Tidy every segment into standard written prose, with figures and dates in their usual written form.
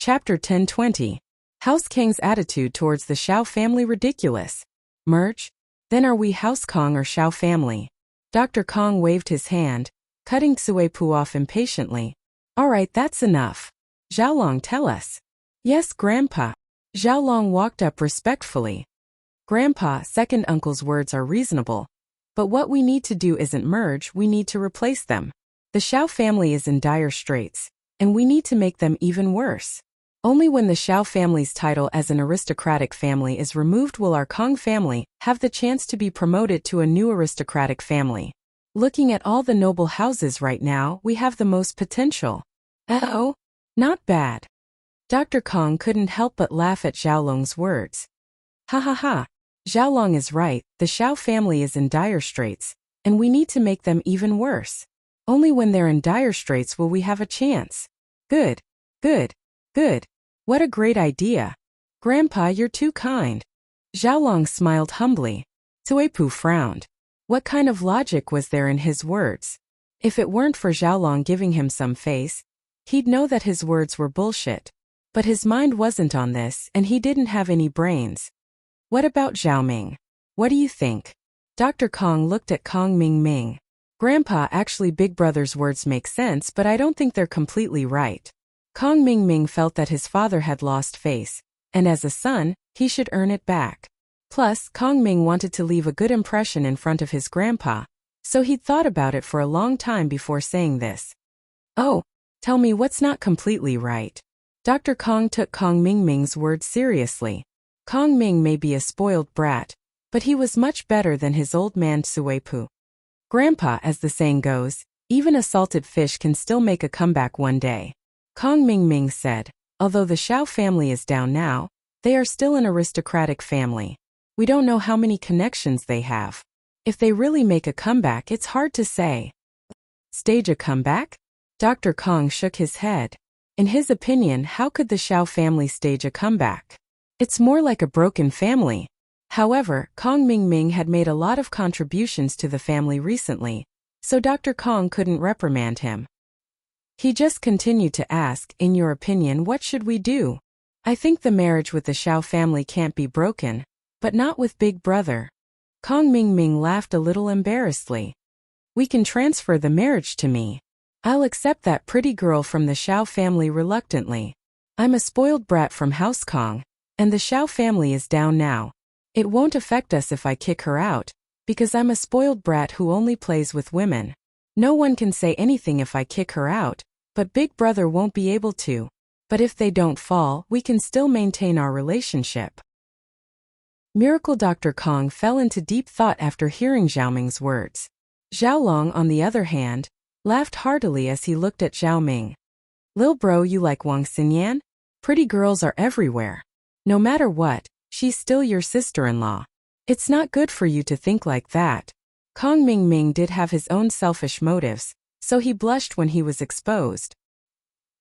Chapter 1020. House Kang's attitude towards the Xiao family ridiculous. Merge? Then are we House Kong or Xiao family? Dr. Kong waved his hand, cutting Cuepu off impatiently. Alright, that's enough. Xiaolong, tell us. Yes, Grandpa. Xiaolong walked up respectfully. Grandpa, second uncle's words are reasonable. But what we need to do isn't merge, we need to replace them. The Xiao family is in dire straits, and we need to make them even worse. Only when the Xiao family's title as an aristocratic family is removed will our Kong family have the chance to be promoted to a new aristocratic family. Looking at all the noble houses right now, we have the most potential. Uh-oh, not bad. Dr. Kong couldn't help but laugh at Xiaolong's words. Ha ha ha, Xiaolong is right, the Xiao family is in dire straits, and we need to make them even worse. Only when they're in dire straits will we have a chance. Good, good, good. What a great idea. Grandpa, you're too kind. Xiaolong smiled humbly. Cuepu frowned. What kind of logic was there in his words? If it weren't for Xiaolong giving him some face, he'd know that his words were bullshit. But his mind wasn't on this, and he didn't have any brains. What about Xiaoming? What do you think? Dr. Kong looked at Kong Ming. Grandpa, actually Big Brother's words make sense, but I don't think they're completely right. Kong Ming felt that his father had lost face, and as a son, he should earn it back. Plus, Kong Ming wanted to leave a good impression in front of his grandpa, so he'd thought about it for a long time before saying this. Oh, tell me what's not completely right. Dr. Kong took Kong Ming's words seriously. Kong Ming may be a spoiled brat, but he was much better than his old man Cuepu. Grandpa, as the saying goes, even a salted fish can still make a comeback one day. Kong Ming said, although the Xiao family is down now, they are still an aristocratic family. We don't know how many connections they have. If they really make a comeback, it's hard to say. Stage a comeback? Dr. Kong shook his head. In his opinion, how could the Xiao family stage a comeback? It's more like a broken family. However, Kong Ming had made a lot of contributions to the family recently, so Dr. Kong couldn't reprimand him. He just continued to ask, in your opinion, what should we do? I think the marriage with the Xiao family can't be broken, but not with Big Brother. Kong Ming laughed a little embarrassedly. We can transfer the marriage to me. I'll accept that pretty girl from the Xiao family reluctantly. I'm a spoiled brat from House Kong, and the Xiao family is down now. It won't affect us if I kick her out, because I'm a spoiled brat who only plays with women. No one can say anything if I kick her out, but Big Brother won't be able to. But if they don't fall, we can still maintain our relationship. Miracle Dr. Kong fell into deep thought after hearing Xiaoming's words. Xiaolong, on the other hand, laughed heartily as he looked at Xiaoming. Lil bro, you like Wang Xinyan? Pretty girls are everywhere. No matter what, she's still your sister-in-law. It's not good for you to think like that. Kong Ming did have his own selfish motives, so he blushed when he was exposed.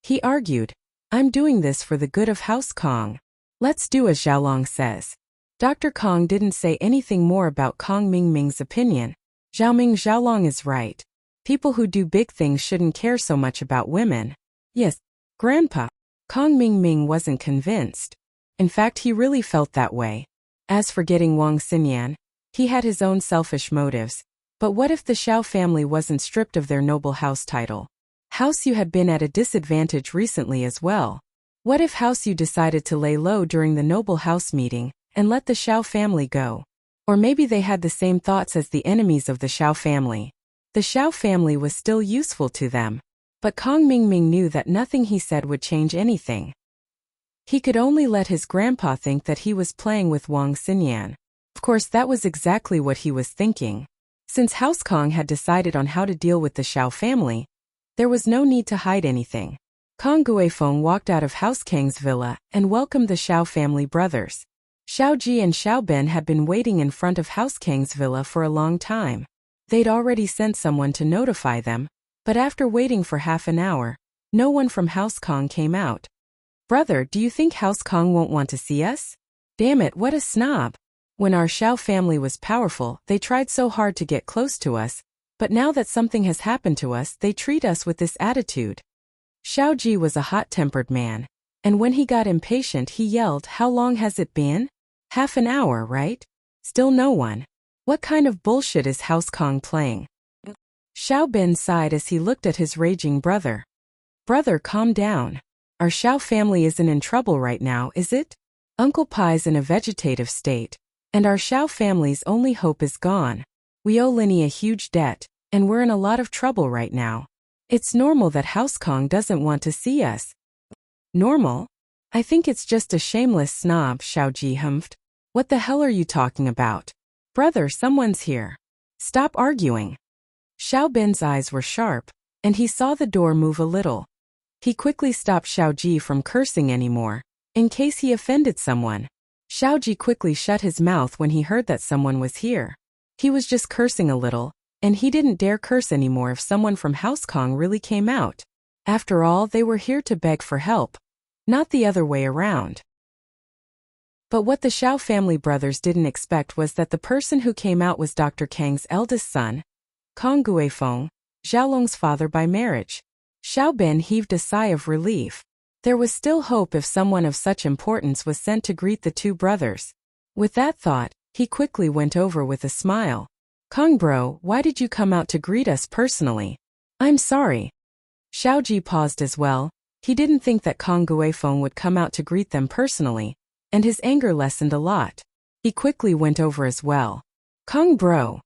He argued, I'm doing this for the good of House Kong. Let's do as Xiaolong says. Dr. Kong didn't say anything more about Kong Ming's opinion. Xiaolong is right. People who do big things shouldn't care so much about women. Yes, Grandpa. Kong Ming wasn't convinced. In fact, he really felt that way. As for getting Wang Xinyan, he had his own selfish motives. But what if the Xiao family wasn't stripped of their noble house title? House Yu had been at a disadvantage recently as well. What if House Yu decided to lay low during the noble house meeting and let the Xiao family go? Or maybe they had the same thoughts as the enemies of the Xiao family. The Xiao family was still useful to them. But Kong Ming knew that nothing he said would change anything. He could only let his grandpa think that he was playing with Wang Xinyan. Of course, that was exactly what he was thinking. Since House Kong had decided on how to deal with the Xiao family, there was no need to hide anything. Kong Guifeng walked out of House Kang's villa and welcomed the Xiao family brothers. Xiao Ji and Xiao Ben had been waiting in front of House Kang's villa for a long time. They'd already sent someone to notify them, but after waiting for half an hour, no one from House Kong came out. Brother, do you think House Kong won't want to see us? Damn it, what a snob. When our Xiao family was powerful, they tried so hard to get close to us, but now that something has happened to us, they treat us with this attitude. Xiao Ji was a hot-tempered man. And when he got impatient, he yelled, "How long has it been? Half an hour, right? Still no one. What kind of bullshit is House Kong playing?" Xiao Ben sighed as he looked at his raging brother. "Brother, calm down. Our Xiao family isn't in trouble right now, is it? Uncle Pai's in a vegetative state, and our Xiao family's only hope is gone. We owe Linny a huge debt, and we're in a lot of trouble right now. It's normal that House Kong doesn't want to see us." "Normal? I think it's just a shameless snob," Xiao Ji humphed. "What the hell are you talking about? Brother, someone's here. Stop arguing." Xiao Ben's eyes were sharp, and he saw the door move a little. He quickly stopped Xiao Ji from cursing anymore, in case he offended someone. Xiao Ji quickly shut his mouth when he heard that someone was here. He was just cursing a little, and he didn't dare curse anymore if someone from House Kong really came out. After all, they were here to beg for help, not the other way around. But what the Xiao family brothers didn't expect was that the person who came out was Dr. Kang's eldest son, Kong Guifeng, Xiaolong's father by marriage. Xiao Ben heaved a sigh of relief. There was still hope if someone of such importance was sent to greet the two brothers. With that thought, he quickly went over with a smile. "Kong bro, why did you come out to greet us personally?" "I'm sorry." Xiao Ji paused as well. He didn't think that Kong Guifeng would come out to greet them personally, and his anger lessened a lot. He quickly went over as well. "Kong bro."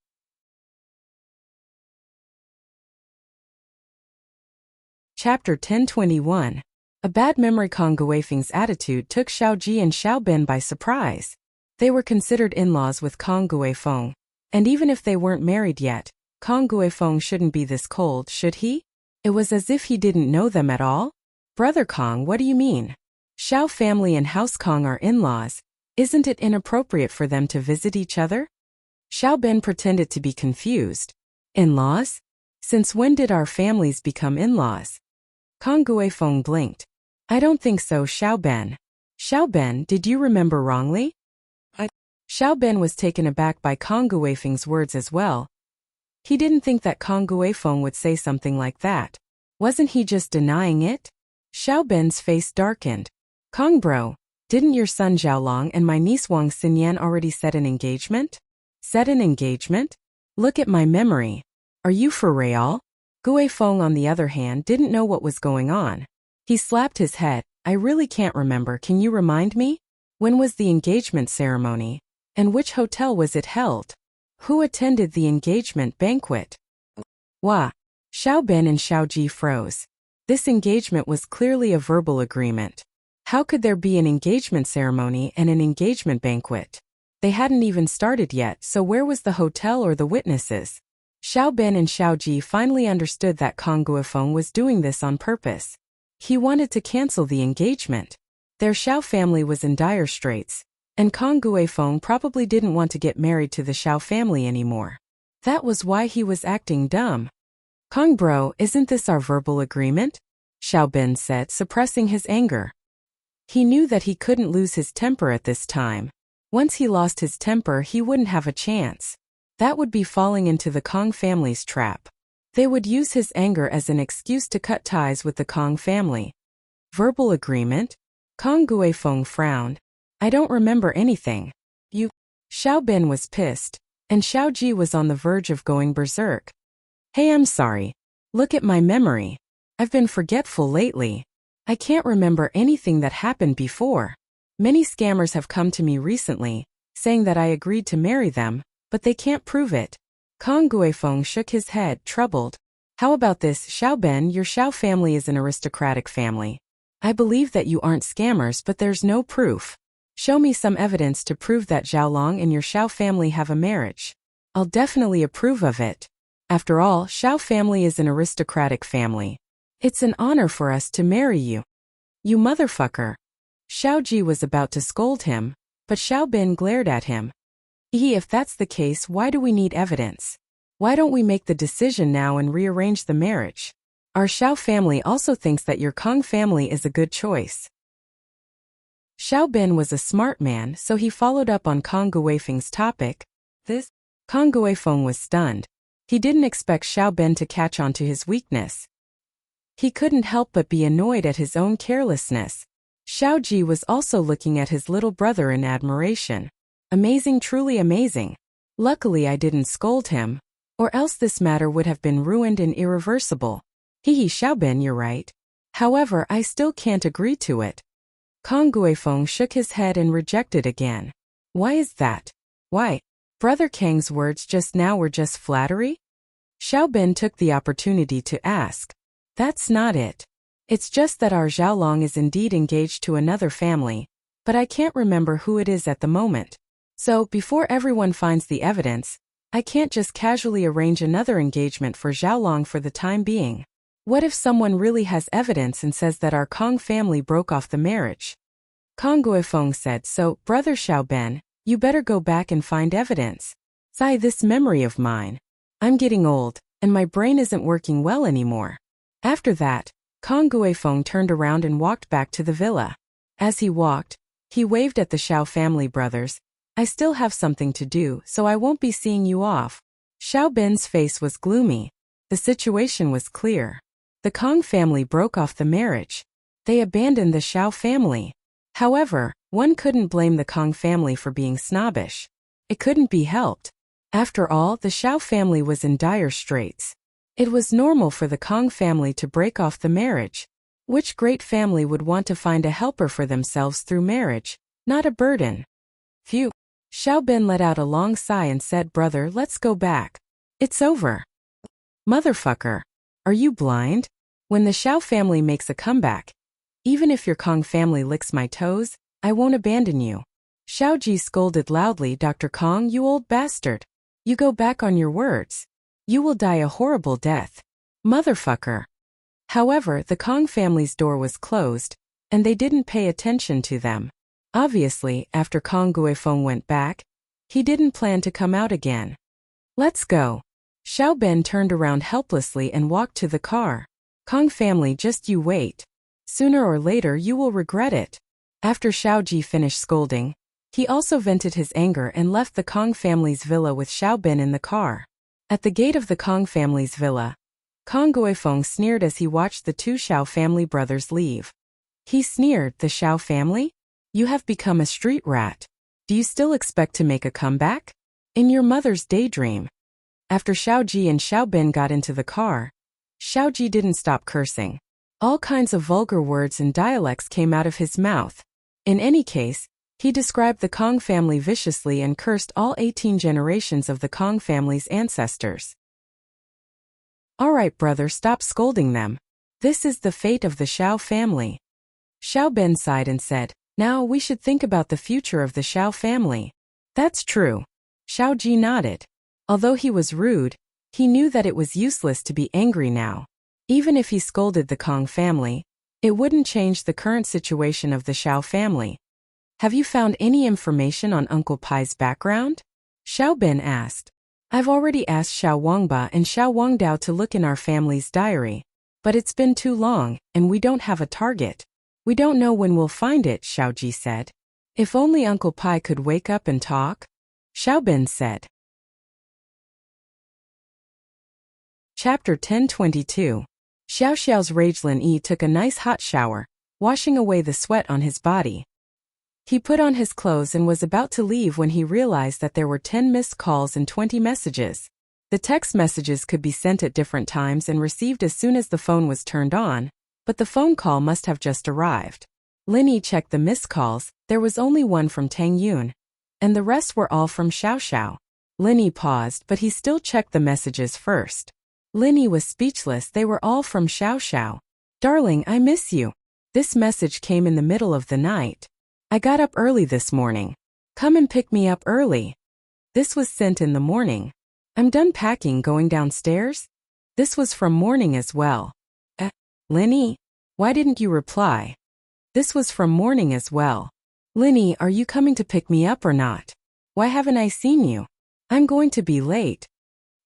Chapter 1021. A bad memory. Kong Guifeng's attitude took Xiao Ji and Xiao Ben by surprise. They were considered in-laws with Kong Guifeng, and even if they weren't married yet, Kong Guifeng shouldn't be this cold, should he? It was as if he didn't know them at all. "Brother Kong, what do you mean? Xiao family and House Kong are in-laws. Isn't it inappropriate for them to visit each other?" Xiao Ben pretended to be confused. "In-laws? Since when did our families become in-laws?" Kong Guifeng blinked. "I don't think so, Xiao Ben. Xiao Ben, did you remember wrongly?" Xiao Ben was taken aback by Kong Guifeng's words as well. He didn't think that Kong Guifeng would say something like that. Wasn't he just denying it? Xiao Ben's face darkened. "Kong bro, didn't your son Xiaolong and my niece Wang Xinyan already set an engagement?" "Set an engagement? Look at my memory. Are you for real?" Guifeng, on the other hand, didn't know what was going on. He slapped his head. "I really can't remember. Can you remind me? When was the engagement ceremony? And which hotel was it held? Who attended the engagement banquet?" Wah! Xiao Ben and Xiao Ji froze. This engagement was clearly a verbal agreement. How could there be an engagement ceremony and an engagement banquet? They hadn't even started yet, so where was the hotel or the witnesses? Xiao Ben and Xiao Ji finally understood that Kong Guifeng was doing this on purpose. He wanted to cancel the engagement. Their Xiao family was in dire straits, and Kong Guifeng probably didn't want to get married to the Xiao family anymore. That was why he was acting dumb. "Kong bro, isn't this our verbal agreement?" Xiao Ben said, suppressing his anger. He knew that he couldn't lose his temper at this time. Once he lost his temper, he wouldn't have a chance. That would be falling into the Kong family's trap. They would use his anger as an excuse to cut ties with the Kong family. "Verbal agreement?" Kong Guifeng frowned. "I don't remember anything." "You..." Xiao Ben was pissed, and Xiao Ji was on the verge of going berserk. "Hey, I'm sorry. Look at my memory. I've been forgetful lately. I can't remember anything that happened before. Many scammers have come to me recently, saying that I agreed to marry them, but they can't prove it." Kong Guifeng shook his head, troubled. "How about this, Xiao Ben? Your Xiao family is an aristocratic family. I believe that you aren't scammers, but there's no proof. Show me some evidence to prove that Xiaolong and your Xiao family have a marriage. I'll definitely approve of it. After all, Xiao family is an aristocratic family. It's an honor for us to marry you." "You motherfucker." Xiao Ji was about to scold him, but Xiao Ben glared at him. If that's the case, why do we need evidence? Why don't we make the decision now and rearrange the marriage? Our Xiao family also thinks that your Kong family is a good choice." Xiao Ben was a smart man, so he followed up on Kong Guifeng's topic. Kong Guifeng was stunned. He didn't expect Xiao Ben to catch on to his weakness. He couldn't help but be annoyed at his own carelessness. Xiaoji was also looking at his little brother in admiration. Amazing, truly amazing. Luckily I didn't scold him, or else this matter would have been ruined and irreversible. Hehe, Xiaobin, you're right. However, I still can't agree to it. Kang Guifeng shook his head and rejected again. Why is that? Why? Brother Kang's words just now were just flattery? Xiaobin took the opportunity to ask. That's not it. It's just that our Xiaolong is indeed engaged to another family, but I can't remember who it is at the moment. So, before everyone finds the evidence, I can't just casually arrange another engagement for Xiaolong for the time being. What if someone really has evidence and says that our Kong family broke off the marriage? Kang Guifeng said, so, Brother Xiaobin, you better go back and find evidence. Sigh, this memory of mine. I'm getting old, and my brain isn't working well anymore. After that, Kang Guifeng turned around and walked back to the villa. As he walked, he waved at the Xiao family brothers. I still have something to do, so I won't be seeing you off. Xiaobin's face was gloomy. The situation was clear. The Kong family broke off the marriage. They abandoned the Xiao family. However, one couldn't blame the Kong family for being snobbish. It couldn't be helped. After all, the Xiao family was in dire straits. It was normal for the Kong family to break off the marriage. Which great family would want to find a helper for themselves through marriage, not a burden? Phew. Xiaobin let out a long sigh and said, Brother, let's go back. It's over. Motherfucker. Are you blind? When the Xiao family makes a comeback, even if your Kong family licks my toes, I won't abandon you. Xiaoji scolded loudly, Dr. Kong, you old bastard. You go back on your words. You will die a horrible death. Motherfucker. However, the Kong family's door was closed, and they didn't pay attention to them. Obviously, after Kang Guifeng went back, he didn't plan to come out again. Let's go. Xiaobin turned around helplessly and walked to the car. Kong family, just you wait. Sooner or later you will regret it. After Xiaoji finished scolding, he also vented his anger and left the Kong family's villa with Xiaobin in the car. At the gate of the Kong family's villa, Kang Guifeng sneered as he watched the two Xiao family brothers leave. He sneered, the Xiao family? You have become a street rat. Do you still expect to make a comeback? In your mother's daydream. After Xiaoji and Xiaobin got into the car, Xiaoji didn't stop cursing. All kinds of vulgar words and dialects came out of his mouth. In any case, he described the Kong family viciously and cursed all 18 generations of the Kong family's ancestors. Alright brother, stop scolding them. This is the fate of the Xiao family. Xiaobin sighed and said, now we should think about the future of the Xiao family. That's true. Xiaoji nodded. Although he was rude, he knew that it was useless to be angry now. Even if he scolded the Kong family, it wouldn't change the current situation of the Xiao family. Have you found any information on Uncle Pai's background? Xiaobin asked. I've already asked Xiao Wangba and Xiao Wangdao to look in our family's diary. But it's been too long, and we don't have a target. We don't know when we'll find it, Xiaoji said. If only Uncle Pai could wake up and talk, Xiaobin said. Chapter 1022. Xiao Xiao's Ragelin Yi took a nice hot shower, washing away the sweat on his body. He put on his clothes and was about to leave when he realized that there were 10 missed calls and 20 messages. The text messages could be sent at different times and received as soon as the phone was turned on, but the phone call must have just arrived. Lin Yi checked the missed calls. There was only one from Tang Yun, and the rest were all from Xiao Xiao. Lin Yi paused, but he still checked the messages first. Lin Yi was speechless. They were all from Xiao Xiao. Darling, I miss you. This message came in the middle of the night. I got up early this morning. Come and pick me up early. This was sent in the morning. I'm done packing, going downstairs. This was from morning as well. Lin Yi, why didn't you reply? This was from morning as well. Lin Yi, are you coming to pick me up or not? Why haven't I seen you? I'm going to be late.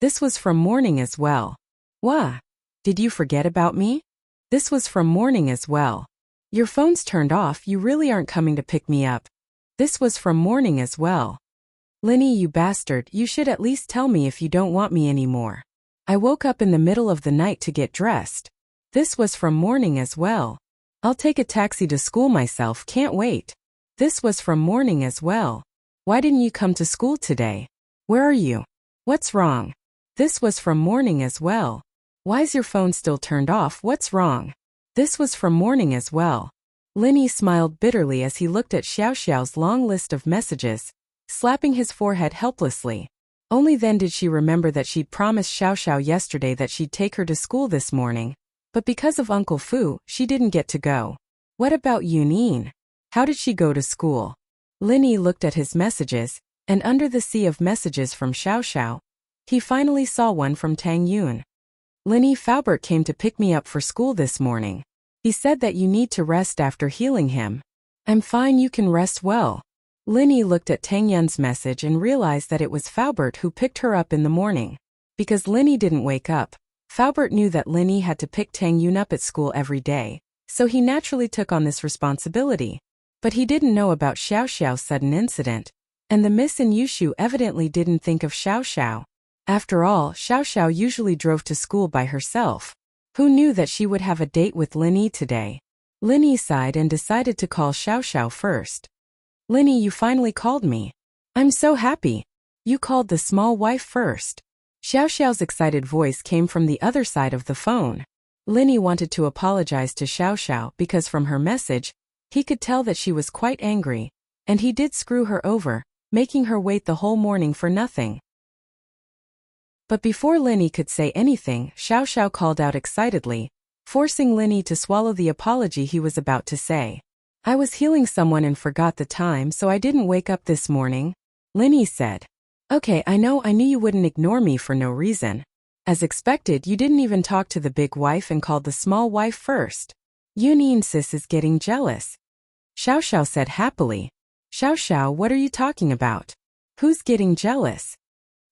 This was from morning as well. Wah? Did you forget about me? This was from morning as well. Your phone's turned off, you really aren't coming to pick me up. This was from morning as well. Lin Yi, you bastard, you should at least tell me if you don't want me anymore. I woke up in the middle of the night to get dressed. This was from morning as well. I'll take a taxi to school myself, can't wait. This was from morning as well. Why didn't you come to school today? Where are you? What's wrong? This was from morning as well. Why's your phone still turned off? What's wrong? This was from morning as well. Linny smiled bitterly as he looked at Xiao Xiao's long list of messages, slapping his forehead helplessly. Only then did she remember that she'd promised Xiao Xiao yesterday that she'd take her to school this morning, but because of Uncle Fu, she didn't get to go. What about Yunin? How did she go to school? Linny looked at his messages, and under the sea of messages from Xiao Xiao, he finally saw one from Tang Yun. Linny, Faubert came to pick me up for school this morning. He said that you need to rest after healing him. I'm fine, you can rest well. Linny looked at Tang Yun's message and realized that it was Faubert who picked her up in the morning. Because Linny didn't wake up, Faubert knew that Linny had to pick Tang Yun up at school every day, so he naturally took on this responsibility. But he didn't know about Xiao Xiao's sudden incident, and the Miss in Yushu evidently didn't think of Xiao Xiao. After all, Xiao Xiao usually drove to school by herself. Who knew that she would have a date with Linny today? Linny sighed and decided to call Xiao Xiao first. Linny, you finally called me. I'm so happy. You called the small wife first. Xiao Xiao's excited voice came from the other side of the phone. Linny wanted to apologize to Xiao Xiao because from her message, he could tell that she was quite angry, and he did screw her over, making her wait the whole morning for nothing. But before Linny could say anything, Xiao Xiao called out excitedly, forcing Linny to swallow the apology he was about to say. I was healing someone and forgot the time, so I didn't wake up this morning, Linny said. Okay, I knew you wouldn't ignore me for no reason. As expected, you didn't even talk to the big wife and called the small wife first. Yunin sis is getting jealous. Xiao Xiao said happily. Xiao Xiao, what are you talking about? Who's getting jealous?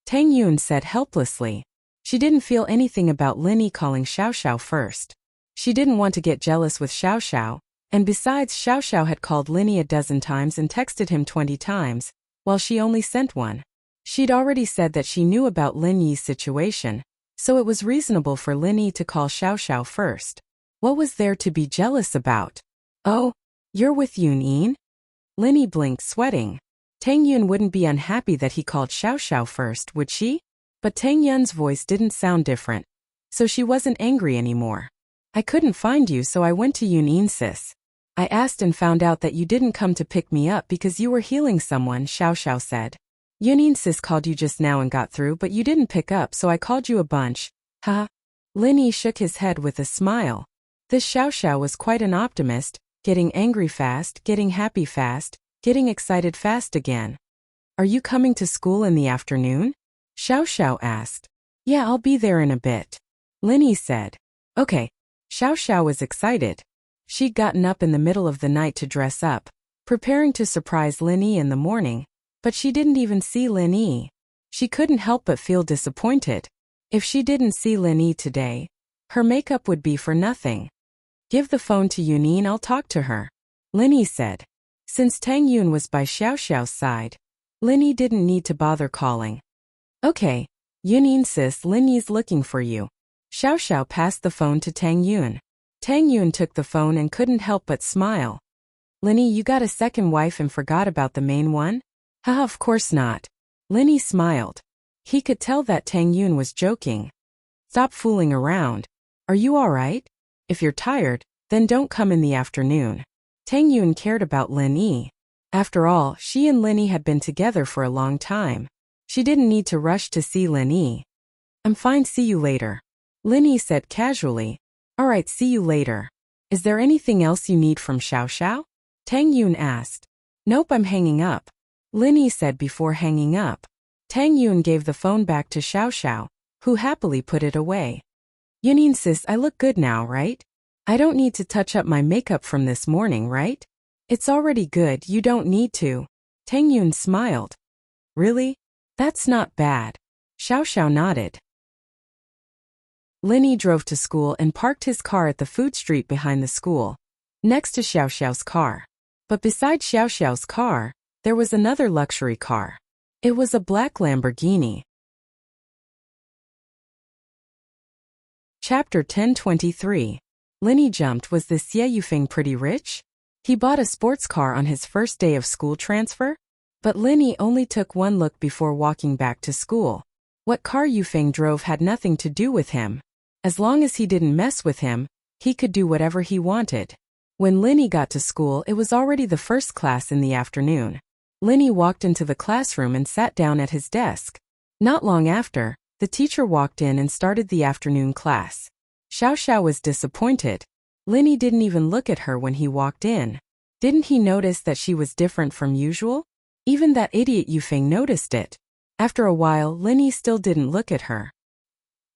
Tang Yun said helplessly. She didn't feel anything about Linny calling Xiao Xiao first. She didn't want to get jealous with Xiao Xiao, and besides Xiao Xiao had called Linny a dozen times and texted him 20 times, while she only sent one. She'd already said that she knew about Lin Yi's situation, so it was reasonable for Linny to call Xiao Xiao first. What was there to be jealous about? Oh, you're with Yunin? Linny blinked, sweating. Tang Yun wouldn't be unhappy that he called Xiao Xiao first, would she? But Tang Yun's voice didn't sound different, so she wasn't angry anymore. I couldn't find you, so I went to Yunin sis. I asked and found out that you didn't come to pick me up because you were healing someone, Xiao Xiao said. Yunin sis called you just now and got through, but you didn't pick up, so I called you a bunch. Huh? Linny shook his head with a smile. This Xiao Xiao was quite an optimist, getting angry fast, getting happy fast, getting excited fast again. Are you coming to school in the afternoon? Xiao Xiao asked. Yeah, I'll be there in a bit. Linny said. Okay. Xiao Xiao was excited. She'd gotten up in the middle of the night to dress up, preparing to surprise Linny in the morning, but she didn't even see Linny. She couldn't help but feel disappointed. If she didn't see Linny today, her makeup would be for nothing. Give the phone to Yunin, I'll talk to her, Linny said. Since Tang Yun was by Xiao Xiao's side, Linny didn't need to bother calling. Okay, Yunin sis, Linny's looking for you. Xiao Xiao passed the phone to Tang Yun. Tang Yun took the phone and couldn't help but smile. Linny, you got a second wife and forgot about the main one? Haha, of course not. Linny smiled. He could tell that Tang Yun was joking. Stop fooling around. Are you alright? If you're tired, then don't come in the afternoon. Tang Yun cared about Lin Yi. After all, she and Linny had been together for a long time. She didn't need to rush to see Lin Yi. I'm fine, see you later. Linny said casually. Alright, see you later. Is there anything else you need from Xiao Xiao? Tang Yun asked. Nope, I'm hanging up. Linny said before hanging up. Tang Yun gave the phone back to Xiao Xiao, who happily put it away. Yunin sis, I look good now, right? I don't need to touch up my makeup from this morning, right? It's already good, you don't need to. Tang Yun smiled. Really? That's not bad. Xiao Xiao nodded. Linny drove to school and parked his car at the food street behind the school, next to Xiao Xiao's car. But beside Xiao Xiao's car, there was another luxury car. It was a black Lamborghini. Chapter 1023. Linny jumped. Was this Xie Yufeng pretty rich? He bought a sports car on his first day of school transfer? But Linny only took one look before walking back to school. What car Yufeng drove had nothing to do with him. As long as he didn't mess with him, he could do whatever he wanted. When Linny got to school, it was already the first class in the afternoon. Linny walked into the classroom and sat down at his desk. Not long after, the teacher walked in and started the afternoon class. Xiao Xiao was disappointed. Linny didn't even look at her when he walked in. Didn't he notice that she was different from usual? Even that idiot Yufeng noticed it. After a while, Linny still didn't look at her.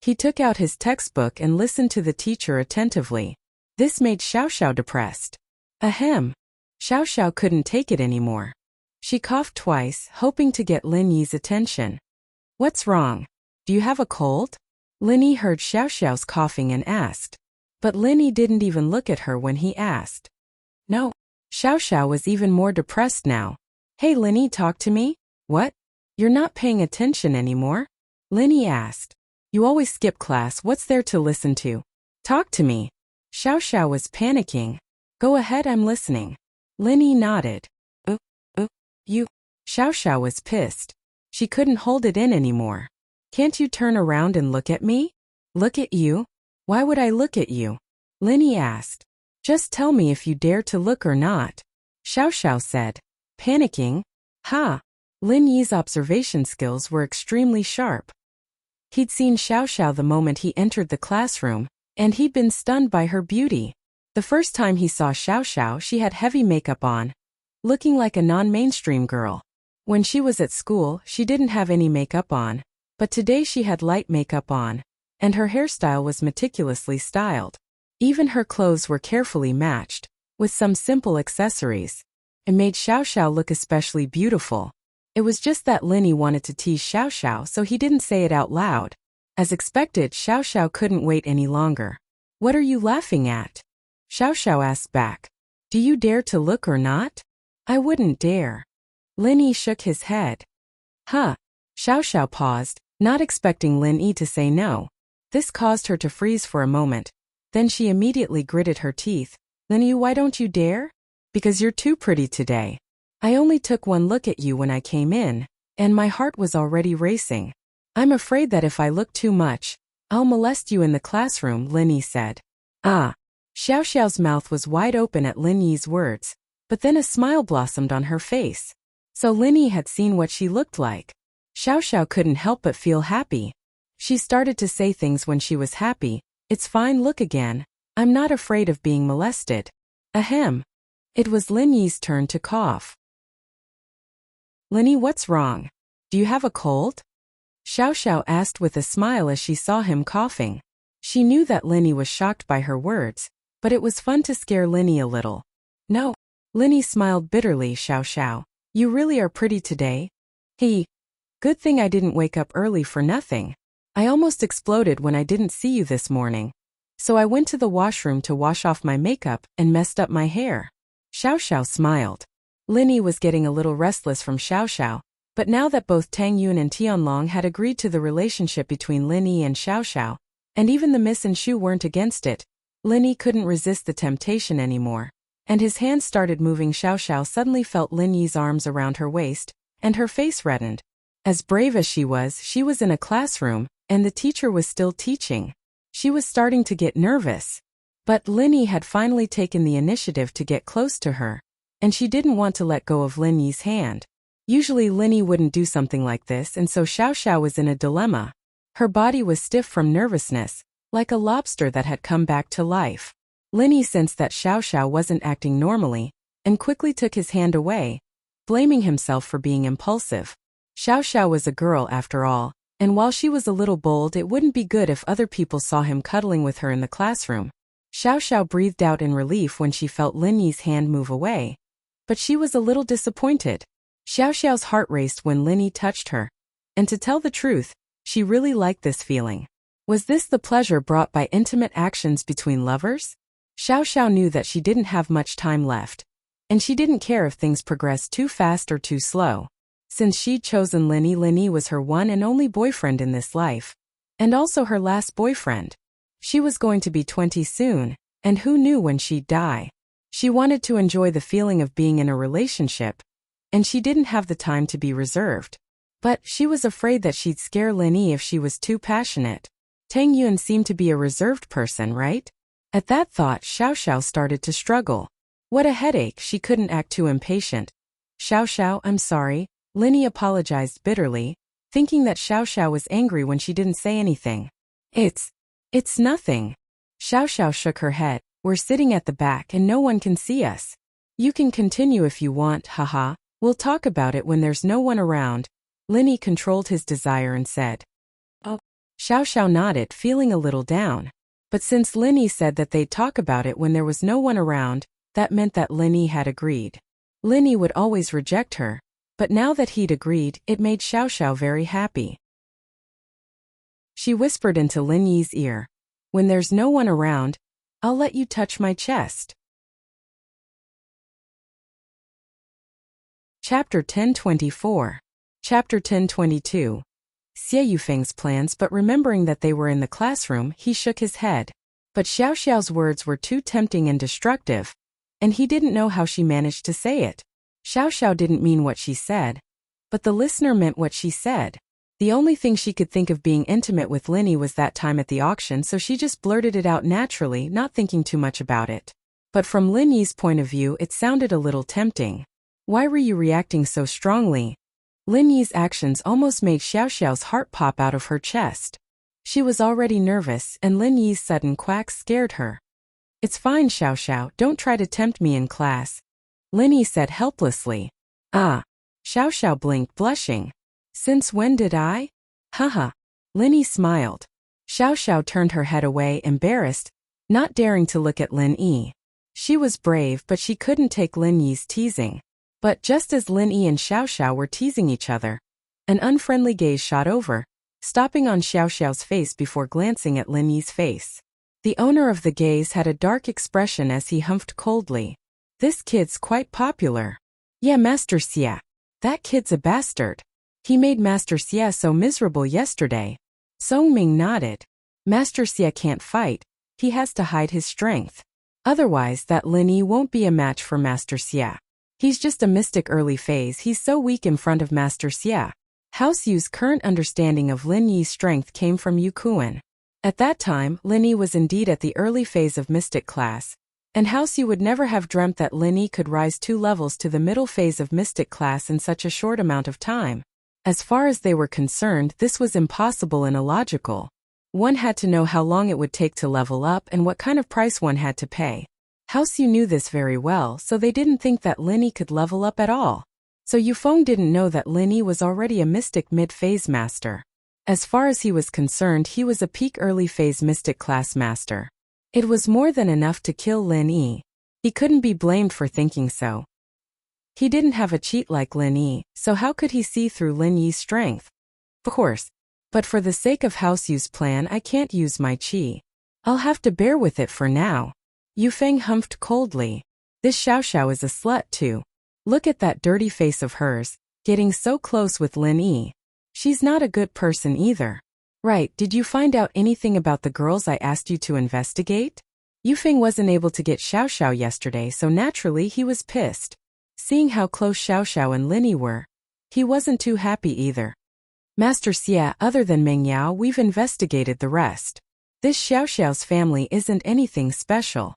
He took out his textbook and listened to the teacher attentively. This made Xiao Xiao depressed. Ahem. Xiao Xiao couldn't take it anymore. She coughed twice, hoping to get Lin Yi's attention. What's wrong? Do you have a cold? Linny heard Xiao Xiao's coughing and asked. But Linny didn't even look at her when he asked. No. Xiao Xiao was even more depressed now. Hey Linny, talk to me? What? You're not paying attention anymore? Linny asked. You always skip class. What's there to listen to? Talk to me. Xiao Xiao was panicking. Go ahead, I'm listening. Linny nodded. You. Xiao Xiao was pissed. She couldn't hold it in anymore. Can't you turn around and look at me? Look at you? Why would I look at you? Linny asked. Just tell me if you dare to look or not. Xiao Xiao said. Panicking? Ha! Lin Yi's observation skills were extremely sharp. He'd seen Xiao Xiao the moment he entered the classroom, and he'd been stunned by her beauty. The first time he saw Xiao Xiao, she had heavy makeup on, looking like a non-mainstream girl. When she was at school, she didn't have any makeup on, but today she had light makeup on, and her hairstyle was meticulously styled. Even her clothes were carefully matched, with some simple accessories. It made Xiao Xiao look especially beautiful. It was just that Linny wanted to tease Xiao Xiao, so he didn't say it out loud. As expected, Xiao Xiao couldn't wait any longer. What are you laughing at? Xiao Xiao asked back. Do you dare to look or not? I wouldn't dare. Linny shook his head. Huh. Xiao Xiao paused, not expecting Linny to say no. This caused her to freeze for a moment. Then she immediately gritted her teeth. Linny, why don't you dare? Because you're too pretty today. I only took one look at you when I came in, and my heart was already racing. I'm afraid that if I look too much, I'll molest you in the classroom, Linny said. Ah. Xiao Xiao's mouth was wide open at Lin Yi's words, but then a smile blossomed on her face. So Linny had seen what she looked like. Xiao Xiao couldn't help but feel happy. She started to say things when she was happy. It's fine, look again. I'm not afraid of being molested. Ahem. It was Lin Yi's turn to cough. Linny, what's wrong? Do you have a cold? Xiao Xiao asked with a smile as she saw him coughing. She knew that Linny was shocked by her words, but it was fun to scare Linny a little. No. Linny smiled bitterly. Xiao Xiao, you really are pretty today. Good thing I didn't wake up early for nothing. I almost exploded when I didn't see you this morning. So I went to the washroom to wash off my makeup and messed up my hair. Xiao Xiao smiled. Linny was getting a little restless from Xiao Xiao, but now that both Tang Yun and Tianlong had agreed to the relationship between Linny and Xiao Xiao, and even the Miss and Shu weren't against it, Linny couldn't resist the temptation anymore, and his hands started moving. Xiao Xiao suddenly felt Lin Yi's arms around her waist, and her face reddened. As brave as she was in a classroom, and the teacher was still teaching. She was starting to get nervous. But Linny had finally taken the initiative to get close to her, and she didn't want to let go of Lin Yi's hand. Usually Linny wouldn't do something like this, and so Xiao Xiao was in a dilemma. Her body was stiff from nervousness, like a lobster that had come back to life. Linny sensed that Xiao Xiao wasn't acting normally, and quickly took his hand away, blaming himself for being impulsive. Xiao Xiao was a girl after all, and while she was a little bold, it wouldn't be good if other people saw him cuddling with her in the classroom. Xiao Xiao breathed out in relief when she felt Lin Yi's hand move away. But she was a little disappointed. Xiao Xiao's heart raced when Lin Yi touched her. And to tell the truth, she really liked this feeling. Was this the pleasure brought by intimate actions between lovers? Xiao Xiao knew that she didn't have much time left, and she didn't care if things progressed too fast or too slow. Since she'd chosen Lin Yi was her one and only boyfriend in this life, and also her last boyfriend. She was going to be 20 soon, And who knew when she'd die? She wanted to enjoy the feeling of being in a relationship, and she didn't have the time to be reserved. But she was afraid that she'd scare Lin Yi if she was too passionate. Tang Yun seemed to be a reserved person, right? At that thought, Xiao Xiao started to struggle. What a headache, she couldn't act too impatient. Xiao Xiao, I'm sorry. Lin Yi apologized bitterly, thinking that Xiao Xiao was angry when she didn't say anything. It's nothing. Xiao Xiao shook her head. We're sitting at the back and no one can see us. You can continue if you want, haha. We'll talk about it when there's no one around. Lin Yi controlled his desire and said. Oh. Xiao Xiao nodded, feeling a little down. But since Lin Yi said that they'd talk about it when there was no one around, that meant that Lin Yi had agreed. Lin Yi would always reject her, but now that he'd agreed, it made Xiao Xiao very happy. She whispered into Lin Yi's ear. When there's no one around, I'll let you touch my chest. Chapter 1024. Chapter 1022. Xie Yufeng's plans, but remembering that they were in the classroom, he shook his head. But Xiao Xiao's words were too tempting and destructive, and he didn't know how she managed to say it. Xiao Xiao didn't mean what she said, but the listener meant what she said. The only thing she could think of being intimate with Lin Yi was that time at the auction, so she just blurted it out naturally, not thinking too much about it. But from Lin Yi's point of view, it sounded a little tempting. Why were you reacting so strongly? Lin Yi's actions almost made Xiao Xiao's heart pop out of her chest. She was already nervous, and Lin Yi's sudden quacks scared her. It's fine, Xiao Xiao, don't try to tempt me in class, Lin Yi said helplessly. Ah. Xiao Xiao blinked, blushing. Since when did I? Haha. Lin Yi smiled. Xiao Xiao turned her head away, embarrassed, not daring to look at Lin Yi. She was brave, but she couldn't take Lin Yi's teasing. But just as Lin Yi and Xiao Xiao were teasing each other, an unfriendly gaze shot over, stopping on Xiao Xiao's face before glancing at Lin Yi's face. The owner of the gaze had a dark expression as he humphed coldly. This kid's quite popular. Yeah, Master Xie. That kid's a bastard. He made Master Xie so miserable yesterday. Song Ming nodded. Master Xie can't fight. He has to hide his strength. Otherwise, that Lin Yi won't be a match for Master Xie. He's just a mystic early phase. He's so weak in front of Master Xie. House Yu's current understanding of Lin Yi's strength came from Yu Kuan. At that time, Lin Yi was indeed at the early phase of mystic class, and House Yu would never have dreamt that Lin Yi could rise 2 levels to the middle phase of mystic class in such a short amount of time. As far as they were concerned, this was impossible and illogical. One had to know how long it would take to level up and what kind of price one had to pay. House Yu knew this very well, so they didn't think that Lin Yi could level up at all. So Yufeng didn't know that Lin Yi was already a mystic mid-phase master. As far as he was concerned, he was a peak early phase mystic class master. It was more than enough to kill Lin Yi. He couldn't be blamed for thinking so. He didn't have a cheat like Lin Yi, so how could he see through Lin Yi's strength? Of course. But for the sake of House Yu's plan, I can't use my chi. I'll have to bear with it for now. Yufeng humphed coldly. This Xiao Xiao is a slut too. Look at that dirty face of hers, getting so close with Lin Yi. She's not a good person either. Right, did you find out anything about the girls I asked you to investigate? Yufeng wasn't able to get Xiao Xiao yesterday, so naturally he was pissed. Seeing how close Xiao Xiao and Lin Yi were, he wasn't too happy either. Master Xie, other than Meng Yao, we've investigated the rest. This Xiao Xiao's family isn't anything special.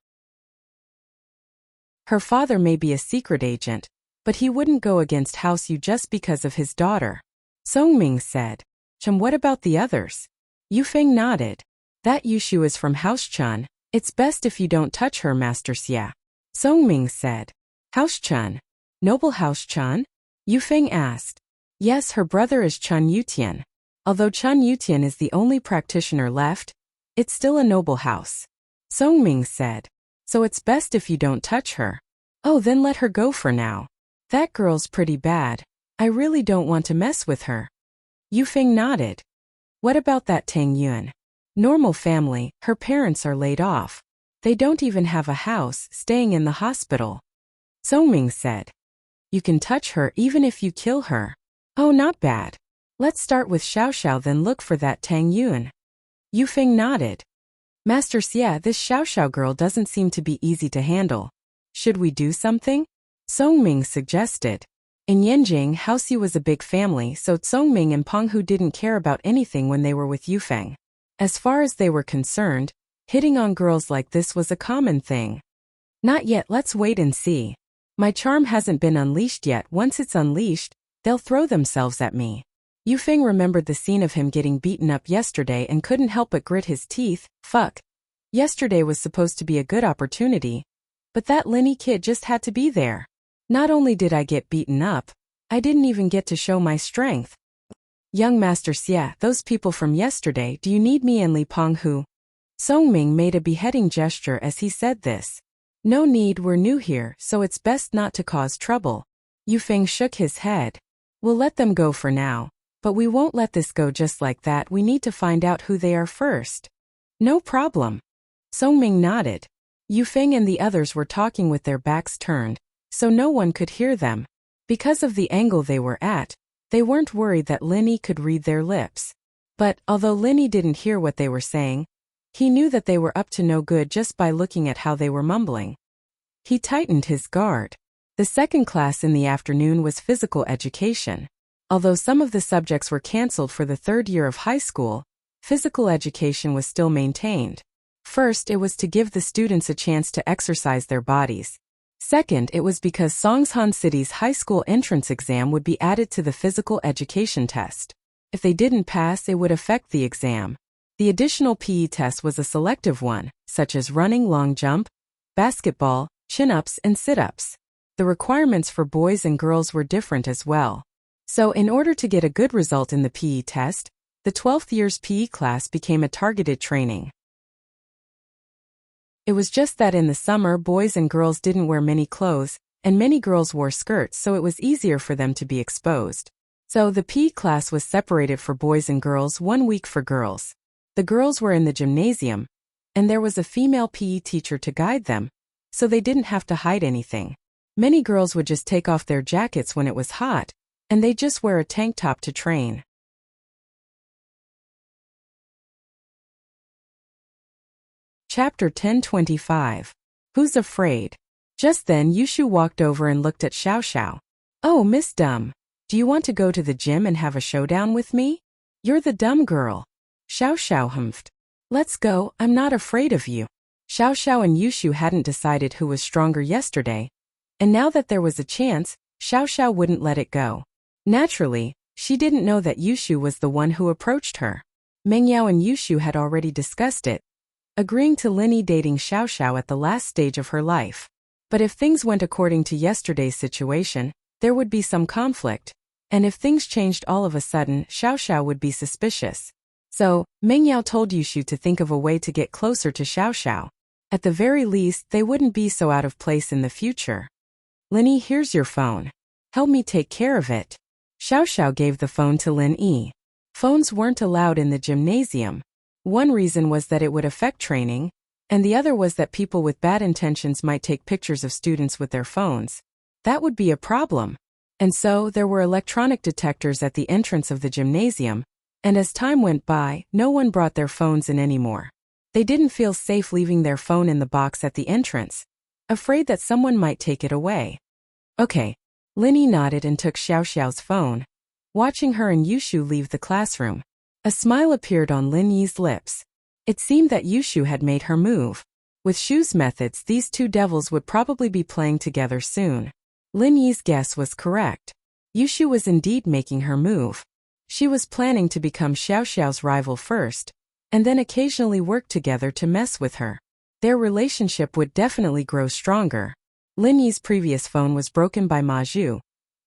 Her father may be a secret agent, but he wouldn't go against House Yu just because of his daughter. Song Ming said. What about the others? Yufeng nodded. That Yushu is from House Chun. It's best if you don't touch her, Master Xie. Song Ming said. House Chun? Noble House Chun? Yufeng asked. Yes, her brother is Chun Yutian. Although Chun Yutian is the only practitioner left, it's still a noble house. Song Ming said. So it's best if you don't touch her. Oh, then let her go for now. That girl's pretty bad. I really don't want to mess with her. Yufeng nodded. What about that Tang Yun? Normal family, her parents are laid off. They don't even have a house, staying in the hospital. Song Ming said. You can touch her even if you kill her. Oh, not bad. Let's start with Xiao Xiao, then look for that Tang Yun. Yufeng nodded. Master Xie, this Xiao girl doesn't seem to be easy to handle. Should we do something? Songming suggested. In Yanjing, Haoxi was a big family, so Songming and Penghu didn't care about anything when they were with Yufeng. As far as they were concerned, hitting on girls like this was a common thing. Not yet, let's wait and see. My charm hasn't been unleashed yet. Once it's unleashed, they'll throw themselves at me. Yufeng remembered the scene of him getting beaten up yesterday and couldn't help but grit his teeth. Fuck. Yesterday was supposed to be a good opportunity, but that Linny kid just had to be there. Not only did I get beaten up, I didn't even get to show my strength. Young Master Xie, those people from yesterday, do you need me and Li Penghu? Songming made a beheading gesture as he said this. No need, we're new here, so it's best not to cause trouble. Yufeng shook his head. We'll let them go for now, but we won't let this go just like that. We need to find out who they are first. No problem. Songming nodded. Yufeng and the others were talking with their backs turned, so no one could hear them. Because of the angle they were at, they weren't worried that Linny could read their lips. But, although Linny didn't hear what they were saying, he knew that they were up to no good just by looking at how they were mumbling. He tightened his guard. The second class in the afternoon was physical education. Although some of the subjects were cancelled for the third year of high school, physical education was still maintained. First, it was to give the students a chance to exercise their bodies. Second, it was because Songshan City's high school entrance exam would be added to the physical education test. If they didn't pass, it would affect the exam. The additional PE test was a selective one, such as running, long jump, basketball, chin-ups, and sit-ups. The requirements for boys and girls were different as well. So in order to get a good result in the PE test, the 12th year's PE class became a targeted training. It was just that in the summer boys and girls didn't wear many clothes, and many girls wore skirts, so it was easier for them to be exposed. So the PE class was separated for boys and girls, 1 week for girls. The girls were in the gymnasium, and there was a female PE teacher to guide them, so they didn't have to hide anything. Many girls would just take off their jackets when it was hot, and they'd just wear a tank top to train. Chapter 10:25. Who's afraid? Just then Yushu walked over and looked at Xiao. Oh, Miss Dumb. Do you want to go to the gym and have a showdown with me? You're the dumb girl. Xiao humphed. Let's go, I'm not afraid of you. Xiao and Yushu hadn't decided who was stronger yesterday, and now that there was a chance, Xiao wouldn't let it go. Naturally, she didn't know that Yushu was the one who approached her. Mengyao and Yushu had already discussed it, agreeing to Linny dating Xiao at the last stage of her life. But if things went according to yesterday's situation, there would be some conflict, and if things changed all of a sudden, Xiao would be suspicious. So, Mengyao told Yushu to think of a way to get closer to Xiao. At the very least, they wouldn't be so out of place in the future. Linny, here's your phone. Help me take care of it. Xiao gave the phone to Lin Yi. Phones weren't allowed in the gymnasium. One reason was that it would affect training, and the other was that people with bad intentions might take pictures of students with their phones. That would be a problem. And so, there were electronic detectors at the entrance of the gymnasium, and as time went by, no one brought their phones in anymore. They didn't feel safe leaving their phone in the box at the entrance, afraid that someone might take it away. Okay. Linny nodded and took Xiao's phone, watching her and Yushu leave the classroom. A smile appeared on Lin Yi's lips. It seemed that Yushu had made her move. With Shu's methods, these two devils would probably be playing together soon. Lin Yi's guess was correct. Yushu was indeed making her move. She was planning to become Xiao's rival first, and then occasionally work together to mess with her. Their relationship would definitely grow stronger. Lin Yi's previous phone was broken by Ma Zhu,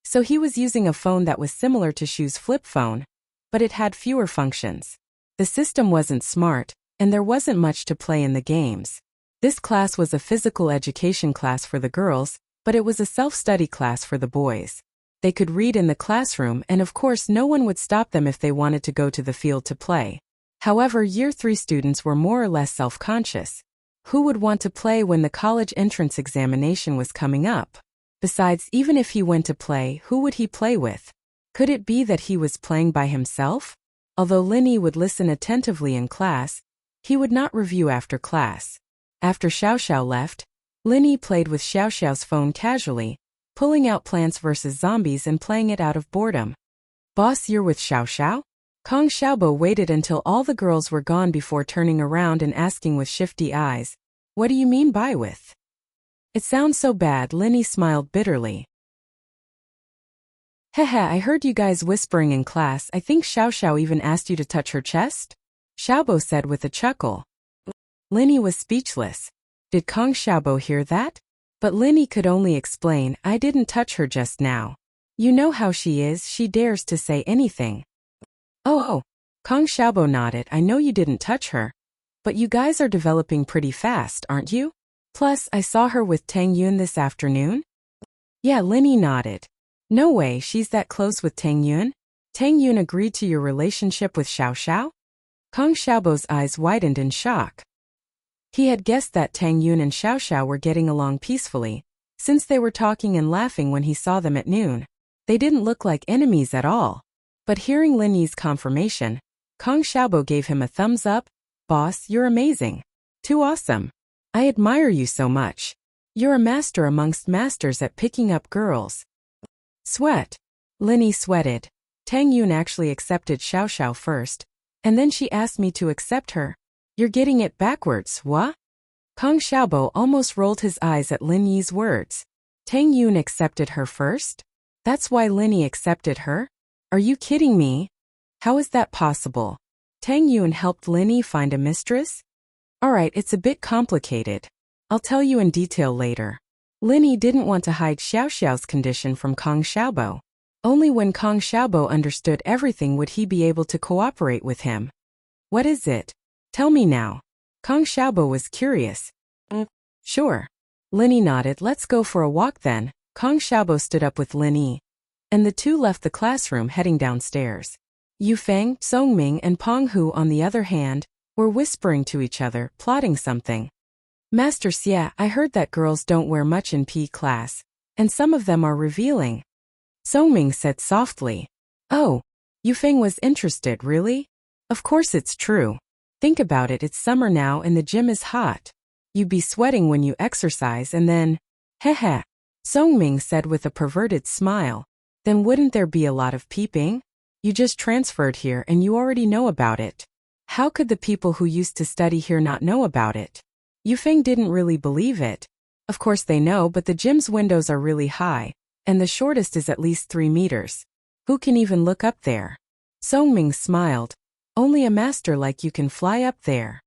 so he was using a phone that was similar to Shu's flip phone, but it had fewer functions. The system wasn't smart, and there wasn't much to play in the games. This class was a physical education class for the girls, but it was a self-study class for the boys. They could read in the classroom, and of course no one would stop them if they wanted to go to the field to play. However, Year 3 students were more or less self-conscious. Who would want to play when the college entrance examination was coming up? Besides, even if he went to play, who would he play with? Could it be that he was playing by himself? Although Linny would listen attentively in class, He would not review after class. After Xiao Xiao left, Linny played with Xiao Xiao's phone casually, pulling out Plants vs. Zombies and playing it out of boredom. Boss, you're with Xiao Xiao? Kong Xiaobo waited until all the girls were gone before turning around and asking with shifty eyes, "What do you mean by with?" "It sounds so bad," Linny smiled bitterly. "Hehe, I heard you guys whispering in class. I think Xiao Xiao even asked you to touch her chest?" Xiaobo said with a chuckle. Linny was speechless. Did Kong Xiaobo hear that? But Linny could only explain, "I didn't touch her just now. You know how she is, she dares to say anything." Oh, Kong Xiaobo nodded. "I know you didn't touch her. But you guys are developing pretty fast, aren't you? Plus, I saw her with Tang Yun this afternoon." Yeah, Linny nodded. "No way, she's that close with Tang Yun? Tang Yun agreed to your relationship with Xiao Xiao?" Kong Xiaobo's eyes widened in shock. He had guessed that Tang Yun and Xiao Xiao were getting along peacefully, since they were talking and laughing when he saw them at noon. They didn't look like enemies at all. But hearing Linny's confirmation, Kong Xiaobo gave him a thumbs up. "Boss, you're amazing. Too awesome. I admire you so much. You're a master amongst masters at picking up girls." Sweat. Linny sweated. Tang Yun actually accepted Xiao Xiao first, and then she asked me to accept her. You're getting it backwards, what? Kong Xiaobo almost rolled his eyes at Lin Yi's words. Tang Yun accepted her first? That's why Linny accepted her? Are you kidding me? How is that possible? Tang Yun helped Linny find a mistress? Alright, it's a bit complicated. I'll tell you in detail later. Linny didn't want to hide Xiao Xiao's condition from Kong Xiaobo. Only when Kong Xiaobo understood everything would he be able to cooperate with him. What is it? Tell me now. Kong Xiaobo was curious. Sure. Linny nodded. Let's go for a walk then. Kong Xiaobo stood up with Linny, and the two left the classroom heading downstairs. Yu Feng, Songming, and Peng Hu, on the other hand, were whispering to each other, plotting something. Master Xie, I heard that girls don't wear much in PE class, and some of them are revealing. Songming said softly. Oh, Yu Feng was interested, really? Of course it's true. Think about it, it's summer now and the gym is hot. You'd be sweating when you exercise and then… Heh. Songming said with a perverted smile. Then wouldn't there be a lot of peeping? You just transferred here and you already know about it. How could the people who used to study here not know about it? Yu Feng didn't really believe it. Of course they know, but the gym's windows are really high, and the shortest is at least 3 meters. Who can even look up there? Songming smiled. Only a master like you can fly up there.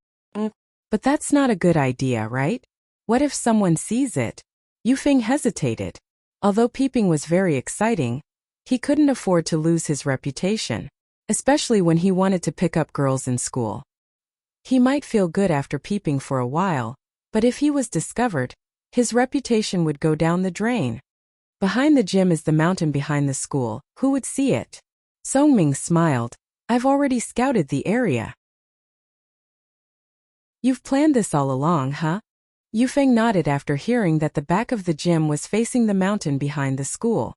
But that's not a good idea, right? What if someone sees it? Yu Feng hesitated. Although peeping was very exciting, he couldn't afford to lose his reputation, especially when he wanted to pick up girls in school. He might feel good after peeping for a while, but if he was discovered, his reputation would go down the drain. Behind the gym is the mountain behind the school. Who would see it? Songming smiled. I've already scouted the area. You've planned this all along, huh? Yu Feng nodded after hearing that the back of the gym was facing the mountain behind the school.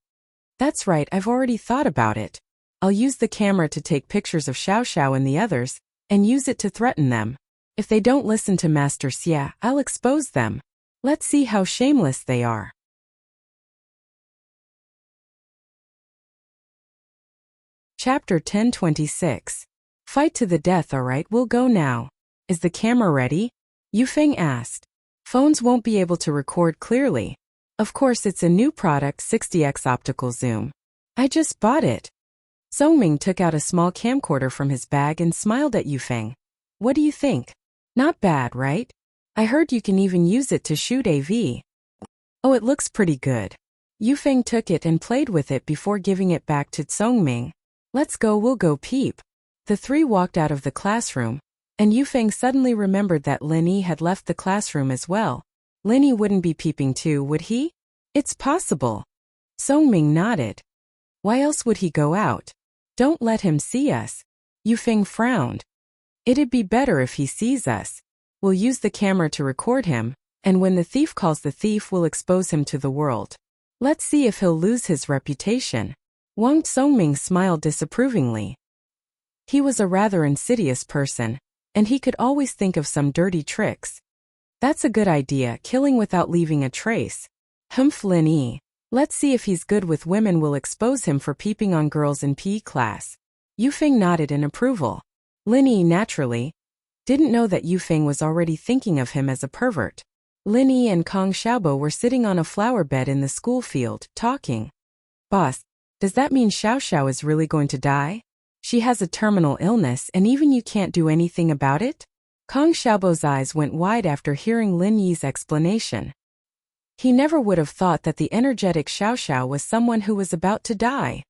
That's right, I've already thought about it. I'll use the camera to take pictures of Xiao Xiao and the others, and use it to threaten them. If they don't listen to Master Xie, I'll expose them. Let's see how shameless they are. Chapter 1026. Fight to the death. Alright, we'll go now. Is the camera ready? Yu Feng asked. Phones won't be able to record clearly. Of course, it's a new product, 60x optical zoom. I just bought it. Songming took out a small camcorder from his bag and smiled at Yu Feng. What do you think? Not bad, right? I heard you can even use it to shoot AV. Oh, it looks pretty good. Yu Feng took it and played with it before giving it back to Songming. Let's go, we'll go peep. The three walked out of the classroom, and Yu Feng suddenly remembered that Linny had left the classroom as well. Linny wouldn't be peeping too, would he? It's possible. Songming nodded. Why else would he go out? Don't let him see us. Yu Feng frowned. It'd be better if he sees us. We'll use the camera to record him, and when the thief calls the thief, we'll expose him to the world. Let's see if he'll lose his reputation. Wang Songming smiled disapprovingly. He was a rather insidious person, And he could always think of some dirty tricks. That's a good idea, killing without leaving a trace. Lin Yi. Let's see if he's good with women. We'll expose him for peeping on girls in PE class. Yufeng nodded in approval. Lin Yi naturally didn't know that Yufeng was already thinking of him as a pervert. Lin Yi and Kong Xiaobo were sitting on a flower bed in the school field, talking. Boss, does that mean Xiao Xiao is really going to die? She has a terminal illness and even you can't do anything about it? Kong Xiaobo's eyes went wide after hearing Lin Yi's explanation. He never would have thought that the energetic Xiao Xiao was someone who was about to die.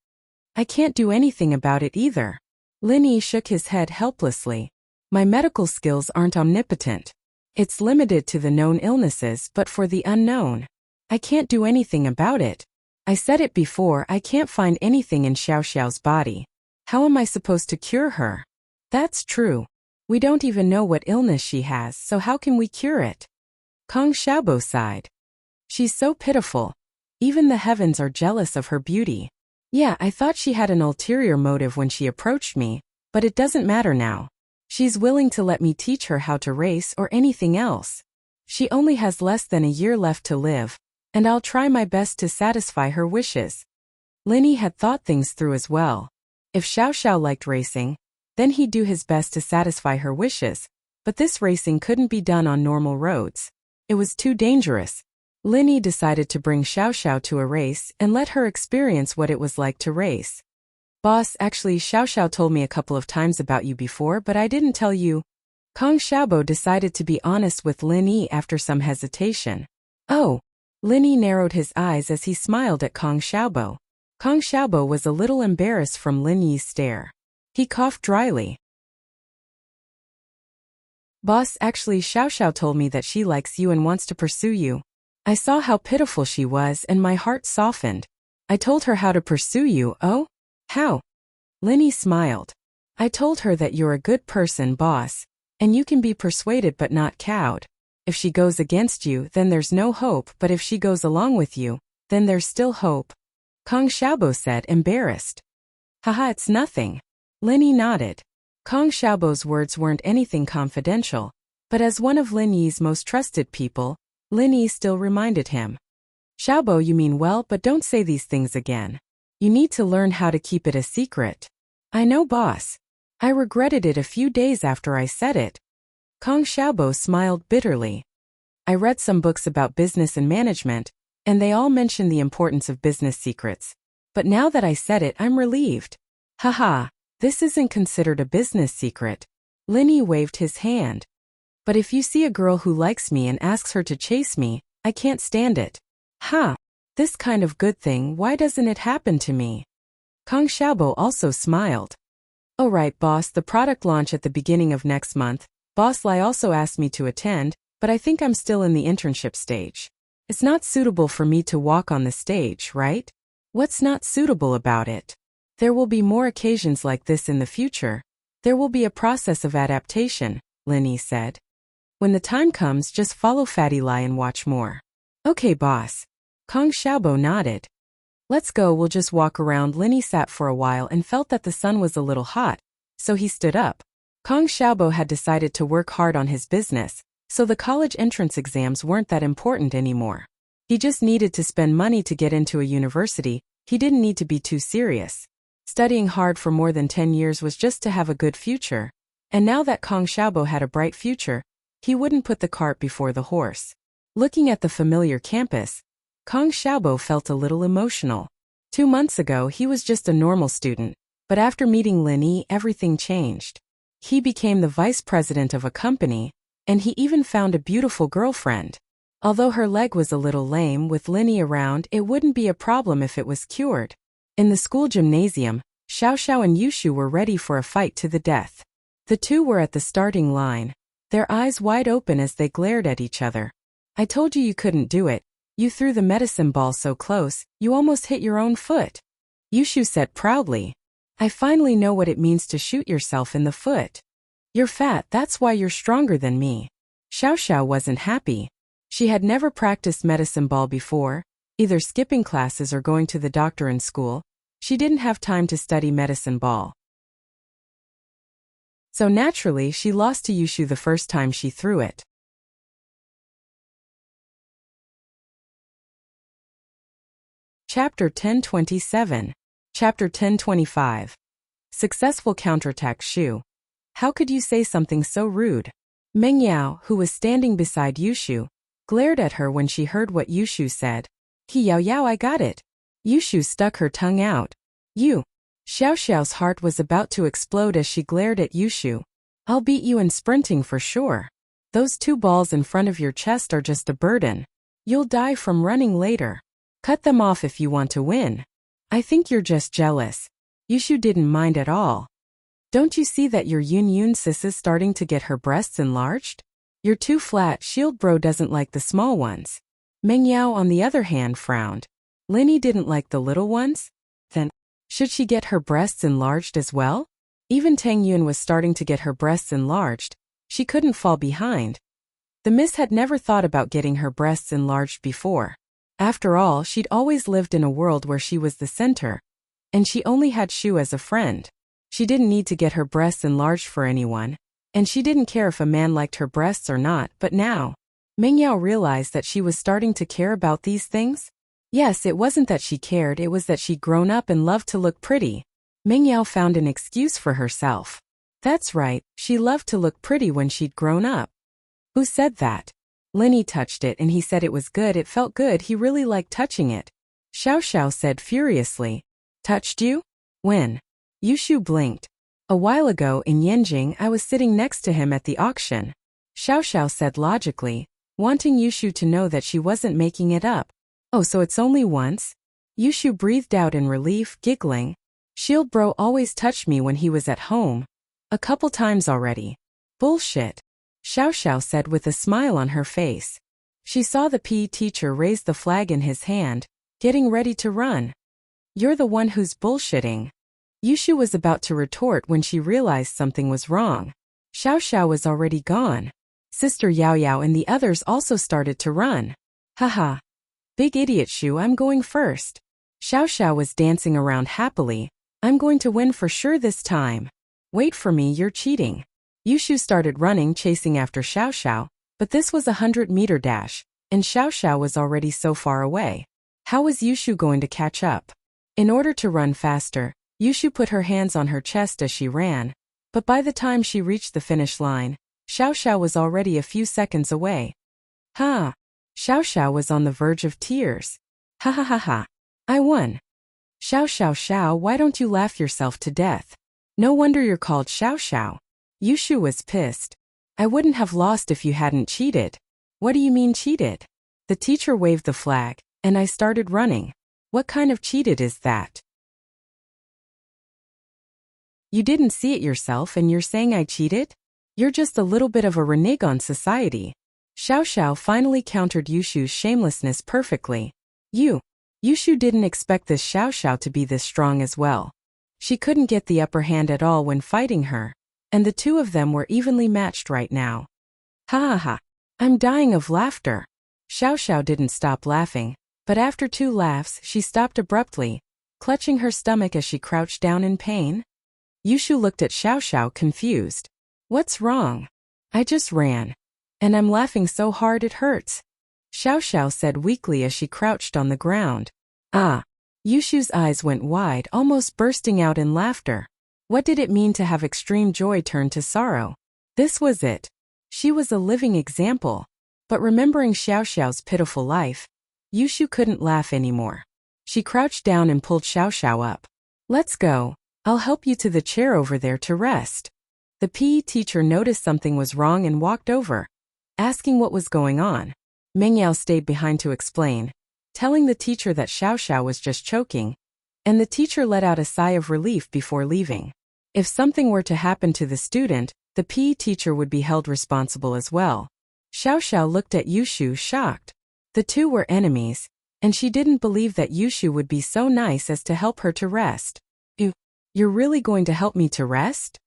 I can't do anything about it either. Lin Yi shook his head helplessly. My medical skills aren't omnipotent. It's limited to the known illnesses, but for the unknown, I can't do anything about it. I said it before, I can't find anything in Xiao Xiao's body. How am I supposed to cure her? That's true. We don't even know what illness she has, so how can we cure it? Kong Xiaobo sighed. She's so pitiful. Even the heavens are jealous of her beauty. Yeah, I thought she had an ulterior motive when she approached me, but it doesn't matter now. She's willing to let me teach her how to race or anything else. She only has less than a year left to live, and I'll try my best to satisfy her wishes. Lin Yi had thought things through as well. If Xiao Xiao liked racing, then he'd do his best to satisfy her wishes, but this racing couldn't be done on normal roads. It was too dangerous. Lin Yi decided to bring Xiao Xiao to a race and let her experience what it was like to race. Boss, actually Xiao Xiao told me a couple of times about you before, but I didn't tell you. Kong Xiaobo decided to be honest with Lin Yi after some hesitation. Oh. Lin Yi narrowed his eyes as he smiled at Kong Xiaobo. Kong Xiaobo was a little embarrassed from Lin Yi's stare. He coughed dryly. Boss, actually Xiao Xiao told me that she likes you and wants to pursue you. I saw how pitiful she was and my heart softened. I told her how to pursue you. Oh? How? Lin Yi smiled. I told her that you're a good person, boss, and you can be persuaded but not cowed. If she goes against you, then there's no hope, but if she goes along with you, then there's still hope. Kong Xiaobo said, embarrassed. Haha, it's nothing. Lin Yi nodded. Kong Xiaobo's words weren't anything confidential, but as one of Lin Yi's most trusted people, Lin Yi still reminded him. Xiaobo, you mean well, but don't say these things again. You need to learn how to keep it a secret. I know, boss. I regretted it a few days after I said it. Kong Xiaobo smiled bitterly. I read some books about business and management, and they all mention the importance of business secrets. But now that I said it, I'm relieved. Haha, this isn't considered a business secret. Lin Yi waved his hand. But if you see a girl who likes me and asks her to chase me, I can't stand it. Huh. This kind of good thing, why doesn't it happen to me? Kong Xiaobo also smiled. Oh right, boss, the product launch at the beginning of next month. Boss Lai also asked me to attend, but I think I'm still in the internship stage. It's not suitable for me to walk on the stage, right? What's not suitable about it? There will be more occasions like this in the future. There will be a process of adaptation, Lin Yi said. When the time comes, just follow Fatty Lai and watch more. Okay, boss. Kong Xiaobo nodded. Let's go, we'll just walk around. Lin Yi sat for a while and felt that the sun was a little hot, so he stood up. Kong Xiaobo had decided to work hard on his business, so the college entrance exams weren't that important anymore. He just needed to spend money to get into a university. He didn't need to be too serious. Studying hard for more than 10 years was just to have a good future. And now that Kong Xiaobo had a bright future, he wouldn't put the cart before the horse. Looking at the familiar campus, Kong Xiaobo felt a little emotional. 2 months ago he was just a normal student, but after meeting Lin Yi everything changed. He became the vice president of a company, and he even found a beautiful girlfriend. Although her leg was a little lame, with Lin Yi around it wouldn't be a problem if it was cured. In the school gymnasium, Xiao Xiao and Yushu were ready for a fight to the death. The two were at the starting line, their eyes wide open as they glared at each other. I told you couldn't do it. You threw the medicine ball so close, you almost hit your own foot. Yushu said proudly. I finally know what it means to shoot yourself in the foot. You're fat, that's why you're stronger than me. Xiao Xiao wasn't happy. She had never practiced medicine ball before, either skipping classes or going to the doctor in school. She didn't have time to study medicine ball. So naturally, she lost to Yushu the first time she threw it. Chapter 1027. Chapter 1025. Successful counterattack Shu. How could you say something so rude? Meng Yao, who was standing beside Yushu, glared at her when she heard what Yushu said. He Yao Yao, I got it. Yushu stuck her tongue out. You. Xiao Xiao's heart was about to explode as she glared at Yushu. I'll beat you in sprinting for sure. Those 2 balls in front of your chest are just a burden. You'll die from running later. Cut them off if you want to win. I think you're just jealous. Yushu didn't mind at all. Don't you see that your Yun sis is starting to get her breasts enlarged? You're too flat, Shield Bro doesn't like the small ones. Meng Yao on the other hand frowned. Linny didn't like the little ones? Then, should she get her breasts enlarged as well? Even Tang Yun was starting to get her breasts enlarged. She couldn't fall behind. The miss had never thought about getting her breasts enlarged before. After all, she'd always lived in a world where she was the center, and she only had Shu as a friend. She didn't need to get her breasts enlarged for anyone, and she didn't care if a man liked her breasts or not, but now, Meng Yao realized that she was starting to care about these things. Yes, it wasn't that she cared, it was that she'd grown up and loved to look pretty. Meng Yao found an excuse for herself. That's right, she loved to look pretty when she'd grown up. Who said that? Linny touched it and he said it was good, it felt good, he really liked touching it. Xiao Xiao said furiously. Touched you? When? Yushu blinked. A while ago in Yanjing I was sitting next to him at the auction. Xiao Xiao said logically, wanting Yushu to know that she wasn't making it up. Oh, so it's only once? Yushu breathed out in relief, giggling. Shield Bro always touched me when he was at home. A couple times already. Bullshit. Xiao Xiao said with a smile on her face. She saw the PE teacher raise the flag in his hand, getting ready to run. You're the one who's bullshitting. Yushu was about to retort when she realized something was wrong. Xiao Xiao was already gone. Sister Yao Yao and the others also started to run. Haha. Big idiot Shu, I'm going first. Xiao Xiao was dancing around happily. I'm going to win for sure this time. Wait for me, you're cheating. Yushu started running chasing after Xiao Xiao, but this was a 100-meter dash, and Xiao Xiao was already so far away. How was Yushu going to catch up? In order to run faster, Yushu put her hands on her chest as she ran, but by the time she reached the finish line, Xiao Xiao was already a few seconds away. Ha! Xiao Xiao was on the verge of tears. Ha ha ha ha! I won! Xiao Xiao Xiao, why don't you laugh yourself to death? No wonder you're called Xiao Xiao. Yushu was pissed. I wouldn't have lost if you hadn't cheated. What do you mean cheated? The teacher waved the flag, and I started running. What kind of cheated is that? You didn't see it yourself and you're saying I cheated? You're just a little bit of a renege on society. Xiao Xiao finally countered Yushu's shamelessness perfectly. Yushu didn't expect this Xiao Xiao to be this strong as well. She couldn't get the upper hand at all when fighting her, and the two of them were evenly matched right now. Ha ha ha. I'm dying of laughter. Xiao Xiao didn't stop laughing, but after 2 laughs she stopped abruptly, clutching her stomach as she crouched down in pain. Yushu looked at Xiao Xiao confused. What's wrong? I just ran. And I'm laughing so hard it hurts. Xiao Xiao said weakly as she crouched on the ground. Ah. Yushu's eyes went wide, almost bursting out in laughter. What did it mean to have extreme joy turn to sorrow? This was it. She was a living example. But remembering Xiao Xiao's pitiful life, Yushu couldn't laugh anymore. She crouched down and pulled Xiao Xiao up. Let's go. I'll help you to the chair over there to rest. The PE teacher noticed something was wrong and walked over, asking what was going on. Meng Yao stayed behind to explain, telling the teacher that Xiao Xiao was just choking, and the teacher let out a sigh of relief before leaving. If something were to happen to the student, the PE teacher would be held responsible as well. Xiao Xiao looked at Yushu shocked. The two were enemies, and she didn't believe that Yushu would be so nice as to help her to rest. You're really going to help me to rest?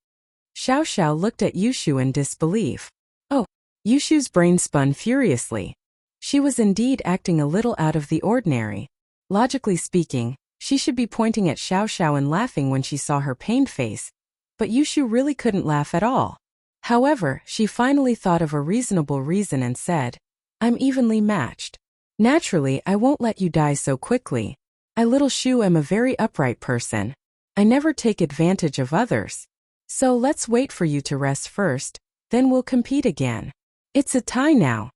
Xiao Xiao looked at Yushu in disbelief. Oh, Yushu's brain spun furiously. She was indeed acting a little out of the ordinary. Logically speaking, she should be pointing at Xiao Xiao and laughing when she saw her pained face. but Yushu really couldn't laugh at all. However, she finally thought of a reasonable reason and said, I'm evenly matched. Naturally, I won't let you die so quickly. I little Shu am a very upright person. I never take advantage of others. So let's wait for you to rest first, then we'll compete again. It's a tie now.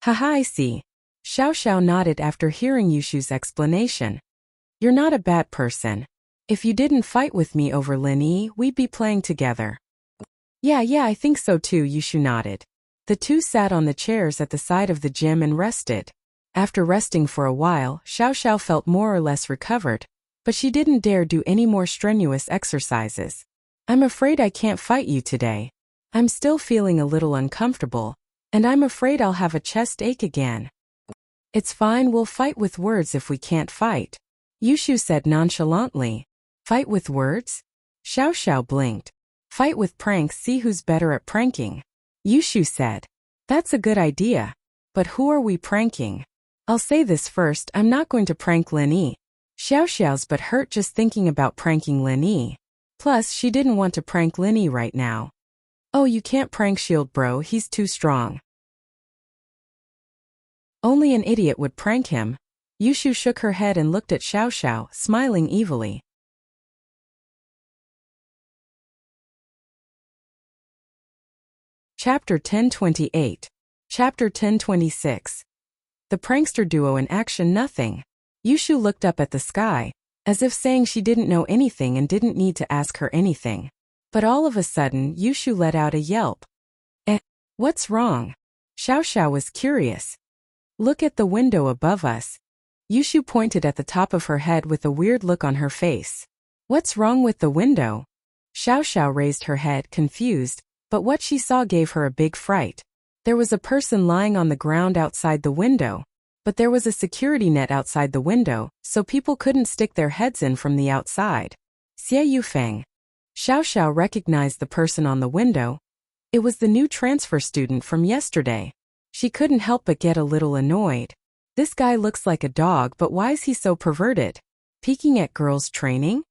Haha, I see. Xiao Xiao nodded after hearing Yushu's explanation. You're not a bad person. If you didn't fight with me over Lin Yi, we'd be playing together. Yeah, I think so too, Yushu nodded. The two sat on the chairs at the side of the gym and rested. After resting for a while, Xiao Xiao felt more or less recovered, but she didn't dare do any more strenuous exercises. I'm afraid I can't fight you today. I'm still feeling a little uncomfortable, and I'm afraid I'll have a chest ache again. It's fine, we'll fight with words if we can't fight, Yushu said nonchalantly. Fight with words? Xiao Xiao blinked. Fight with pranks, see who's better at pranking. Yushu said. That's a good idea. But who are we pranking? I'll say this first, I'm not going to prank Lin Yi. Xiao Xiao's but hurt just thinking about pranking Lin Yi. Plus, she didn't want to prank Lin Yi right now. Oh, you can't prank Shield bro, he's too strong. Only an idiot would prank him. Yushu shook her head and looked at Xiao Xiao, smiling evilly. Chapter 1028. Chapter 1026. The prankster duo in action. Nothing. Yushu looked up at the sky, as if saying she didn't know anything and didn't need to ask her anything. But all of a sudden, Yushu let out a yelp. What's wrong? Xiao Xiao was curious. Look at the window above us. Yushu pointed at the top of her head with a weird look on her face. What's wrong with the window? Xiao Xiao raised her head, confused, but what she saw gave her a big fright. There was a person lying on the ground outside the window, but there was a security net outside the window, so people couldn't stick their heads in from the outside. Xie Yufeng. Xiao Xiao recognized the person on the window. It was the new transfer student from yesterday. She couldn't help but get a little annoyed. This guy looks like a dog, but why is he so perverted? Peeking at girls training?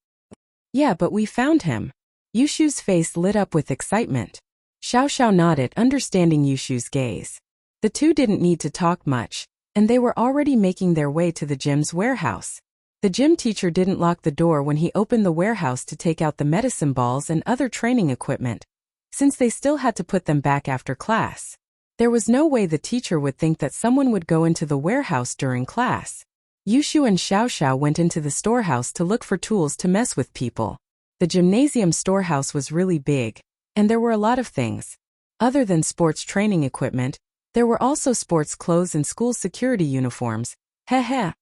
Yeah, but we found him. Yushu's face lit up with excitement. Xiao Xiao nodded, understanding Yushu's gaze. The two didn't need to talk much, and they were already making their way to the gym's warehouse. The gym teacher didn't lock the door when he opened the warehouse to take out the medicine balls and other training equipment, since they still had to put them back after class. There was no way the teacher would think that someone would go into the warehouse during class. Yushu and Xiao Xiao went into the storehouse to look for tools to mess with people. The gymnasium storehouse was really big, and there were a lot of things. Other than sports training equipment, there were also sports clothes and school security uniforms. Heh.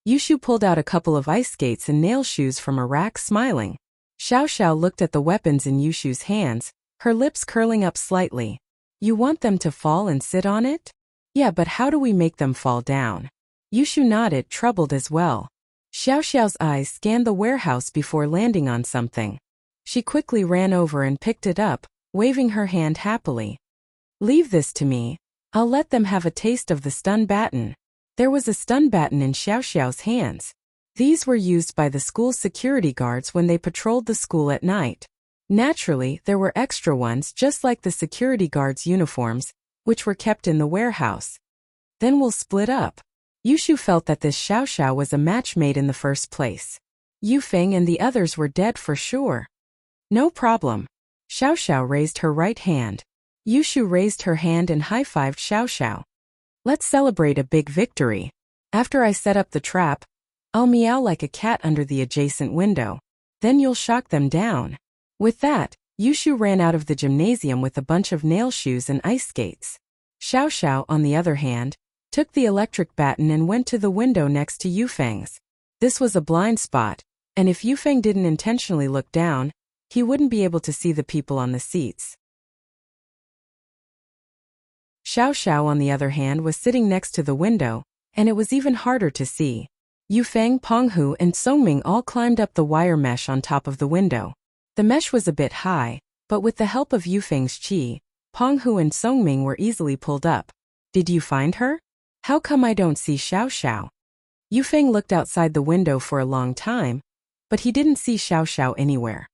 Yushu pulled out a couple of ice skates and nail shoes from a rack, smiling. Xiao Xiao looked at the weapons in Yushu's hands, her lips curling up slightly. You want them to fall and sit on it? Yeah, but how do we make them fall down? Yushu nodded, troubled as well. Xiao Xiao's eyes scanned the warehouse before landing on something. She quickly ran over and picked it up, waving her hand happily. Leave this to me. I'll let them have a taste of the stun baton. There was a stun baton in Xiao Xiao's hands. These were used by the school security guards when they patrolled the school at night. Naturally, there were extra ones just like the security guards' uniforms, which were kept in the warehouse. Then we'll split up. Yushu felt that this Xiao Xiao was a match made in the first place. Yufeng and the others were dead for sure. No problem. Xiao Xiao raised her right hand. Yushu raised her hand and high-fived Xiao Xiao. Let's celebrate a big victory. After I set up the trap, I'll meow like a cat under the adjacent window. Then you'll shock them down. With that, Yushu ran out of the gymnasium with a bunch of nail shoes and ice skates. Xiao Xiao, on the other hand, took the electric baton and went to the window next to Yufeng's. This was a blind spot, and if Yufeng didn't intentionally look down, he wouldn't be able to see the people on the seats. Xiao Xiao, on the other hand, was sitting next to the window, and it was even harder to see. Yufeng, Penghu, and Songming all climbed up the wire mesh on top of the window. The mesh was a bit high, but with the help of Yufeng's qi, Penghu and Songming were easily pulled up. Did you find her? How come I don't see Xiao Xiao? Yufeng looked outside the window for a long time, but he didn't see Xiao Xiao anywhere.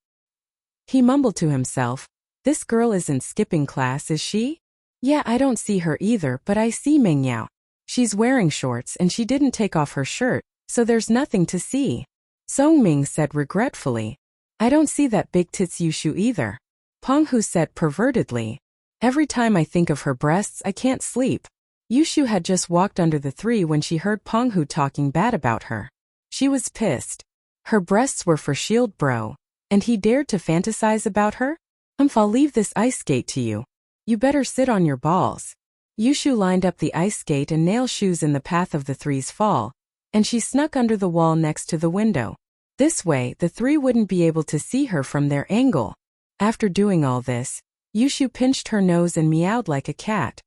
He mumbled to himself, "This girl isn't skipping class, is she? Yeah, I don't see her either, but I see Mingyao. She's wearing shorts and she didn't take off her shirt, so there's nothing to see." Songming said regretfully, "I don't see that big tits Yushu either." Penghu said pervertedly, "Every time I think of her breasts I can't sleep." Yushu had just walked under the tree when she heard Penghu talking bad about her. She was pissed. Her breasts were for shield bro, and he dared to fantasize about her? I'll leave this ice skate to you. You better sit on your balls. Yushu lined up the ice skate and nail shoes in the path of the three's fall, and she snuck under the wall next to the window. This way, the three wouldn't be able to see her from their angle. After doing all this, Yushu pinched her nose and meowed like a cat.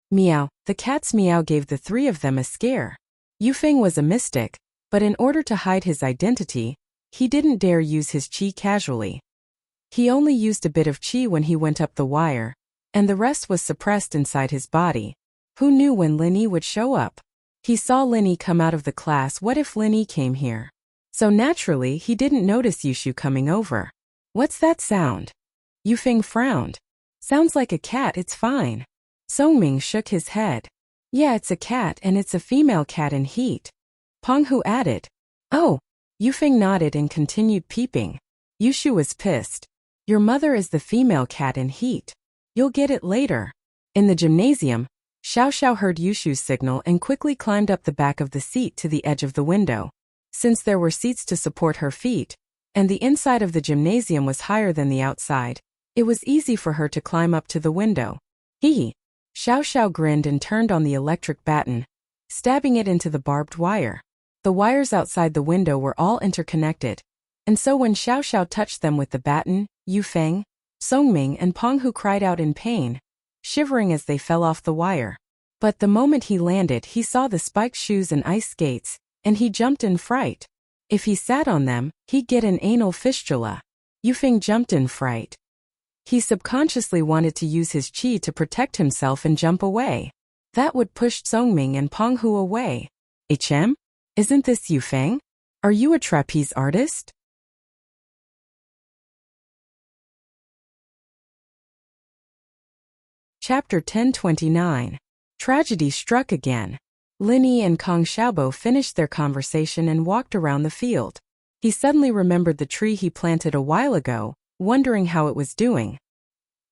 Meow. The cat's meow gave the three of them a scare. Yufeng was a mystic, but in order to hide his identity, he didn't dare use his qi casually. He only used a bit of qi when he went up the wire, and the rest was suppressed inside his body. Who knew when Lin Yi would show up? He saw Lin Yi come out of the class. What if Lin Yi came here? So naturally, he didn't notice Yushu coming over. What's that sound? Yufeng frowned. Sounds like a cat, it's fine. Songming shook his head. Yeah, it's a cat and it's a female cat in heat. Penghu added. Oh. Yufeng nodded and continued peeping. Yushu was pissed. Your mother is the female cat in heat. You'll get it later. In the gymnasium, Xiao Xiao heard Yushu's signal and quickly climbed up the back of the seat to the edge of the window. Since there were seats to support her feet, and the inside of the gymnasium was higher than the outside, it was easy for her to climb up to the window. Hee! Xiao Xiao grinned and turned on the electric baton, stabbing it into the barbed wire. The wires outside the window were all interconnected, and so when Xiao Xiao touched them with the baton, Yufeng, Songming and Penghu cried out in pain, shivering as they fell off the wire. But the moment he landed, he saw the spiked shoes and ice skates, and he jumped in fright. If he sat on them, he'd get an anal fistula. Yufeng jumped in fright. He subconsciously wanted to use his qi to protect himself and jump away. That would push Songming and Penghu away. HM? Isn't this Yufeng? Are you a trapeze artist? Chapter 1029. Tragedy struck again. Lin Yi and Kang Xiaobo finished their conversation and walked around the field. He suddenly remembered the tree he planted a while ago, wondering how it was doing.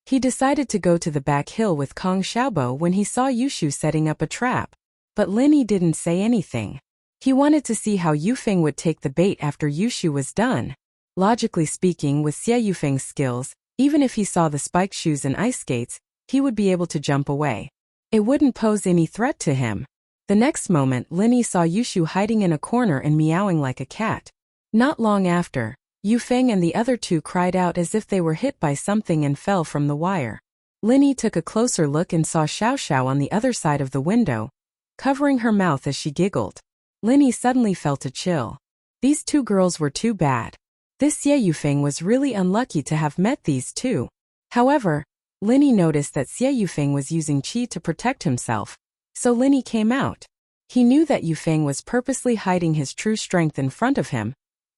He decided to go to the back hill with Kang Xiaobo when he saw Yushu setting up a trap. But Lin Yi didn't say anything. He wanted to see how Yufeng would take the bait after Yushu was done. Logically speaking, with Xie Yufeng's skills, even if he saw the spiked shoes and ice skates, he would be able to jump away. It wouldn't pose any threat to him. The next moment, Lin Yi saw Yushu hiding in a corner and meowing like a cat. Not long after, Yufeng and the other two cried out as if they were hit by something and fell from the wire. Lin Yi took a closer look and saw Xiao Xiao on the other side of the window, covering her mouth as she giggled. Lin Yi suddenly felt a chill. These two girls were too bad. This Xie Yufeng was really unlucky to have met these two. However, Lin Yi noticed that Xie Yufeng was using qi to protect himself, so Lin Yi came out. He knew that Yufeng was purposely hiding his true strength in front of him,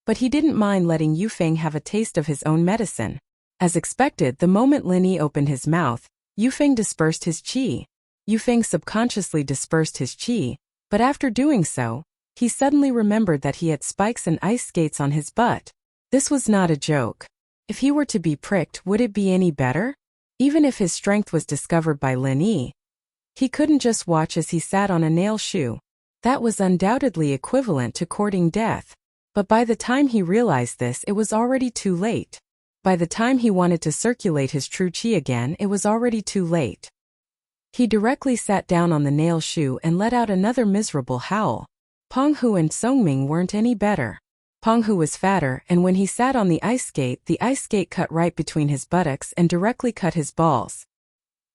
but he didn't mind letting Yufeng have a taste of his own medicine. As expected, the moment Lin Yi opened his mouth, Yufeng dispersed his qi. Yufeng subconsciously dispersed his qi, but after doing so, he suddenly remembered that he had spikes and ice skates on his butt. This was not a joke. If he were to be pricked, would it be any better? Even if his strength was discovered by Lin Yi, he couldn't just watch as he sat on a nail shoe. That was undoubtedly equivalent to courting death. But by the time he realized this, it was already too late. By the time he wanted to circulate his true qi again, it was already too late. He directly sat down on the nail shoe and let out another miserable howl. Penghu and Songming weren't any better. Penghu was fatter, and when he sat on the ice skate cut right between his buttocks and directly cut his balls.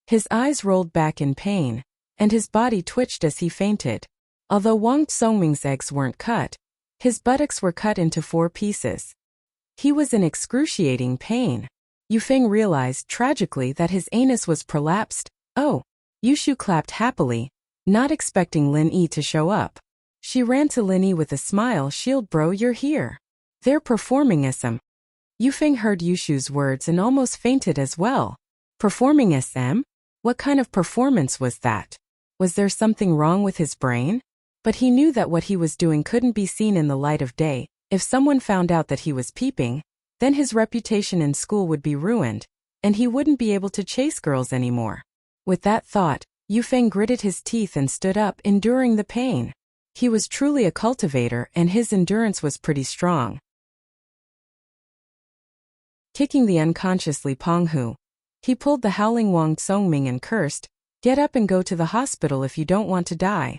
His eyes rolled back in pain, and his body twitched as he fainted. Although Wang Songming's eggs weren't cut, his buttocks were cut into 4 pieces. He was in excruciating pain. Yufeng realized tragically that his anus was prolapsed. Oh! Yushu clapped happily, not expecting Lin Yi to show up. She ran to Lin Yi with a smile. Shield bro, you're here. They're performing SM. Yufeng heard Yushu's words and almost fainted as well. Performing SM? What kind of performance was that? Was there something wrong with his brain? But he knew that what he was doing couldn't be seen in the light of day. If someone found out that he was peeping, then his reputation in school would be ruined, and he wouldn't be able to chase girls anymore. With that thought, Yufeng gritted his teeth and stood up, enduring the pain. He was truly a cultivator, and his endurance was pretty strong. Kicking the unconsciously Penghu, he pulled the howling Wang Tsongming and cursed, "Get up and go to the hospital if you don't want to die."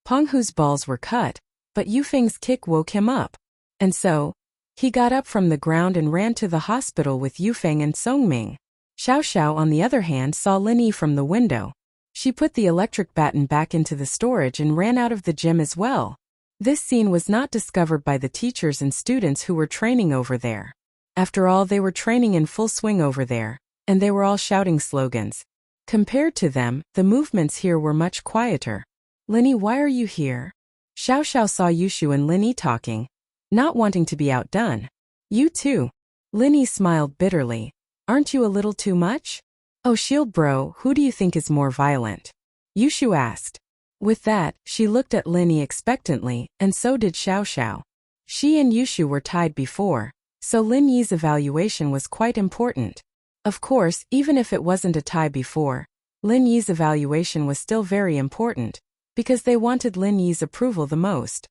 Penghu's balls were cut, but Yufeng's kick woke him up. And so, he got up from the ground and ran to the hospital with Yufeng and Tsongming. Xiao Xiao, on the other hand, saw Lin Yi from the window. She put the electric baton back into the storage and ran out of the gym as well. This scene was not discovered by the teachers and students who were training over there. After all, they were training in full swing over there, and they were all shouting slogans. Compared to them, the movements here were much quieter. "Lin Yi, why are you here?" Xiao Xiao saw Yushu and Lin Yi talking, not wanting to be outdone. "You too." Lin Yi smiled bitterly. "Aren't you a little too much?" "Oh, shield bro, who do you think is more violent?" Yushu asked. With that, she looked at Lin Yi expectantly, and so did Xiao Xiao. She and Yushu were tied before, so Lin Yi's evaluation was quite important. Of course, even if it wasn't a tie before, Lin Yi's evaluation was still very important, because they wanted Lin Yi's approval the most.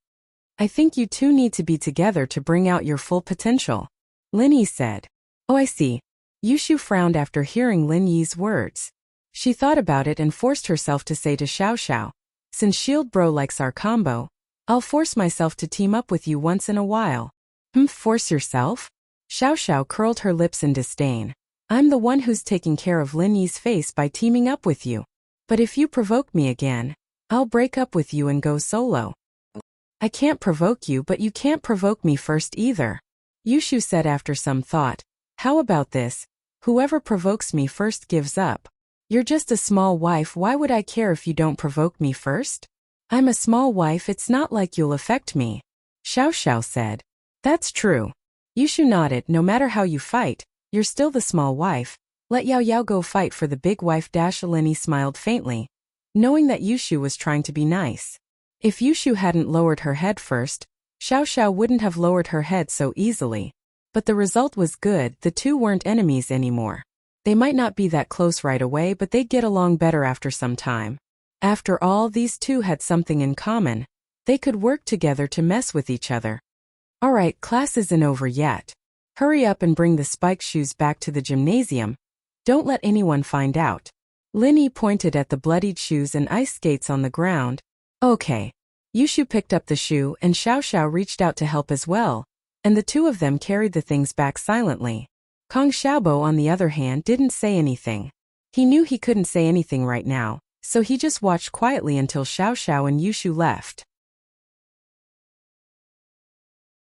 "I think you two need to be together to bring out your full potential," Lin Yi said. "Oh, I see." Yushu frowned after hearing Lin Yi's words. She thought about it and forced herself to say to Xiao Xiao, "Since Shield Bro likes our combo, I'll force myself to team up with you once in a while." Force yourself?" Xiao Xiao curled her lips in disdain. "I'm the one who's taking care of Lin Yi's face by teaming up with you. But if you provoke me again, I'll break up with you and go solo." "I can't provoke you, but you can't provoke me first either," Yushu said after some thought. "How about this? Whoever provokes me first gives up. You're just a small wife, why would I care if you don't provoke me first?" "I'm a small wife, it's not like you'll affect me," Xiao Xiao said. "That's true." Yushu nodded. "No matter how you fight, you're still the small wife. Let Yao Yao go fight for the big wife." Lin Yi smiled faintly, knowing that Yushu was trying to be nice. If Yushu hadn't lowered her head first, Xiao Xiao wouldn't have lowered her head so easily. But the result was good, the two weren't enemies anymore. They might not be that close right away, but they'd get along better after some time. After all, these two had something in common. They could work together to mess with each other. "Alright, class isn't over yet. Hurry up and bring the spiked shoes back to the gymnasium. Don't let anyone find out." Lin Yi pointed at the bloodied shoes and ice skates on the ground. "Okay." Yushu picked up the shoe and Xiao Xiao reached out to help as well, and the two of them carried the things back silently. Kong Xiaobo, on the other hand, didn't say anything. He knew he couldn't say anything right now, so he just watched quietly until Xiao Xiao and Yushu left.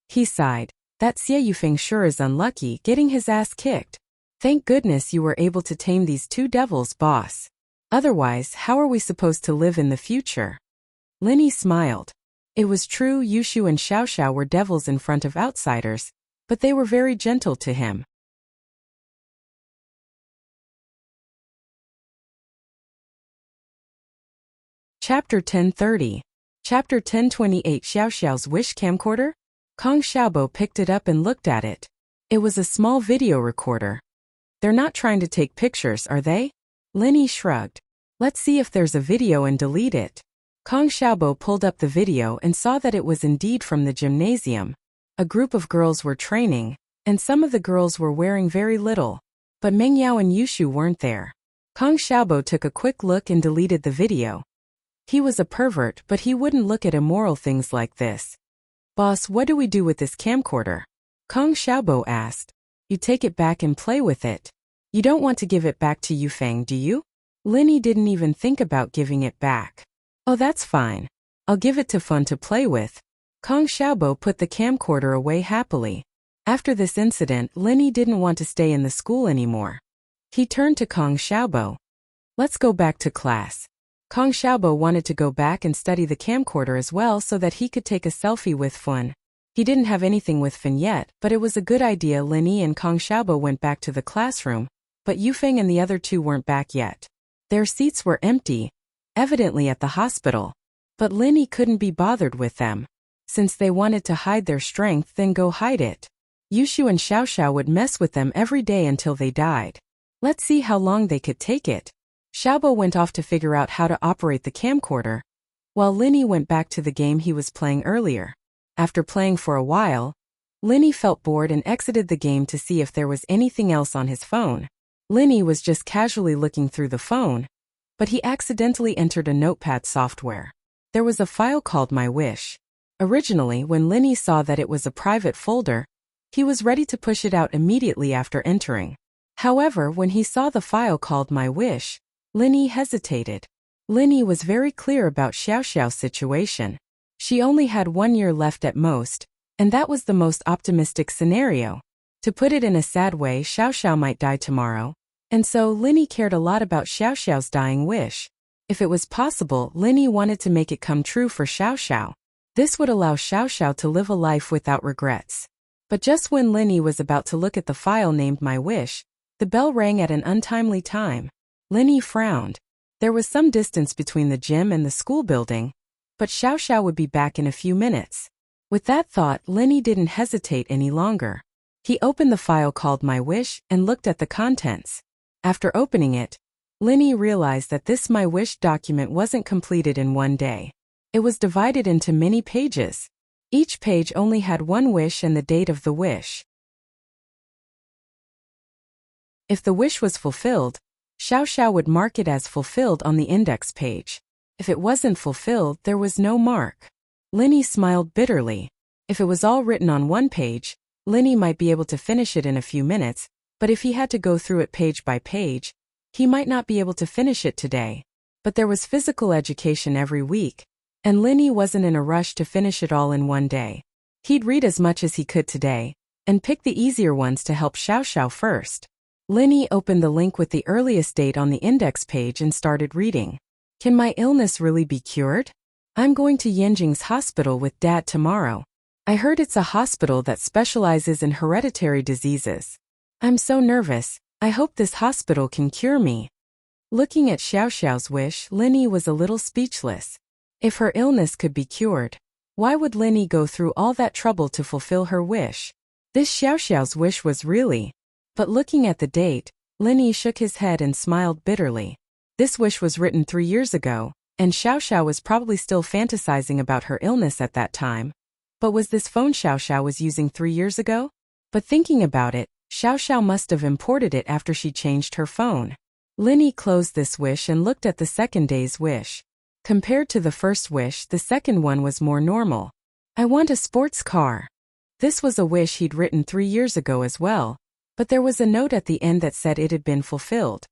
He sighed. "That Xie Yufeng sure is unlucky, getting his ass kicked. Thank goodness you were able to tame these two devils, boss. Otherwise, how are we supposed to live in the future?" Lin Yi smiled. It was true, Yushu and Xiao Xiao were devils in front of outsiders, but they were very gentle to him. Chapter 1030. Chapter 1028. Xiao Xiao's Wish Camcorder? Kong Xiaobo picked it up and looked at it. It was a small video recorder. "They're not trying to take pictures, are they?" Lin Yi shrugged. "Let's see if there's a video and delete it." Kong Xiaobo pulled up the video and saw that it was indeed from the gymnasium. A group of girls were training, and some of the girls were wearing very little. But Meng Yao and Yushu weren't there. Kong Xiaobo took a quick look and deleted the video. He was a pervert, but he wouldn't look at immoral things like this. "Boss, what do we do with this camcorder?" Kong Xiaobo asked. "You take it back and play with it. You don't want to give it back to Yufeng, do you?" Lin Yi didn't even think about giving it back. "Oh, that's fine. I'll give it to Fun to play with." Kong Xiaobo put the camcorder away happily. After this incident, Lin Yi didn't want to stay in the school anymore. He turned to Kong Xiaobo. "Let's go back to class." Kong Xiaobo wanted to go back and study the camcorder as well so that he could take a selfie with Fun. He didn't have anything with Fin yet, but it was a good idea. Lin Yi and Kong Xiaobo went back to the classroom, but Yufeng and the other two weren't back yet. Their seats were empty, evidently at the hospital. But Lin Yi couldn't be bothered with them. Since they wanted to hide their strength, then go hide it. Yushu and Xiaoxiao would mess with them every day until they died. Let's see how long they could take it. Xiaobo went off to figure out how to operate the camcorder, while Lin Yi went back to the game he was playing earlier. After playing for a while, Lin Yi felt bored and exited the game to see if there was anything else on his phone. Lin Yi was just casually looking through the phone, but he accidentally entered a notepad software. There was a file called My Wish. Originally, when Lin Yi saw that it was a private folder, he was ready to push it out immediately after entering. However, when he saw the file called My Wish, Lin Yi hesitated. Lin Yi was very clear about Xiaoxiao's situation. She only had 1 year left at most, and that was the most optimistic scenario. To put it in a sad way, Xiaoxiao might die tomorrow, and so Lin Yi cared a lot about Xiaoxiao's dying wish. If it was possible, Lin Yi wanted to make it come true for Xiaoxiao. This would allow Xiaoxiao to live a life without regrets. But just when Lin Yi was about to look at the file named My Wish, the bell rang at an untimely time. Lin Yi frowned. There was some distance between the gym and the school building, but Xiaoxiao would be back in a few minutes. With that thought, Lin Yi didn't hesitate any longer. He opened the file called My Wish and looked at the contents. After opening it, Lin Yi realized that this My Wish document wasn't completed in one day. It was divided into many pages. Each page only had one wish and the date of the wish. If the wish was fulfilled, Xiaoxiao would mark it as fulfilled on the index page. If it wasn't fulfilled, there was no mark. Lin Yi smiled bitterly. If it was all written on one page, Lin Yi might be able to finish it in a few minutes, but if he had to go through it page by page, he might not be able to finish it today. But there was physical education every week, and Lin Yi wasn't in a rush to finish it all in one day. He'd read as much as he could today, and pick the easier ones to help Xiaoxiao first. Lin Yi opened the link with the earliest date on the index page and started reading. Can my illness really be cured? I'm going to Yanjing's hospital with Dad tomorrow. I heard it's a hospital that specializes in hereditary diseases. I'm so nervous. I hope this hospital can cure me. Looking at Xiaoxiao's wish, Lin Yi was a little speechless. If her illness could be cured, why would Lin Yi go through all that trouble to fulfill her wish? This Xiaoxiao's wish was really... But looking at the date, Lin Yi shook his head and smiled bitterly. This wish was written 3 years ago, and Xiaoxiao was probably still fantasizing about her illness at that time. But was this phone Xiaoxiao was using 3 years ago? But thinking about it, Xiaoxiao must have imported it after she changed her phone. Lin Yi closed this wish and looked at the second day's wish. Compared to the first wish, the second one was more normal. I want a sports car. This was a wish he'd written 3 years ago as well, but there was a note at the end that said it had been fulfilled.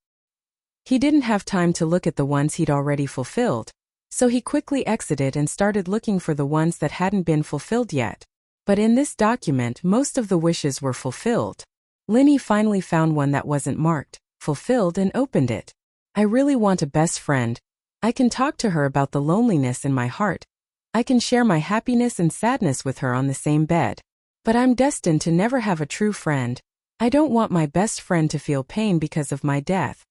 He didn't have time to look at the ones he'd already fulfilled, so he quickly exited and started looking for the ones that hadn't been fulfilled yet. But in this document, most of the wishes were fulfilled. Lin Yi finally found one that wasn't marked fulfilled and opened it. I really want a best friend. I can talk to her about the loneliness in my heart. I can share my happiness and sadness with her on the same bed. But I'm destined to never have a true friend. I don't want my best friend to feel pain because of my death.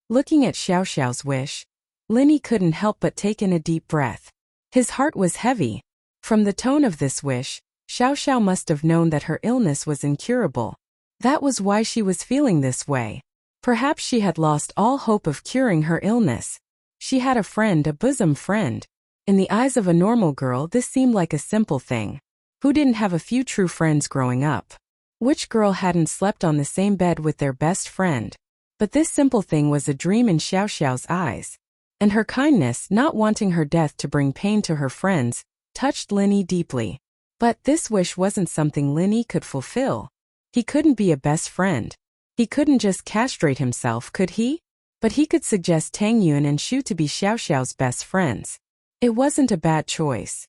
Looking at Xiaoxiao's wish, Lin Yi couldn't help but take in a deep breath. His heart was heavy. From the tone of this wish, Xiaoxiao must have known that her illness was incurable. That was why she was feeling this way. Perhaps she had lost all hope of curing her illness. She had a friend, a bosom friend. In the eyes of a normal girl, this seemed like a simple thing. Who didn't have a few true friends growing up? Which girl hadn't slept on the same bed with their best friend? But this simple thing was a dream in Xiaoxiao's eyes. And her kindness, not wanting her death to bring pain to her friends, touched Lin Yi deeply. But this wish wasn't something Lin Yi could fulfill. He couldn't be a best friend. He couldn't just castrate himself, could he? But he could suggest Tang Yun and Shu to be Xiaoxiao's best friends. It wasn't a bad choice.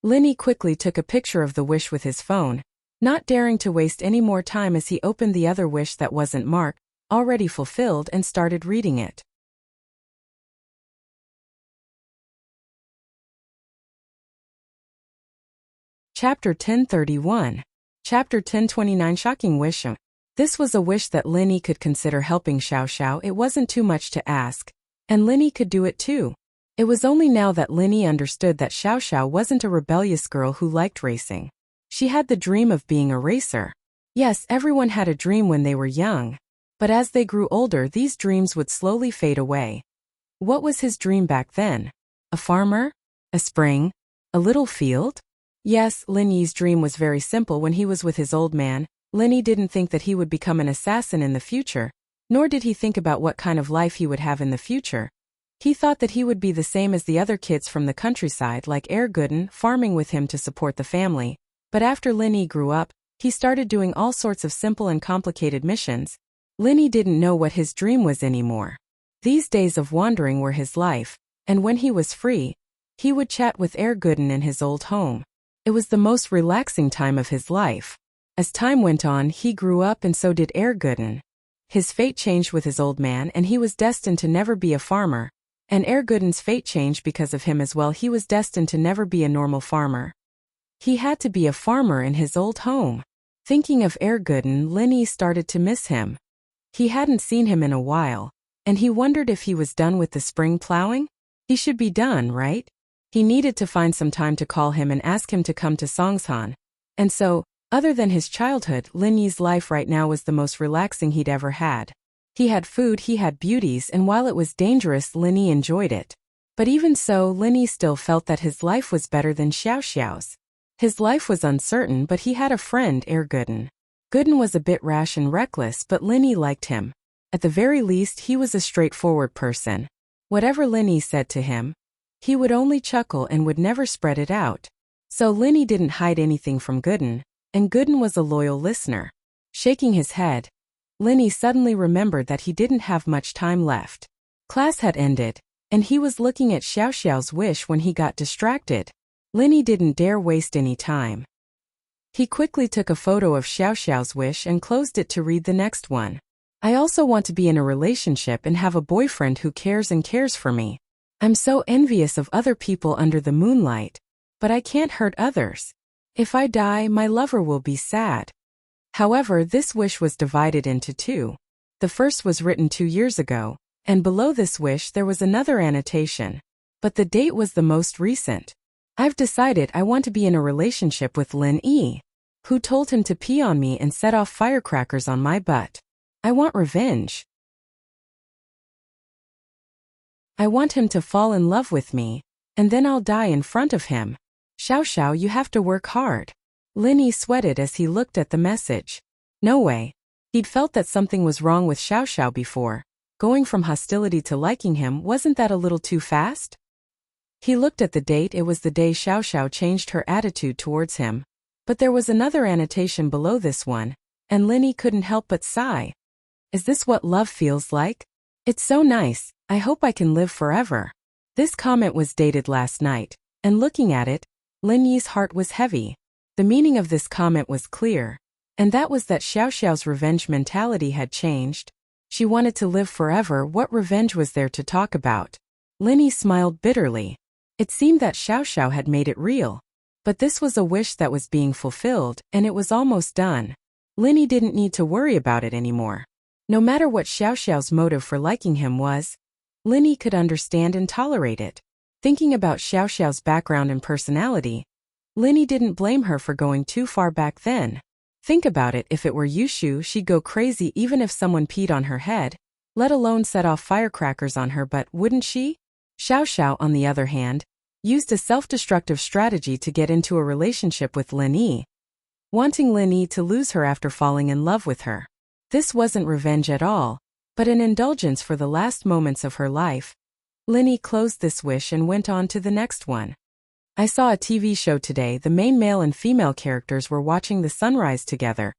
Lin Yi quickly took a picture of the wish with his phone, not daring to waste any more time as he opened the other wish that wasn't marked, already fulfilled, and started reading it. Chapter 1031. Chapter 1029 Shocking Wish. This was a wish that Linny could consider helping Xiao Xiao. It wasn't too much to ask, and Linny could do it too. It was only now that Linny understood that Xiao Xiao wasn't a rebellious girl who liked racing. She had the dream of being a racer. Yes, everyone had a dream when they were young, but as they grew older, these dreams would slowly fade away. What was his dream back then? A farmer? A spring? A little field? Yes, Linny's dream was very simple when he was with his old man. Linny didn't think that he would become an assassin in the future, nor did he think about what kind of life he would have in the future. He thought that he would be the same as the other kids from the countryside like Erguden, farming with him to support the family. But after Linny grew up, he started doing all sorts of simple and complicated missions. Linny didn't know what his dream was anymore. These days of wandering were his life, and when he was free, he would chat with Erguden in his old home. It was the most relaxing time of his life. As time went on, he grew up and so did Erguden. His fate changed with his old man and he was destined to never be a farmer. And Erguden's fate changed because of him as well. He was destined to never be a normal farmer. He had to be a farmer in his old home. Thinking of Erguden, Linny started to miss him. He hadn't seen him in a while, and he wondered if he was done with the spring plowing. He should be done, right? He needed to find some time to call him and ask him to come to Songshan. And so, other than his childhood, Linny's life right now was the most relaxing he'd ever had. He had food, he had beauties, and while it was dangerous, Linny enjoyed it. But even so, Linny still felt that his life was better than Xiao Xiao's. His life was uncertain, but he had a friend, Erguden. Gooden was a bit rash and reckless, but Linny liked him. At the very least, he was a straightforward person. Whatever Linny said to him, he would only chuckle and would never spread it out. So Linny didn't hide anything from Gooden, and Gooden was a loyal listener. Shaking his head, Linny suddenly remembered that he didn't have much time left. Class had ended, and he was looking at Xiao Xiao's wish when he got distracted. Linny didn't dare waste any time. He quickly took a photo of Xiao Xiao's wish and closed it to read the next one. I also want to be in a relationship and have a boyfriend who cares and cares for me. I'm so envious of other people under the moonlight, but I can't hurt others. If I die, my lover will be sad. However, this wish was divided into two. The first was written 2 years ago, and below this wish there was another annotation. But the date was the most recent. I've decided I want to be in a relationship with Lin Yi, who told him to pee on me and set off firecrackers on my butt. I want revenge. I want him to fall in love with me, and then I'll die in front of him. Xiao Xiao, you have to work hard. Linny sweated as he looked at the message. No way. He'd felt that something was wrong with Xiao Xiao before. Going from hostility to liking him, wasn't that a little too fast? He looked at the date. It was the day Xiao Xiao changed her attitude towards him. But there was another annotation below this one, and Linny couldn't help but sigh. Is this what love feels like? It's so nice. I hope I can live forever. This comment was dated last night, and looking at it, Linny's heart was heavy. The meaning of this comment was clear, and that was that Xiao Xiao's revenge mentality had changed. She wanted to live forever. What revenge was there to talk about? Linny smiled bitterly. It seemed that Xiao Xiao had made it real. But this was a wish that was being fulfilled, and it was almost done. Linny didn't need to worry about it anymore. No matter what Xiao Xiao's motive for liking him was, Linny could understand and tolerate it. Thinking about Xiao Xiao's background and personality, Linny didn't blame her for going too far back then. Think about it, if it were Yushu, she'd go crazy even if someone peed on her head, let alone set off firecrackers on her butt, wouldn't she? Xiao Xiao, on the other hand, used a self-destructive strategy to get into a relationship with Lin Yi, wanting Lin Yi to lose her after falling in love with her. This wasn't revenge at all, but an indulgence for the last moments of her life. Linny closed this wish and went on to the next one. I saw a TV show today. The main male and female characters were watching the sunrise together,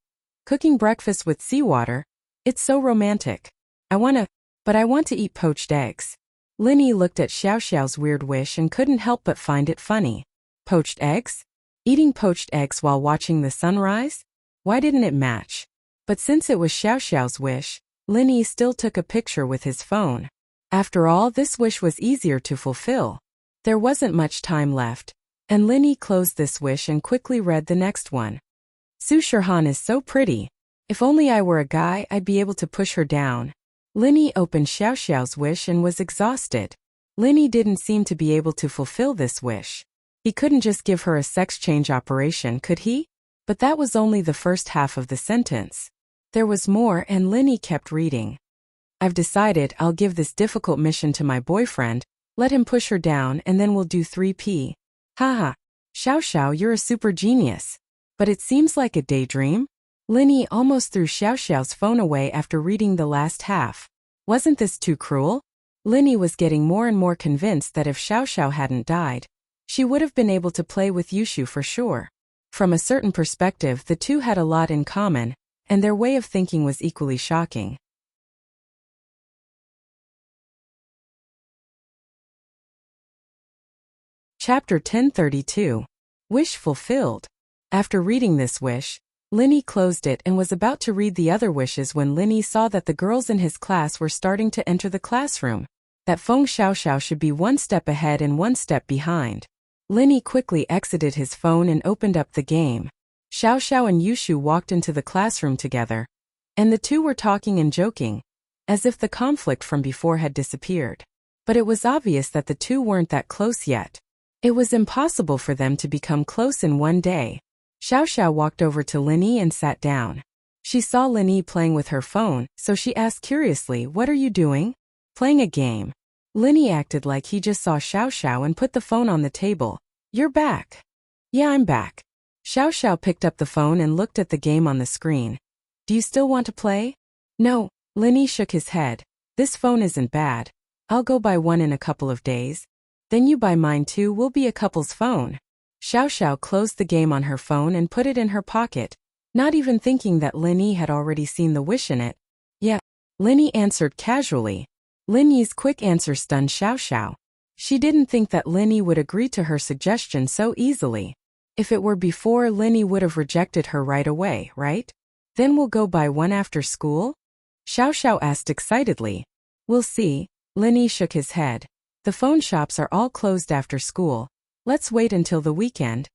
cooking breakfast with seawater. It's so romantic. I want to eat poached eggs. Linny looked at Xiao Xiao's weird wish and couldn't help but find it funny. Poached eggs? Eating poached eggs while watching the sunrise? Why didn't it match? But since it was Xiao Xiao's wish, Linny still took a picture with his phone. After all, this wish was easier to fulfill. There wasn't much time left, And Linny closed this wish and quickly read the next one. Su Shirhan is so pretty. If only I were a guy, I'd be able to push her down. Linny opened Xiao Xiao's wish and was exhausted. Linny didn't seem to be able to fulfill this wish. He couldn't just give her a sex change operation, could he? But that was only the first half of the sentence. There was more, and Linny kept reading. I've decided I'll give this difficult mission to my boyfriend, let him push her down, and then we'll do 3P. Haha. Xiao Xiao, you're a super genius. But it seems like a daydream? Linny almost threw Xiao Xiao's phone away after reading the last half. Wasn't this too cruel? Linny was getting more and more convinced that if Xiao Xiao hadn't died, she would have been able to play with Yushu for sure. From a certain perspective, the two had a lot in common, and their way of thinking was equally shocking. Chapter 1032. Wish fulfilled. After reading this wish, Linny closed it and was about to read the other wishes when Linny saw that the girls in his class were starting to enter the classroom, that Feng Xiaoxiao should be one step ahead and one step behind. Linny quickly exited his phone and opened up the game. Xiaoxiao and Yushu walked into the classroom together, and the two were talking and joking, as if the conflict from before had disappeared. But it was obvious that the two weren't that close yet. It was impossible for them to become close in one day. Xiaoxiao walked over to Linny and sat down. She saw Linny playing with her phone, so she asked curiously, "What are you doing?" "Playing a game." Linny acted like he just saw Xiaoxiao and put the phone on the table. "You're back." "Yeah, I'm back." Xiaoxiao picked up the phone and looked at the game on the screen. "Do you still want to play?" "No." Linny shook his head. "This phone isn't bad. I'll go buy one in a couple of days. Then you buy mine too, we'll be a couple's phone." Xiaoxiao closed the game on her phone and put it in her pocket, not even thinking that Linny had already seen the wish in it. "Yeah." Linny answered casually. Linny's quick answer stunned Xiaoxiao. She didn't think that Linny would agree to her suggestion so easily. If it were before, Linny would have rejected her right away, right? "Then we'll go buy one after school?" Xiaoxiao asked excitedly. "We'll see." Linny shook his head. "The phone shops are all closed after school. Let's wait until the weekend."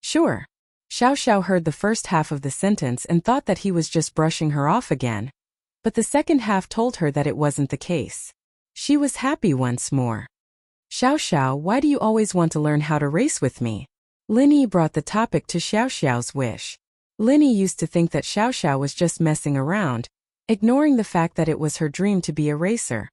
"Sure." Xiaoxiao heard the first half of the sentence and thought that he was just brushing her off again. But the second half told her that it wasn't the case. She was happy once more. "Xiaoxiao, why do you always want to learn how to race with me?" Linny brought the topic to Xiaoxiao's wish. Linny used to think that Xiaoxiao was just messing around, ignoring the fact that it was her dream to be a racer.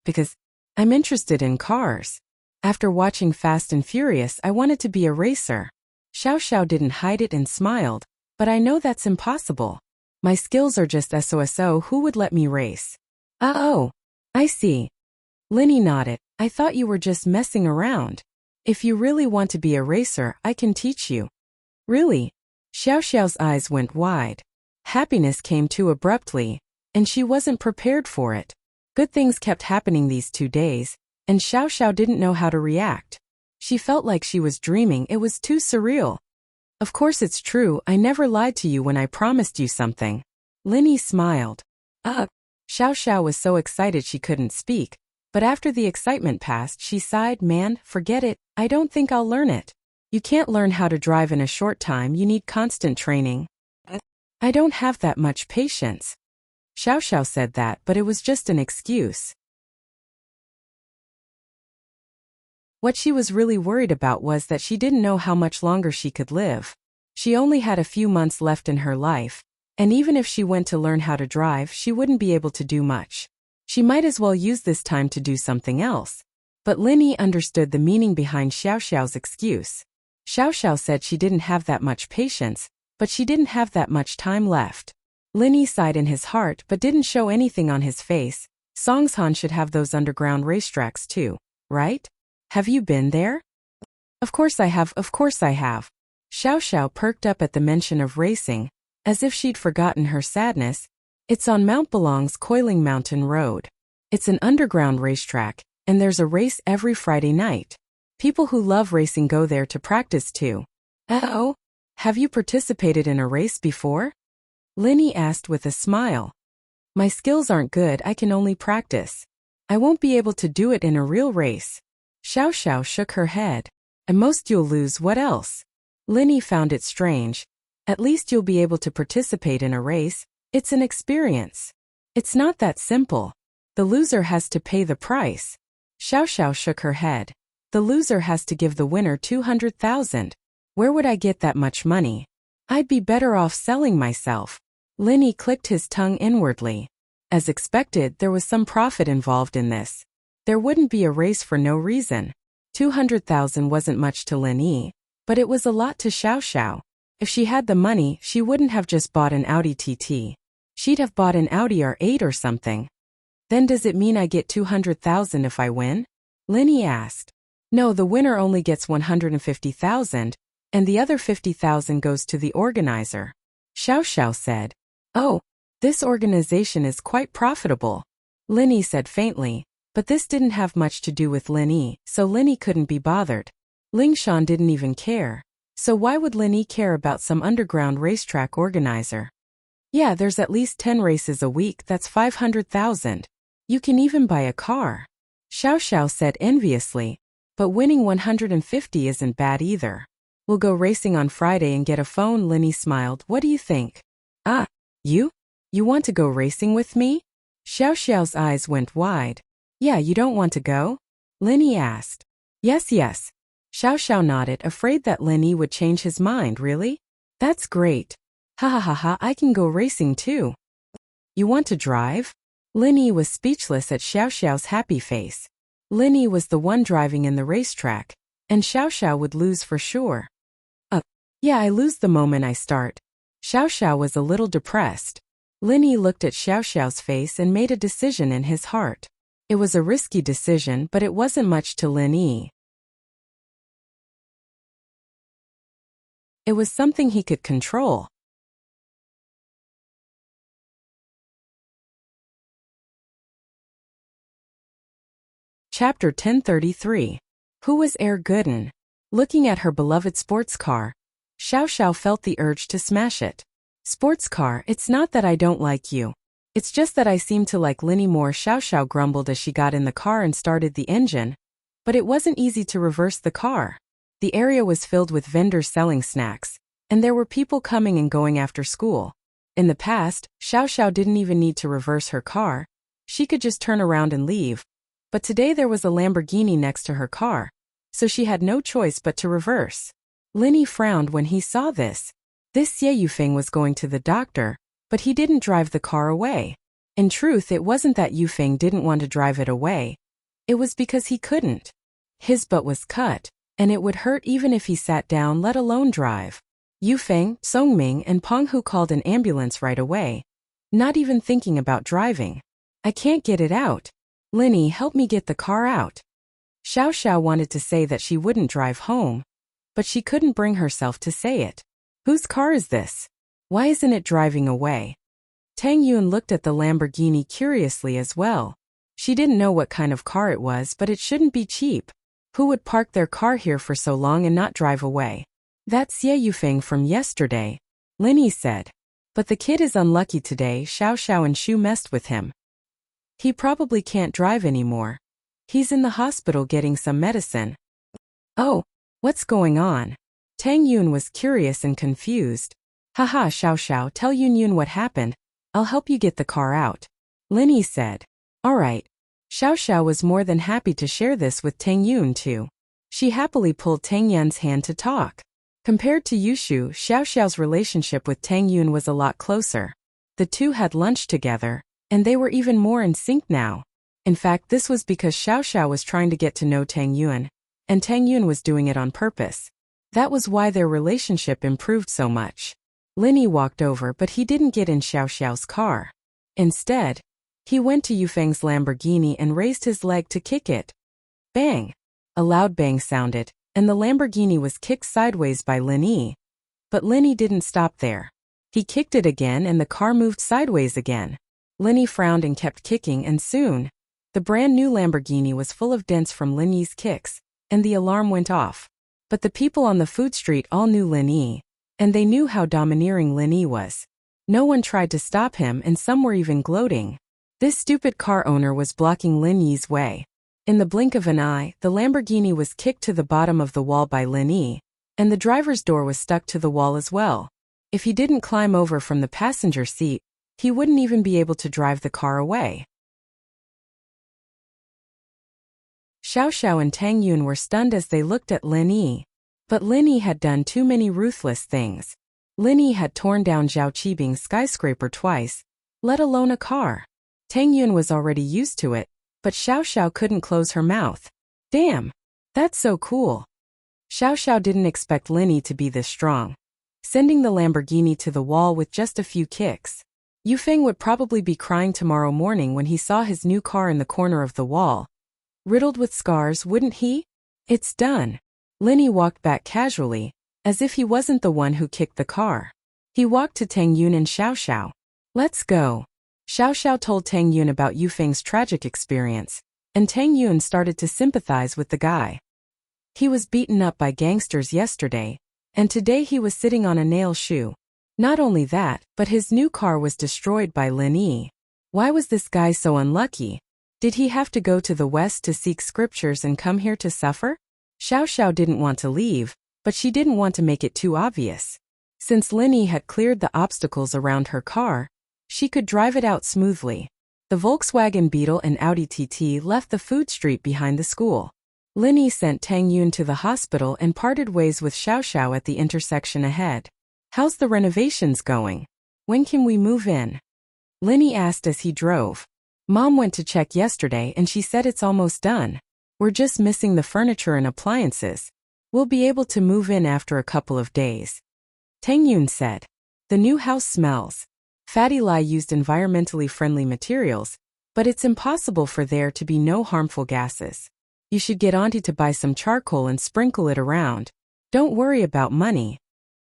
"Because I'm interested in cars. After watching Fast and Furious, I wanted to be a racer." Xiaoxiao didn't hide it and smiled. "But I know that's impossible. My skills are just so. Who would let me race?" "Oh, I see." Linny nodded. "I thought you were just messing around. If you really want to be a racer, I can teach you." "Really?" Xiaoxiao's eyes went wide. Happiness came too abruptly, and she wasn't prepared for it. Good things kept happening these 2 days, and Xiaoxiao didn't know how to react. She felt like she was dreaming, it was too surreal. "Of course it's true, I never lied to you when I promised you something." Linny smiled. Xiaoxiao was so excited she couldn't speak, but after the excitement passed, she sighed. "Man, forget it, I don't think I'll learn it. You can't learn how to drive in a short time, you need constant training." "I don't have that much patience." Xiaoxiao said that, but it was just an excuse. What she was really worried about was that she didn't know how much longer she could live. She only had a few months left in her life, and even if she went to learn how to drive, she wouldn't be able to do much. She might as well use this time to do something else. But Linny understood the meaning behind Xiaoxiao's excuse. Xiaoxiao said she didn't have that much patience, but she didn't have that much time left. Linny sighed in his heart but didn't show anything on his face. Songshan should have those underground racetracks too, right? "Have you been there?" Of course I have." Xiaoxiao perked up at the mention of racing, as if she'd forgotten her sadness. "It's on Mount Belong's Coiling Mountain Road. It's an underground racetrack, and there's a race every Friday night. People who love racing go there to practice too." "Oh? Have you participated in a race before?" Linny asked with a smile. "My skills aren't good, I can only practice. I won't be able to do it in a real race." Xiaoxiao shook her head. At most you'll lose, what else? Linny found it strange. At least you'll be able to participate in a race. It's an experience. It's not that simple. The loser has to pay the price. Xiao Xiao shook her head. The loser has to give the winner 200,000. Where would I get that much money? I'd be better off selling myself. Linny clicked his tongue inwardly. As expected, there was some profit involved in this. There wouldn't be a race for no reason. 200,000 wasn't much to Linny, but it was a lot to Xiao Xiao. If she had the money, she wouldn't have just bought an Audi TT. She'd have bought an Audi R8 or something. Then does it mean I get 200,000 if I win? Linny asked. No, the winner only gets 150,000, and the other 50,000 goes to the organizer. Xiao Xiao said. Oh, this organization is quite profitable. Linny said faintly, but this didn't have much to do with Linny, so Linny couldn't be bothered. Lingshan didn't even care. So why would Linny care about some underground racetrack organizer? Yeah, there's at least 10 races a week, that's 500,000. You can even buy a car. Xiao Xiao said enviously, but winning 150 isn't bad either. We'll go racing on Friday and get a phone. Linny smiled. What do you think? Ah, you? You want to go racing with me? Xiao Xiao's eyes went wide. Yeah, you don't want to go? Linny asked. Yes. Xiao Xiao nodded, afraid that Linny would change his mind. Really? That's great. Ha ha ha ha, I can go racing too. You want to drive? Linny was speechless at Xiao Xiao's happy face. Linny was the one driving in the racetrack, and Xiao Xiao would lose for sure. Yeah, I lose the moment I start. Xiao Xiao was a little depressed. Linny looked at Xiao Xiao's face and made a decision in his heart. It was a risky decision, but it wasn't much to Linny. It was something he could control. Chapter 1033. Who was Air Gooden? Looking at her beloved sports car, Xiao Xiao felt the urge to smash it. Sports car, it's not that I don't like you. It's just that I seem to like Linny more. Xiao Xiao grumbled as she got in the car and started the engine. But it wasn't easy to reverse the car. The area was filled with vendors selling snacks, and there were people coming and going after school. In the past, Xiao Xiao didn't even need to reverse her car. She could just turn around and leave. But today there was a Lamborghini next to her car, so she had no choice but to reverse. Linny frowned when he saw this. This Xie Yufeng was going to the doctor, but he didn't drive the car away. In truth, it wasn't that Yufeng didn't want to drive it away. It was because he couldn't. His butt was cut, and it would hurt even if he sat down, let alone drive. Yufeng, Songming, and Penghu called an ambulance right away, not even thinking about driving. I can't get it out. Linny, help me get the car out. Xiao Xiao wanted to say that she wouldn't drive home, but she couldn't bring herself to say it. Whose car is this? Why isn't it driving away? Tang Yun looked at the Lamborghini curiously as well. She didn't know what kind of car it was, but it shouldn't be cheap. Who would park their car here for so long and not drive away? That's Xie Yufeng from yesterday, Linny said. But the kid is unlucky today. Xiao Xiao and Shu messed with him. He probably can't drive anymore. He's in the hospital getting some medicine. Oh, what's going on? Tang Yun was curious and confused. Haha, Xiao Xiao, tell Yun Yun what happened. I'll help you get the car out. Linny said. All right. Xiao Xiao was more than happy to share this with Tang Yun too. She happily pulled Tang Yun's hand to talk. Compared to Yushu, Xiao Xiao's relationship with Tang Yun was a lot closer. The two had lunch together, and they were even more in sync now. In fact, this was because Xiao Xiao was trying to get to know Tang Yun, and Tang Yun was doing it on purpose. That was why their relationship improved so much. Linny walked over, but he didn't get in Xiao Xiao's car. Instead, he went to Yufeng's Lamborghini and raised his leg to kick it. Bang! A loud bang sounded, and the Lamborghini was kicked sideways by Linny. But Linny didn't stop there. He kicked it again and the car moved sideways again. Linny frowned and kept kicking, and soon, the brand new Lamborghini was full of dents from Linny's kicks, and the alarm went off. But the people on the food street all knew Linny, and they knew how domineering Linny was. No one tried to stop him, and some were even gloating. This stupid car owner was blocking Linny's way. In the blink of an eye, the Lamborghini was kicked to the bottom of the wall by Lin Yi, and the driver's door was stuck to the wall as well. If he didn't climb over from the passenger seat, he wouldn't even be able to drive the car away. Xiao Xiao and Tang Yun were stunned as they looked at Lin Yi. But Lin Yi had done too many ruthless things. Lin Yi had torn down Zhao Qibing's skyscraper twice, let alone a car. Tang Yun was already used to it, but Xiao Xiao couldn't close her mouth. Damn! That's so cool. Xiao Xiao didn't expect Lin Yi to be this strong, sending the Lamborghini to the wall with just a few kicks. Yufeng would probably be crying tomorrow morning when he saw his new car in the corner of the wall. Riddled with scars, wouldn't he? It's done. Lin Yi walked back casually, as if he wasn't the one who kicked the car. He walked to Tang Yun and Xiao Xiao. Let's go. Xiao Xiao told Tang Yun about Yufeng's tragic experience, and Tang Yun started to sympathize with the guy. He was beaten up by gangsters yesterday, and today he was sitting on a nail shoe. Not only that, but his new car was destroyed by Lin Yi. Why was this guy so unlucky? Did he have to go to the West to seek scriptures and come here to suffer? Xiao Xiao didn't want to leave, but she didn't want to make it too obvious. Since Lin Yi had cleared the obstacles around her car, she could drive it out smoothly. The Volkswagen Beetle and Audi TT left the food street behind the school. Lin Yi sent Tang Yun to the hospital and parted ways with Xiao Xiao at the intersection ahead. How's the renovations going? When can we move in? Lin Yi asked as he drove. Mom went to check yesterday and she said it's almost done. We're just missing the furniture and appliances. We'll be able to move in after a couple of days. Tang Yun said. The new house smells. Fatty Lai used environmentally friendly materials, but it's impossible for there to be no harmful gases. You should get Auntie to buy some charcoal and sprinkle it around. Don't worry about money.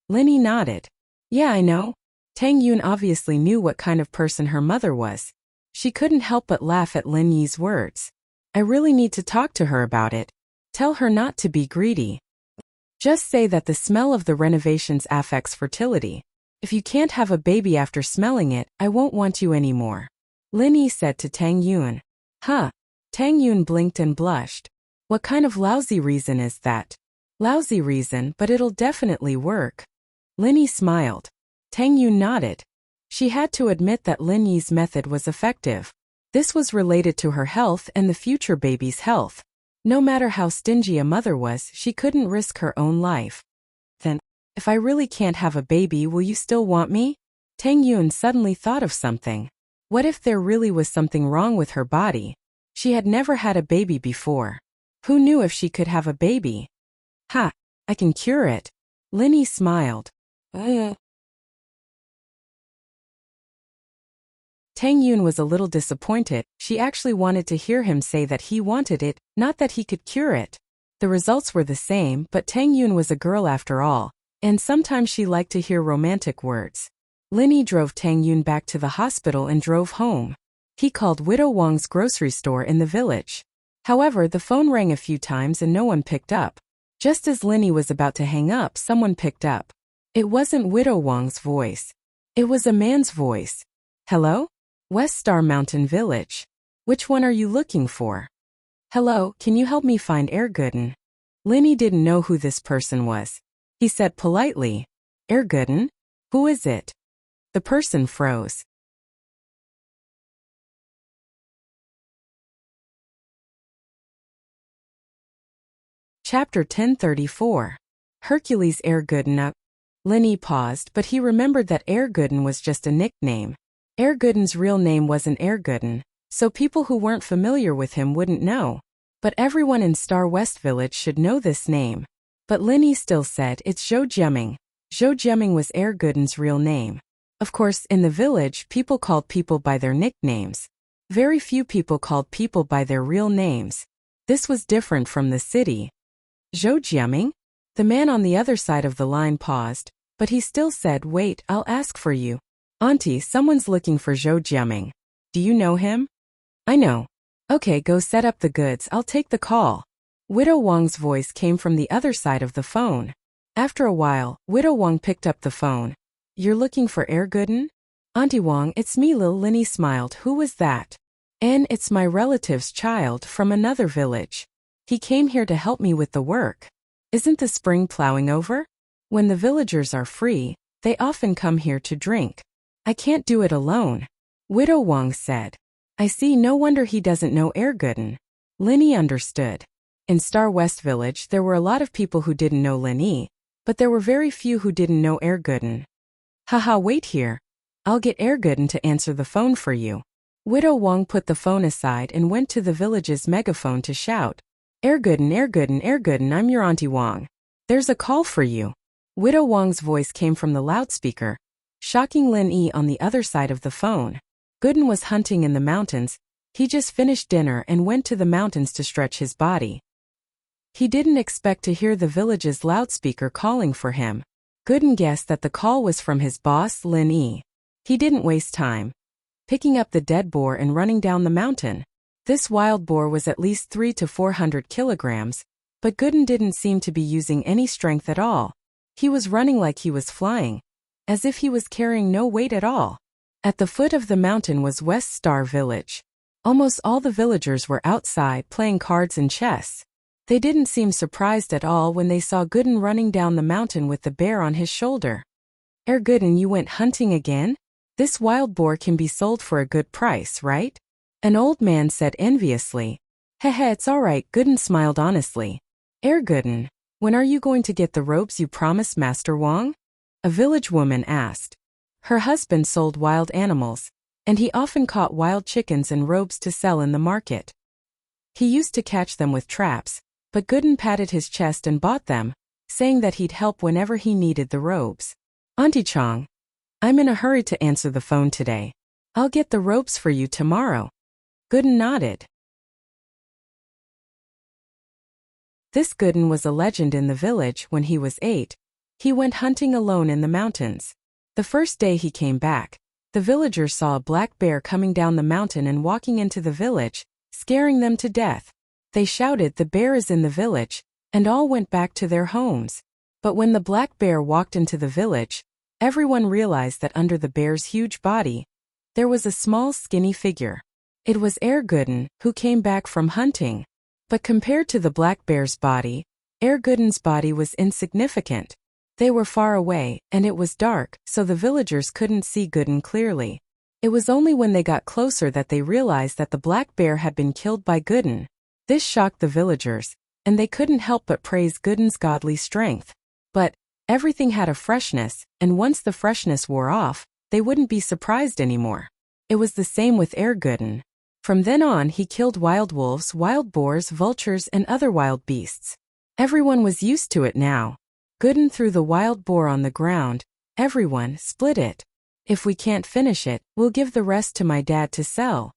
Lin Yi nodded. Yeah, I know. Tang Yun obviously knew what kind of person her mother was. She couldn't help but laugh at Lin Yi's words. I really need to talk to her about it. Tell her not to be greedy. Just say that the smell of the renovations affects fertility. If you can't have a baby after smelling it, I won't want you anymore. Lin Yi said to Tang Yun. Huh. Tang Yun blinked and blushed. What kind of lousy reason is that? Lousy reason, but it'll definitely work. Lin Yi smiled. Tang Yun nodded. She had to admit that Lin Yi's method was effective. This was related to her health and the future baby's health. No matter how stingy a mother was, she couldn't risk her own life. Then, if I really can't have a baby, will you still want me? Tang Yun suddenly thought of something. What if there really was something wrong with her body? She had never had a baby before. Who knew if she could have a baby? Ha! I can cure it. Lin Yi smiled. Tang Yun was a little disappointed. She actually wanted to hear him say that he wanted it, not that he could cure it. The results were the same, but Tang Yun was a girl after all, and sometimes she liked to hear romantic words. Lin Yi drove Tang Yun back to the hospital and drove home. He called Widow Wang's grocery store in the village. However, the phone rang a few times and no one picked up. Just as Lin Yi was about to hang up, someone picked up. It wasn't Widow Wang's voice. It was a man's voice. Hello? West Star Mountain Village. Which one are you looking for? Hello, can you help me find Ergooden? Lin Yi didn't know who this person was. He said politely, Ergooden? Who is it? The person froze. Chapter 1034. Hercules Ergooden. Lin Yi paused, but he remembered that Ergooden was just a nickname. Ergooden's real name wasn't Ergooden, so people who weren't familiar with him wouldn't know. But everyone in Star West Village should know this name. But Lin Yi still said it's Zhou Jiaming. Zhou Jiaming was Ergooden's real name. Of course, in the village, people called people by their nicknames. Very few people called people by their real names. This was different from the city. Zhou Jiaming? The man on the other side of the line paused, but he still said, wait, I'll ask for you. Auntie, someone's looking for Zhou Jiaming. Do you know him? I know. Okay, go set up the goods, I'll take the call. Widow Wang's voice came from the other side of the phone. After a while, Widow Wang picked up the phone. You're looking for Ergooden? Auntie Wang, it's me, Lin Yi smiled. Who was that? And it's my relative's child from another village. He came here to help me with the work. Isn't the spring plowing over? When the villagers are free, they often come here to drink. I can't do it alone. Widow Wang said. I see, no wonder he doesn't know Erguden. Linny understood. In Star West Village there were a lot of people who didn't know Linny, but there were very few who didn't know Erguden. Haha, wait here. I'll get Erguden to answer the phone for you. Widow Wang put the phone aside and went to the village's megaphone to shout, Erguden, Erguden, Erguden, I'm your Auntie Wang. There's a call for you. Widow Wang's voice came from the loudspeaker, shocking Lin Yi on the other side of the phone. Gooden was hunting in the mountains. He just finished dinner and went to the mountains to stretch his body. He didn't expect to hear the village's loudspeaker calling for him. Gooden guessed that the call was from his boss, Lin Yi. He didn't waste time picking up the dead boar and running down the mountain. This wild boar was at least 300 to 400 kilograms, but Gooden didn't seem to be using any strength at all. He was running like he was flying, as if he was carrying no weight at all. At the foot of the mountain was West Star Village. Almost all the villagers were outside playing cards and chess. They didn't seem surprised at all when they saw Gooden running down the mountain with the bear on his shoulder. Gooden, you went hunting again? This wild boar can be sold for a good price, right? An old man said enviously. Heh, it's all right, Gooden smiled honestly. Gooden, when are you going to get the robes you promised Master Wang? A village woman asked. Her husband sold wild animals, and he often caught wild chickens and robes to sell in the market. He used to catch them with traps, but Gooden patted his chest and bought them, saying that he'd help whenever he needed the robes. Auntie Chong, I'm in a hurry to answer the phone today. I'll get the robes for you tomorrow. Gooden nodded. This Gooden was a legend in the village. When he was 8, he went hunting alone in the mountains. The first day he came back, the villagers saw a black bear coming down the mountain and walking into the village, scaring them to death. They shouted, "The bear is in the village," and all went back to their homes. But when the black bear walked into the village, everyone realized that under the bear's huge body, there was a small skinny figure. It was Gooden, who came back from hunting. But compared to the black bear's body, Gooden's body was insignificant. They were far away, and it was dark, so the villagers couldn't see Gooden clearly. It was only when they got closer that they realized that the black bear had been killed by Gooden. This shocked the villagers, and they couldn't help but praise Gooden's godly strength. But everything had a freshness, and once the freshness wore off, they wouldn't be surprised anymore. It was the same with Gooden. From then on he killed wild wolves, wild boars, vultures, and other wild beasts. Everyone was used to it now. Gooden threw the wild boar on the ground. Everyone, split it. If we can't finish it, we'll give the rest to my dad to sell.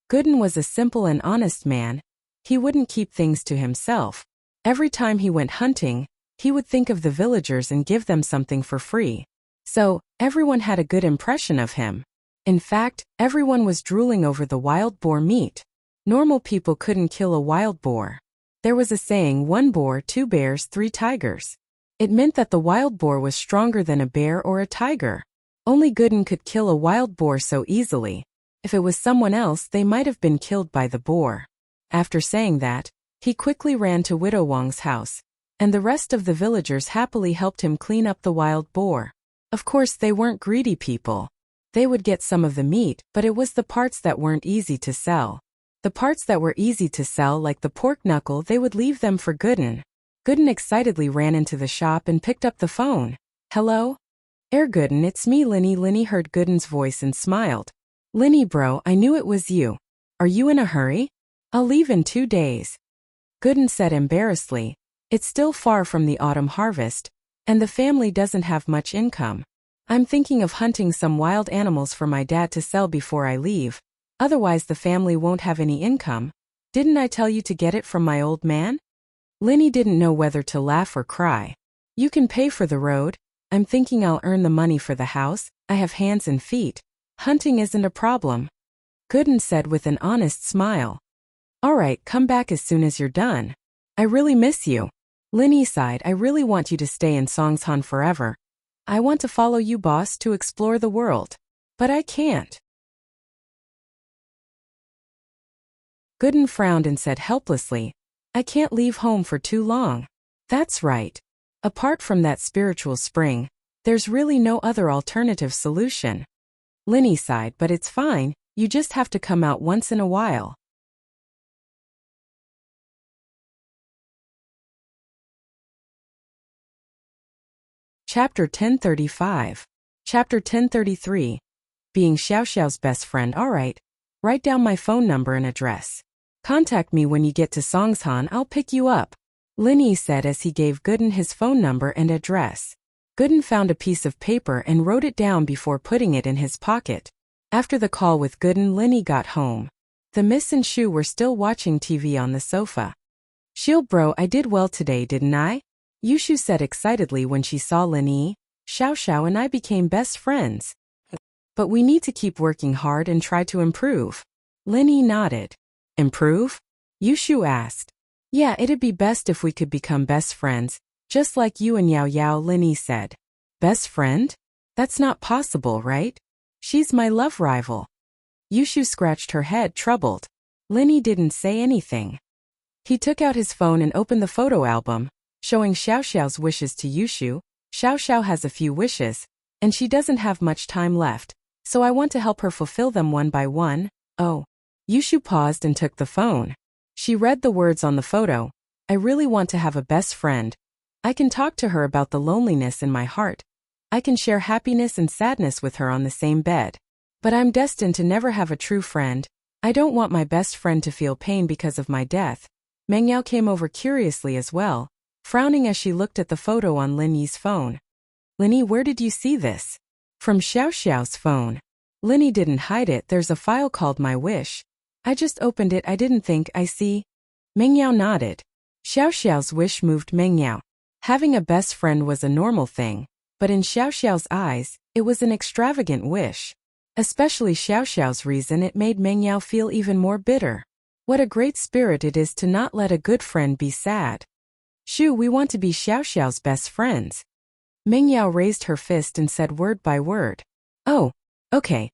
Gooden was a simple and honest man. He wouldn't keep things to himself. Every time he went hunting, he would think of the villagers and give them something for free. So, everyone had a good impression of him. In fact, everyone was drooling over the wild boar meat. Normal people couldn't kill a wild boar. There was a saying, 1 boar, 2 bears, 3 tigers. It meant that the wild boar was stronger than a bear or a tiger. Only Gooden could kill a wild boar so easily. If it was someone else, they might have been killed by the boar. After saying that, he quickly ran to Widow Wang's house, and the rest of the villagers happily helped him clean up the wild boar. Of course, they weren't greedy people. They would get some of the meat, but it was the parts that weren't easy to sell. The parts that were easy to sell, like the pork knuckle, they would leave them for Gooden. Gooden excitedly ran into the shop and picked up the phone. Hello? Gooden, it's me, Linny. Linny heard Gooden's voice and smiled. Linny bro, I knew it was you. Are you in a hurry? I'll leave in 2 days. Gooden said embarrassedly. It's still far from the autumn harvest, and the family doesn't have much income. I'm thinking of hunting some wild animals for my dad to sell before I leave. Otherwise the family won't have any income. Didn't I tell you to get it from my old man? Linny didn't know whether to laugh or cry. You can pay for the road. I'm thinking I'll earn the money for the house. I have hands and feet. Hunting isn't a problem. Gooden said with an honest smile. All right, come back as soon as you're done. I really miss you. Linny sighed. I really want you to stay in Songshan forever. I want to follow you, boss, to explore the world. But I can't. Gooden frowned and said helplessly, I can't leave home for too long. That's right. Apart from that spiritual spring, there's really no other alternative solution. Linny sighed, but it's fine, you just have to come out once in a while. Chapter 1035. Chapter 1033. Being Xiao Xiao's best friend. Alright. Write down my phone number and address. Contact me when you get to Songshan, I'll pick you up. Linny said as he gave Gooden his phone number and address. Gooden found a piece of paper and wrote it down before putting it in his pocket. After the call with Gooden, Linny got home. The Miss and Shu were still watching TV on the sofa. Shield bro, I did well today, didn't I? Yushu said excitedly when she saw Linny. Xiao Xiao and I became best friends. But we need to keep working hard and try to improve. Linny nodded. Improve? Yushu asked. Yeah, it'd be best if we could become best friends, just like you and Yao Yao, Linny said. Best friend? That's not possible, right? She's my love rival. Yushu scratched her head, troubled. Linny didn't say anything. He took out his phone and opened the photo album, showing Xiao Xiao's wishes to Yushu. Xiao Xiao has a few wishes, and she doesn't have much time left, so I want to help her fulfill them one by one. Oh. Yushu paused and took the phone. She read the words on the photo. I really want to have a best friend. I can talk to her about the loneliness in my heart. I can share happiness and sadness with her on the same bed. But I'm destined to never have a true friend. I don't want my best friend to feel pain because of my death. Meng Yao came over curiously as well, frowning as she looked at the photo on Lin Yi's phone. Linny, where did you see this? From Xiao Xiao's phone. Linny didn't hide it, there's a file called My Wish. I just opened it, I didn't think, I see. Meng Yao nodded. Xiao Xiao's wish moved Meng Yao. Having a best friend was a normal thing, but in Xiao Xiao's eyes, it was an extravagant wish. Especially Xiao Xiao's reason, it made Meng Yao feel even more bitter. What a great spirit it is to not let a good friend be sad. Shu, we want to be Xiao Xiao's best friends. Meng Yao raised her fist and said word by word. Oh, okay.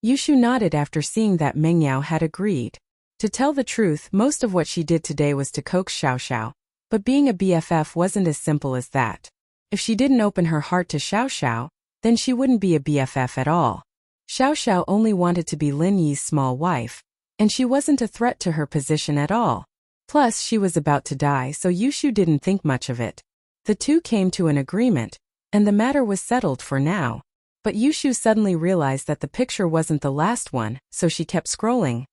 Yushu nodded after seeing that Meng Yao had agreed. To tell the truth, most of what she did today was to coax Xiao Xiao, but being a BFF wasn't as simple as that. If she didn't open her heart to Xiao Xiao, then she wouldn't be a BFF at all. Xiao Xiao only wanted to be Lin Yi's small wife, and she wasn't a threat to her position at all. Plus, she was about to die, so Yushu didn't think much of it. The two came to an agreement, and the matter was settled for now. But Yushu suddenly realized that the picture wasn't the last one, so she kept scrolling.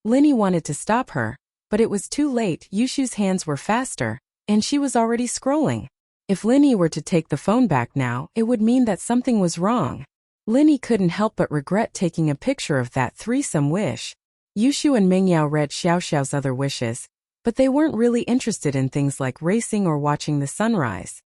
Linny wanted to stop her, but it was too late. Yushu's hands were faster, and she was already scrolling. If Linny were to take the phone back now, it would mean that something was wrong. Linny couldn't help but regret taking a picture of that threesome wish. Yushu and Meng Yao read Xiao Xiao's other wishes, but they weren't really interested in things like racing or watching the sunrise.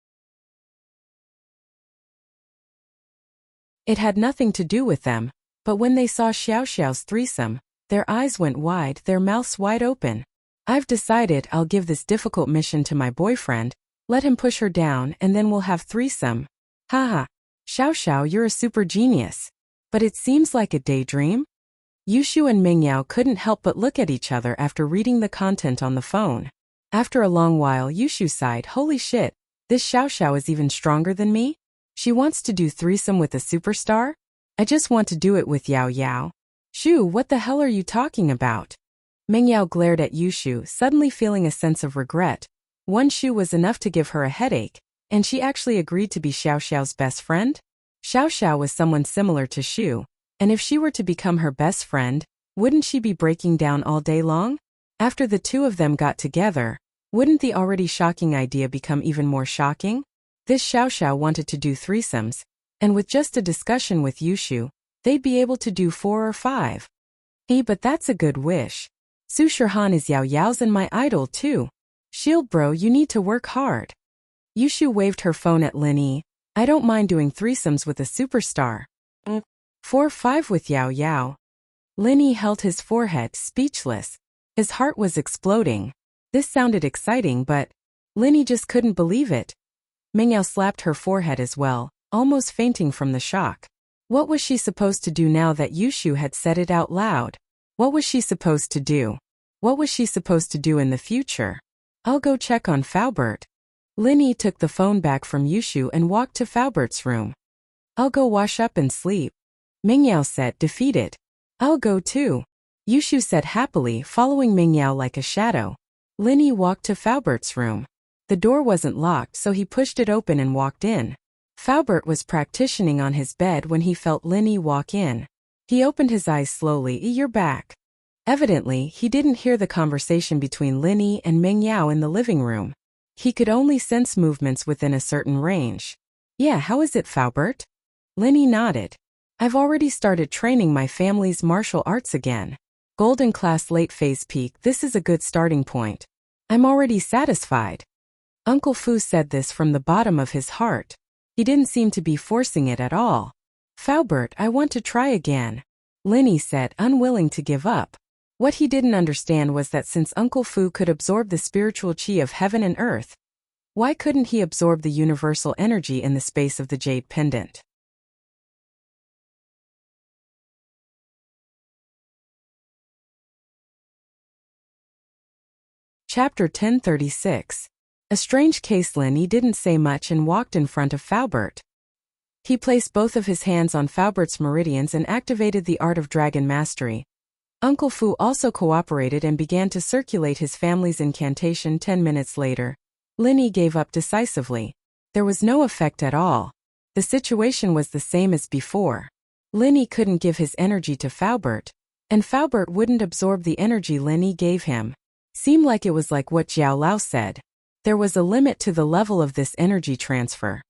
It had nothing to do with them, but when they saw Xiao Xiao's threesome, their eyes went wide, their mouths wide open. I've decided I'll give this difficult mission to my boyfriend, let him push her down, and then we'll have threesome. Haha. Xiao Xiao, you're a super genius. But it seems like a daydream? Yushu and Meng Yao couldn't help but look at each other after reading the content on the phone. After a long while, Yushu sighed, holy shit, this Xiao Xiao is even stronger than me? She wants to do threesome with a superstar? I just want to do it with Yao Yao. Shu, what the hell are you talking about? Meng Yao glared at Yushu, suddenly feeling a sense of regret. One Shu was enough to give her a headache, and she actually agreed to be Xiao Xiao's best friend? Xiao Xiao was someone similar to Shu, and if she were to become her best friend, wouldn't she be breaking down all day long? After the two of them got together, wouldn't the already shocking idea become even more shocking? This Xiao Xiao wanted to do threesomes, and with just a discussion with Yushu, they'd be able to do 4 or 5. But that's a good wish. Su Shihan is Yao Yao's and my idol too. Shield bro, you need to work hard. Yushu waved her phone at Linny. I don't mind doing threesomes with a superstar. 4 or 5 with Yao Yao. Linny held his forehead, speechless. His heart was exploding. This sounded exciting, but Linny just couldn't believe it. Meng Yao slapped her forehead as well, almost fainting from the shock. What was she supposed to do now that Yushu had said it out loud? What was she supposed to do? What was she supposed to do in the future? I'll go check on Faubert. Linny took the phone back from Yushu and walked to Faubert's room. I'll go wash up and sleep. Mingyao said, defeated. I'll go too. Yushu said happily, following Mingyao like a shadow. Linny walked to Faubert's room. The door wasn't locked, so he pushed it open and walked in. Faubert was practicing on his bed when he felt Linny walk in. He opened his eyes slowly. You're back. Evidently, he didn't hear the conversation between Linny and Mingyao in the living room. He could only sense movements within a certain range. Yeah, how is it, Faubert? Linny nodded. I've already started training my family's martial arts again. Golden class late phase peak, this is a good starting point. I'm already satisfied. Uncle Fu said this from the bottom of his heart. He didn't seem to be forcing it at all. Faubert, I want to try again. Linny said, unwilling to give up. What he didn't understand was that since Uncle Fu could absorb the spiritual qi of heaven and earth, why couldn't he absorb the universal energy in the space of the jade pendant? Chapter 1036. A strange case. Linny didn't say much and walked in front of Faubert. He placed both of his hands on Faubert's meridians and activated the art of dragon mastery. Uncle Fu also cooperated and began to circulate his family's incantation. 10 minutes later, Linny gave up decisively. There was no effect at all. The situation was the same as before. Linny couldn't give his energy to Faubert, and Faubert wouldn't absorb the energy Linny gave him. Seemed like it was like what Jiao Lao said. There was a limit to the level of this energy transfer.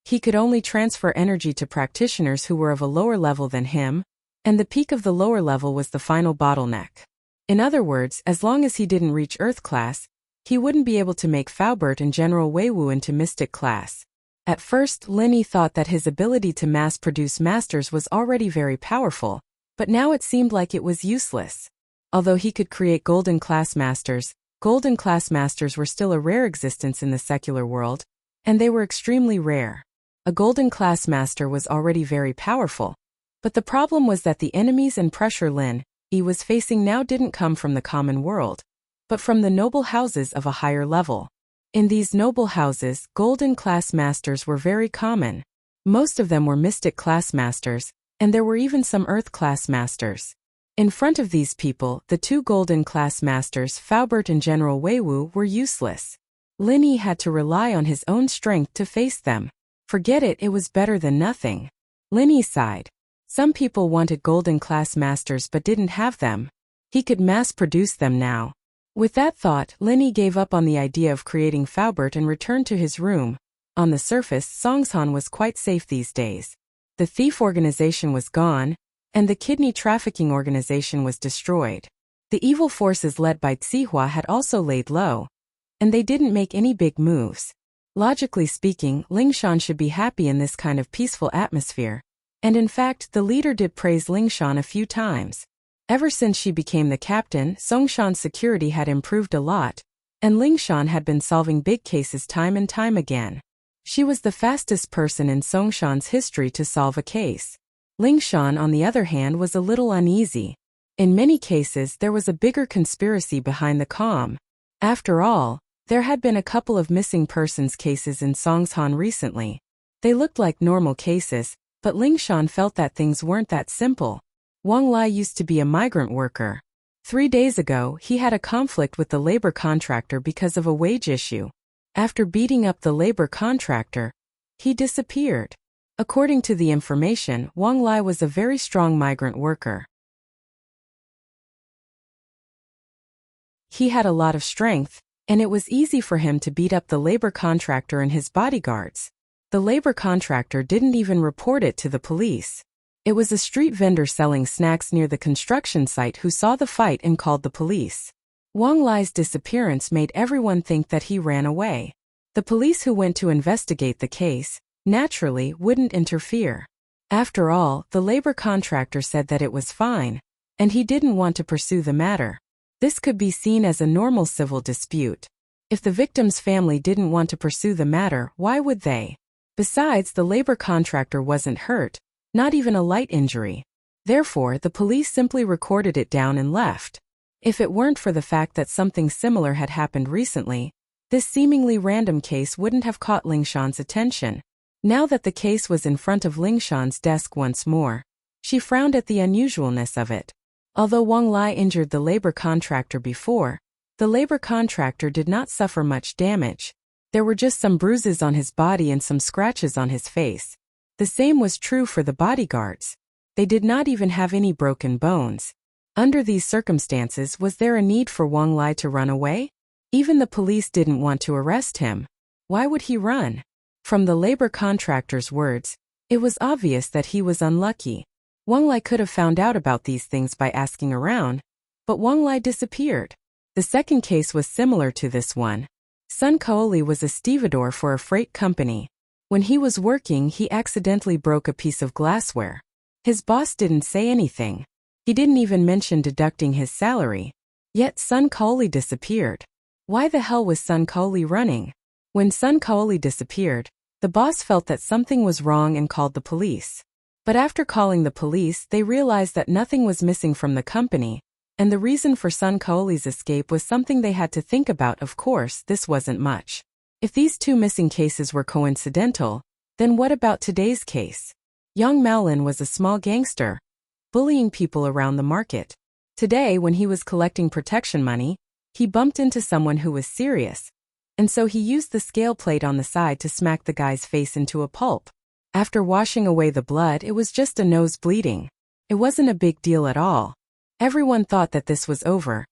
He could only transfer energy to practitioners who were of a lower level than him, and the peak of the lower level was the final bottleneck. In other words, as long as he didn't reach Earth class, he wouldn't be able to make Faubert and General Weiwu into Mystic class. At first, Linny thought that his ability to mass-produce masters was already very powerful, but now it seemed like it was useless. Although he could create golden class masters were still a rare existence in the secular world, and they were extremely rare. A golden class master was already very powerful. But the problem was that the enemies and pressure Linny was facing now didn't come from the common world, but from the noble houses of a higher level. In these noble houses, golden class masters were very common. Most of them were mystic class masters, and there were even some earth class masters. In front of these people, the two golden class masters, Faubert and General Weiwu, were useless. Linny had to rely on his own strength to face them. Forget it, it was better than nothing. Linny sighed. Some people wanted golden class masters but didn't have them. He could mass-produce them now. With that thought, Linny gave up on the idea of creating Faubert and returned to his room. On the surface, Songshan was quite safe these days. The thief organization was gone, and the kidney trafficking organization was destroyed. The evil forces led by Zihua had also laid low, and they didn't make any big moves. Logically speaking, Lingshan should be happy in this kind of peaceful atmosphere. And in fact, the leader did praise Lingshan a few times. Ever since she became the captain, Songshan's security had improved a lot, and Lingshan had been solving big cases time and time again. She was the fastest person in Songshan's history to solve a case. Lingshan, on the other hand, was a little uneasy. In many cases, there was a bigger conspiracy behind the calm. After all, there had been a couple of missing persons cases in Songshan recently. They looked like normal cases, but Lingshan felt that things weren't that simple. Wang Lai used to be a migrant worker. 3 days ago, he had a conflict with the labor contractor because of a wage issue. After beating up the labor contractor, he disappeared. According to the information, Wang Lai was a very strong migrant worker. He had a lot of strength, and it was easy for him to beat up the labor contractor and his bodyguards. The labor contractor didn't even report it to the police. It was a street vendor selling snacks near the construction site who saw the fight and called the police. Wang Lai's disappearance made everyone think that he ran away. The police who went to investigate the case, naturally, wouldn't interfere. After all, the labor contractor said that it was fine, and he didn't want to pursue the matter. This could be seen as a normal civil dispute. If the victim's family didn't want to pursue the matter, why would they? Besides, the labor contractor wasn't hurt, not even a light injury. Therefore, the police simply recorded it down and left. If it weren't for the fact that something similar had happened recently, this seemingly random case wouldn't have caught Lingshan's attention. Now that the case was in front of Lingshan's desk once more, she frowned at the unusualness of it. Although Wang Lai injured the labor contractor before, the labor contractor did not suffer much damage. There were just some bruises on his body and some scratches on his face. The same was true for the bodyguards. They did not even have any broken bones. Under these circumstances, was there a need for Wang Lai to run away? Even the police didn't want to arrest him. Why would he run? From the labor contractor's words, it was obvious that he was unlucky. Wang Lai could have found out about these things by asking around, but Wang Lai disappeared. The second case was similar to this one. Sun Kaoli was a stevedore for a freight company. When he was working, he accidentally broke a piece of glassware. His boss didn't say anything. He didn't even mention deducting his salary. Yet Sun Kaoli disappeared. Why the hell was Sun Kaoli running? When Sun Kaoli disappeared, the boss felt that something was wrong and called the police. But after calling the police, they realized that nothing was missing from the company, and the reason for Sun Kaoli's escape was something they had to think about. Of course, this wasn't much. If these two missing cases were coincidental, then what about today's case? Yang Maolin was a small gangster, bullying people around the market. Today, when he was collecting protection money, he bumped into someone who was serious, and so he used the scale plate on the side to smack the guy's face into a pulp. After washing away the blood, it was just a nose bleeding. It wasn't a big deal at all. Everyone thought that this was over,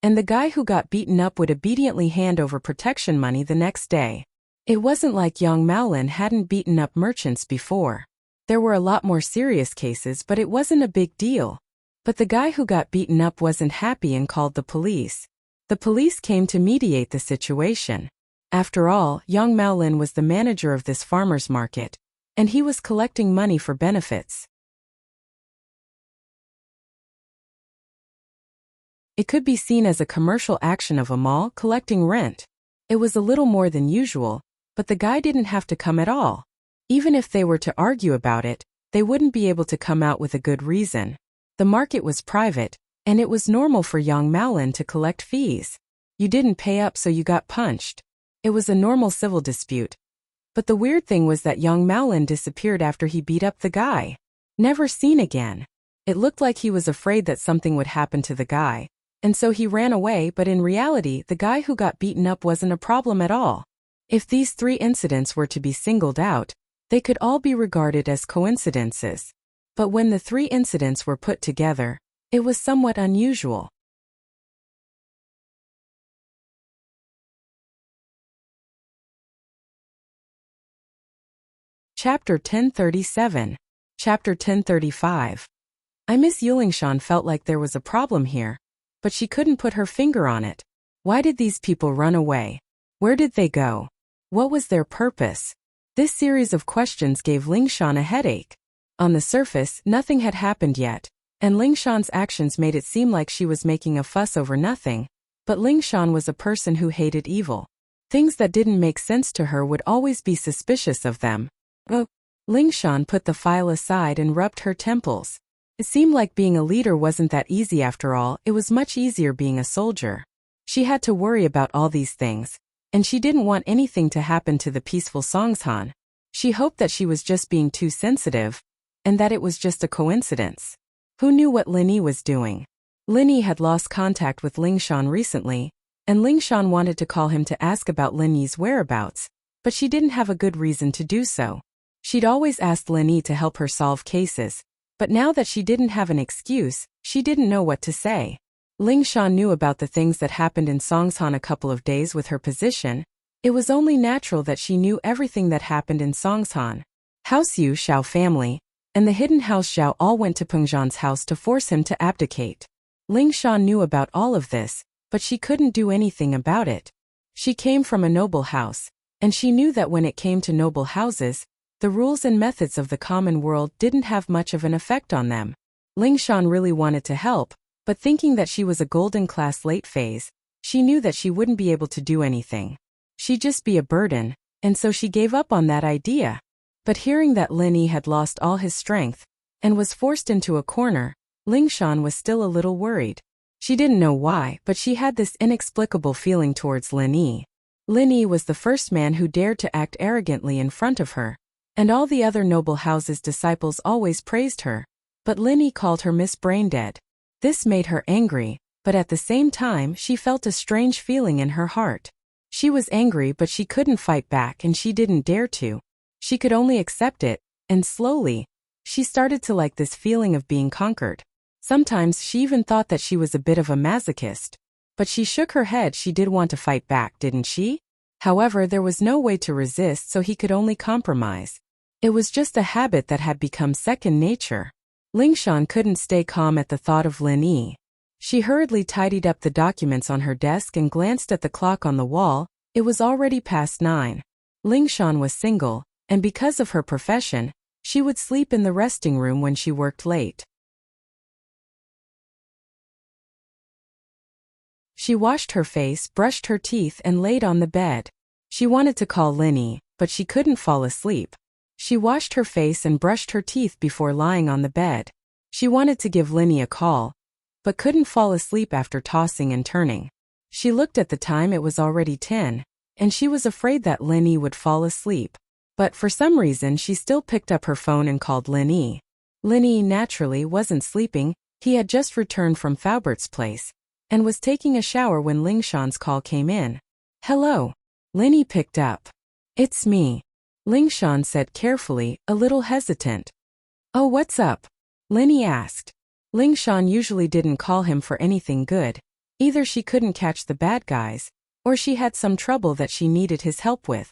and the guy who got beaten up would obediently hand over protection money the next day. It wasn't like Yang Maolin hadn't beaten up merchants before. There were a lot more serious cases, but it wasn't a big deal. But the guy who got beaten up wasn't happy and called the police. The police came to mediate the situation. After all, Yang Maolin was the manager of this farmer's market, and he was collecting money for benefits. It could be seen as a commercial action of a mall collecting rent. It was a little more than usual, but the guy didn't have to come at all. Even if they were to argue about it, they wouldn't be able to come out with a good reason. The market was private, and it was normal for Yang Maolin to collect fees. You didn't pay up, so you got punched. It was a normal civil dispute. But the weird thing was that Yang Maolin disappeared after he beat up the guy. Never seen again. It looked like he was afraid that something would happen to the guy, and so he ran away, but in reality, the guy who got beaten up wasn't a problem at all. If these three incidents were to be singled out, they could all be regarded as coincidences. But when the three incidents were put together, it was somewhat unusual. Chapter 1037. Chapter 1035. Miss Yulingshan felt like there was a problem here, but she couldn't put her finger on it. Why did these people run away? Where did they go? What was their purpose? This series of questions gave Lingshan a headache. On the surface, nothing had happened yet, and Lingshan's actions made it seem like she was making a fuss over nothing, but Lingshan was a person who hated evil. Things that didn't make sense to her would always be suspicious of them. Oh. Lingshan put the file aside and rubbed her temples. It seemed like being a leader wasn't that easy after all. It was much easier being a soldier. She had to worry about all these things, and she didn't want anything to happen to the peaceful Songshan. She hoped that she was just being too sensitive, and that it was just a coincidence. Who knew what Lin Yi was doing? Lin Yi had lost contact with Lingshan recently, and Lingshan wanted to call him to ask about Lin Yi's whereabouts, but she didn't have a good reason to do so. She'd always asked Lin Yi to help her solve cases, but now that she didn't have an excuse, she didn't know what to say. Lingshan knew about the things that happened in Songshan a couple of days with her position. It was only natural that she knew everything that happened in Songshan. House Yu Xiao family and the hidden house Xiao all went to Pengzhan's house to force him to abdicate. Lingshan knew about all of this, but she couldn't do anything about it. She came from a noble house, and she knew that when it came to noble houses, the rules and methods of the common world didn't have much of an effect on them. Lingshan really wanted to help, but thinking that she was a golden class late phase, she knew that she wouldn't be able to do anything. She'd just be a burden, and so she gave up on that idea. But hearing that Lin Yi had lost all his strength and was forced into a corner, Lingshan was still a little worried. She didn't know why, but she had this inexplicable feeling towards Lin Yi. Lin Yi was the first man who dared to act arrogantly in front of her, and all the other noble house's disciples always praised her. But Lin Yi called her Miss Braindead. This made her angry, but at the same time she felt a strange feeling in her heart. She was angry, but she couldn't fight back, and she didn't dare to. She could only accept it, and slowly, she started to like this feeling of being conquered. Sometimes she even thought that she was a bit of a masochist. But she shook her head. She did want to fight back, didn't she? However, there was no way to resist, so he could only compromise. It was just a habit that had become second nature. Lingshan couldn't stay calm at the thought of Lin Yi. She hurriedly tidied up the documents on her desk and glanced at the clock on the wall. It was already past 9. Lingshan was single, and because of her profession, she would sleep in the resting room when she worked late. She washed her face, brushed her teeth, and laid on the bed. She wanted to call Lin Yi, but she couldn't fall asleep. She washed her face and brushed her teeth before lying on the bed. She wanted to give Lin Yi a call, but couldn't fall asleep after tossing and turning. She looked at the time. It was already 10, and she was afraid that Lin Yi would fall asleep. But for some reason she still picked up her phone and called Lin Yi. Lin Yi naturally wasn't sleeping. He had just returned from Faubert's place and was taking a shower when Lingshan's call came in. "Hello." Lin Yi picked up. "It's me," Lingshan said carefully, a little hesitant. "Oh, what's up?" Lin Yi asked. Lingshan usually didn't call him for anything good. Either she couldn't catch the bad guys, or she had some trouble that she needed his help with.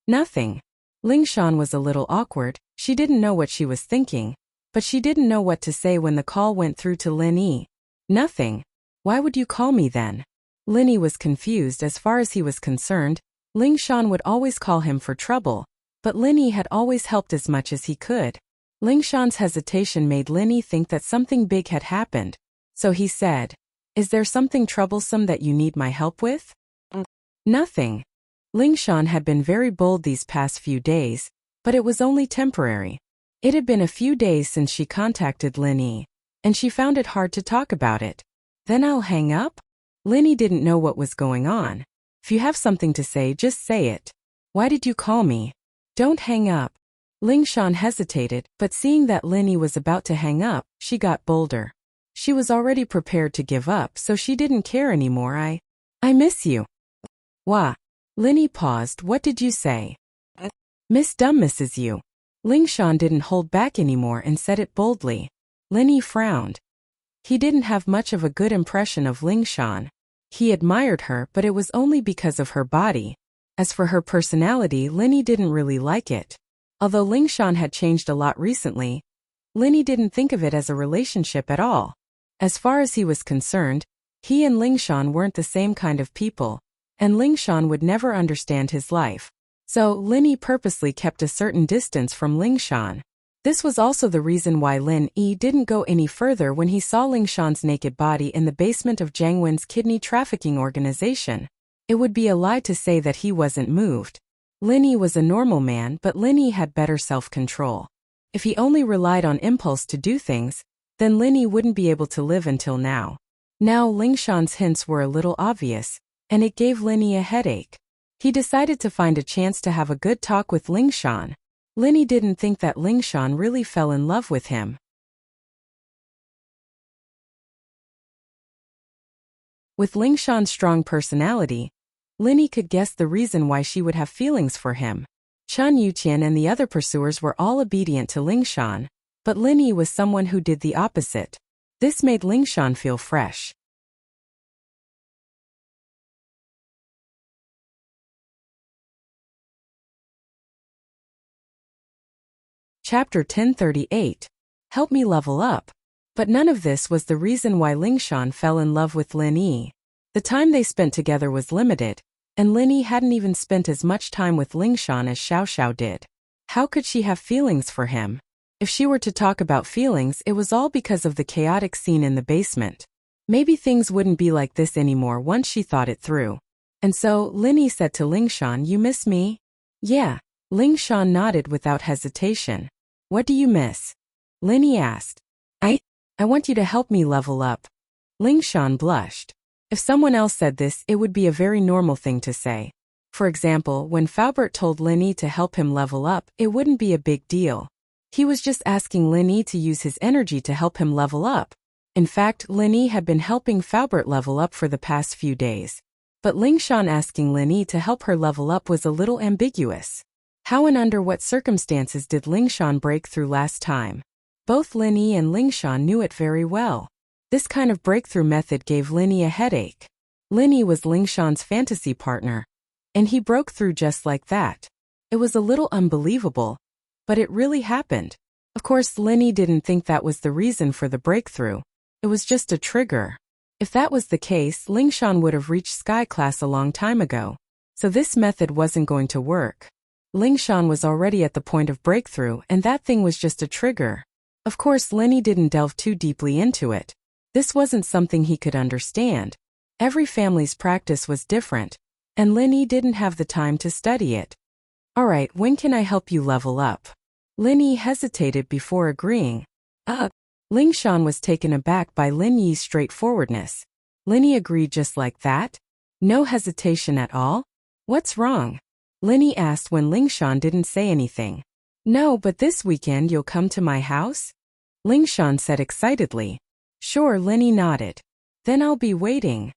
Nothing. Lingshan was a little awkward. She didn't know what she was thinking, but she didn't know what to say when the call went through to Lin Yi. "Nothing. Why would you call me then?" Lin Yi was confused. As far as he was concerned, Lingshan would always call him for trouble, but Lin Yi had always helped as much as he could. Lingshan's hesitation made Lin Yi think that something big had happened, so he said, "Is there something troublesome that you need my help with?" "Nothing." Lingshan had been very bold these past few days, but it was only temporary. It had been a few days since she contacted Lin Yi, and she found it hard to talk about it. "Then I'll hang up?" Lin Yi didn't know what was going on. "If you have something to say, just say it. Why did you call me? Don't hang up." Lingshan hesitated, but seeing that Lin Yi was about to hang up, she got bolder. She was already prepared to give up, so she didn't care anymore. I miss you." "Wah." Lin Yi paused. "What did you say?" "Miss Dumb misses you." Lingshan didn't hold back anymore and said it boldly. Lin Yi frowned. He didn't have much of a good impression of Lingshan. He admired her, but it was only because of her body. As for her personality, Lin Yi didn't really like it. Although Lingshan had changed a lot recently, Lin Yi didn't think of it as a relationship at all. As far as he was concerned, he and Lingshan weren't the same kind of people, and Lingshan would never understand his life. So Lin Yi purposely kept a certain distance from Lingshan. This was also the reason why Lin Yi didn't go any further when he saw Lingshan's naked body in the basement of Jiang Wen's kidney trafficking organization. It would be a lie to say that he wasn't moved. Lin Yi was a normal man, but Lin Yi had better self-control. If he only relied on impulse to do things, then Lin Yi wouldn't be able to live until now. Now Lingshan's hints were a little obvious, and it gave Lin Yi a headache. He decided to find a chance to have a good talk with Lingshan. Lin Yi didn't think that Lingshan really fell in love with him. With Lingshan's strong personality, Lin Yi could guess the reason why she would have feelings for him. Chen Yuqian and the other pursuers were all obedient to Lingshan, but Lin Yi was someone who did the opposite. This made Lingshan feel fresh. Chapter 1038. Help me level up. But none of this was the reason why Lingshan fell in love with Lin Yi. The time they spent together was limited, and Lin Yi hadn't even spent as much time with Lingshan as Xiao Xiao did. How could she have feelings for him? If she were to talk about feelings, it was all because of the chaotic scene in the basement. Maybe things wouldn't be like this anymore once she thought it through. And so, Lin Yi said to Lingshan, "You miss me?" "Yeah." Lingshan nodded without hesitation. "What do you miss?" Lin Yi asked. I want you to help me level up." Lingshan blushed. If someone else said this, it would be a very normal thing to say. For example, when Faubert told Lin Yi to help him level up, it wouldn't be a big deal. He was just asking Lin Yi to use his energy to help him level up. In fact, Lin Yi had been helping Faubert level up for the past few days. But Lingshan asking Lin Yi to help her level up was a little ambiguous. How and under what circumstances did Lingshan break through last time? Both Lin Yi and Lingshan knew it very well. This kind of breakthrough method gave Lin Yi a headache. Lin Yi was Lingshan's fantasy partner. And he broke through just like that. It was a little unbelievable. But it really happened. Of course, Lin Yi didn't think that was the reason for the breakthrough. It was just a trigger. If that was the case, Lingshan would have reached Sky Class a long time ago. So this method wasn't going to work. Lingshan was already at the point of breakthrough, and that thing was just a trigger. Of course, Lin Yi didn't delve too deeply into it. This wasn't something he could understand. Every family's practice was different, and Lin Yi didn't have the time to study it. Alright, when can I help you level up? Lin Yi hesitated before agreeing. Lingshan was taken aback by Lin Yi's straightforwardness. Lin Yi agreed just like that? No hesitation at all? What's wrong? Lin Yi asked when Lingshan didn't say anything. No, but this weekend you'll come to my house? Lingshan said excitedly. Sure, Lin Yi nodded. Then I'll be waiting.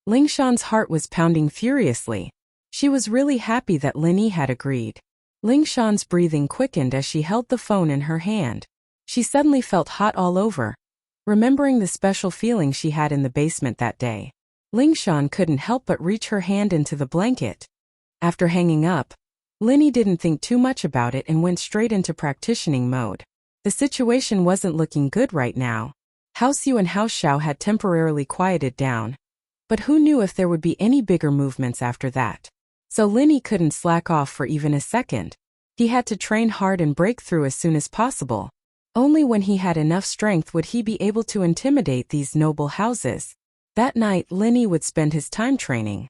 Lingshan's heart was pounding furiously. She was really happy that Lin Yi had agreed. Lingshan's breathing quickened as she held the phone in her hand. She suddenly felt hot all over, remembering the special feeling she had in the basement that day. Lingshan couldn't help but reach her hand into the blanket. After hanging up, Lin Yi didn't think too much about it and went straight into practicing mode. The situation wasn't looking good right now. House Yu and House Xiao had temporarily quieted down. But who knew if there would be any bigger movements after that? So Lin Yi couldn't slack off for even a second. He had to train hard and break through as soon as possible. Only when he had enough strength would he be able to intimidate these noble houses. That night, Lin Yi would spend his time training.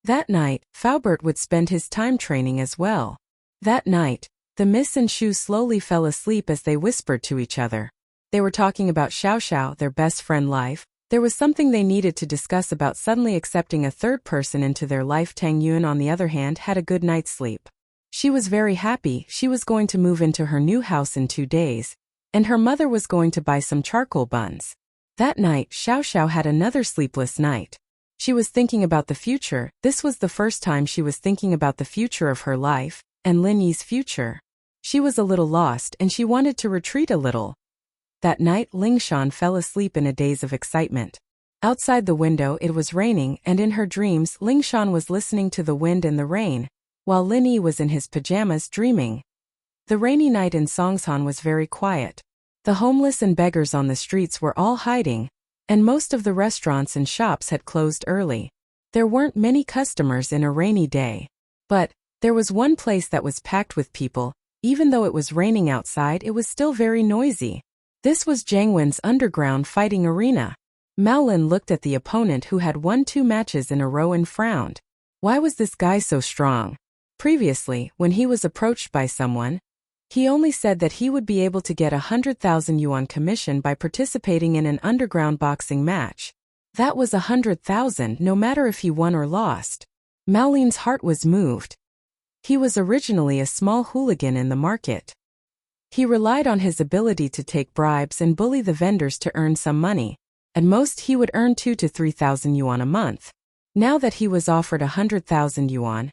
That night, Faubert would spend his time training as well. That night, the Miss and Shu slowly fell asleep as they whispered to each other. They were talking about Xiao Xiao, their best friend life. There was something they needed to discuss about suddenly accepting a third person into their life. Tang Yun, on the other hand, had a good night's sleep. She was very happy. She was going to move into her new house in 2 days, and her mother was going to buy some charcoal buns. That night, Xiao Xiao had another sleepless night. She was thinking about the future. This was the first time she was thinking about the future of her life, and Lin Yi's future. She was a little lost and she wanted to retreat a little. That night, Lingshan fell asleep in a daze of excitement. Outside the window it was raining, and in her dreams Lingshan was listening to the wind and the rain, while Lin Yi was in his pajamas dreaming. The rainy night in Songshan was very quiet. The homeless and beggars on the streets were all hiding, and most of the restaurants and shops had closed early. There weren't many customers in a rainy day. But there was one place that was packed with people. Even though it was raining outside, it was still very noisy. This was Jiangwen's underground fighting arena. Maolin looked at the opponent who had won 2 matches in a row and frowned. Why was this guy so strong? Previously, when he was approached by someone, he only said that he would be able to get 100,000 yuan commission by participating in an underground boxing match. That was 100,000 no matter if he won or lost. Maolin's heart was moved. He was originally a small hooligan in the market. He relied on his ability to take bribes and bully the vendors to earn some money. At most he would earn 2,000 to 3,000 yuan a month. Now that he was offered 100,000 yuan,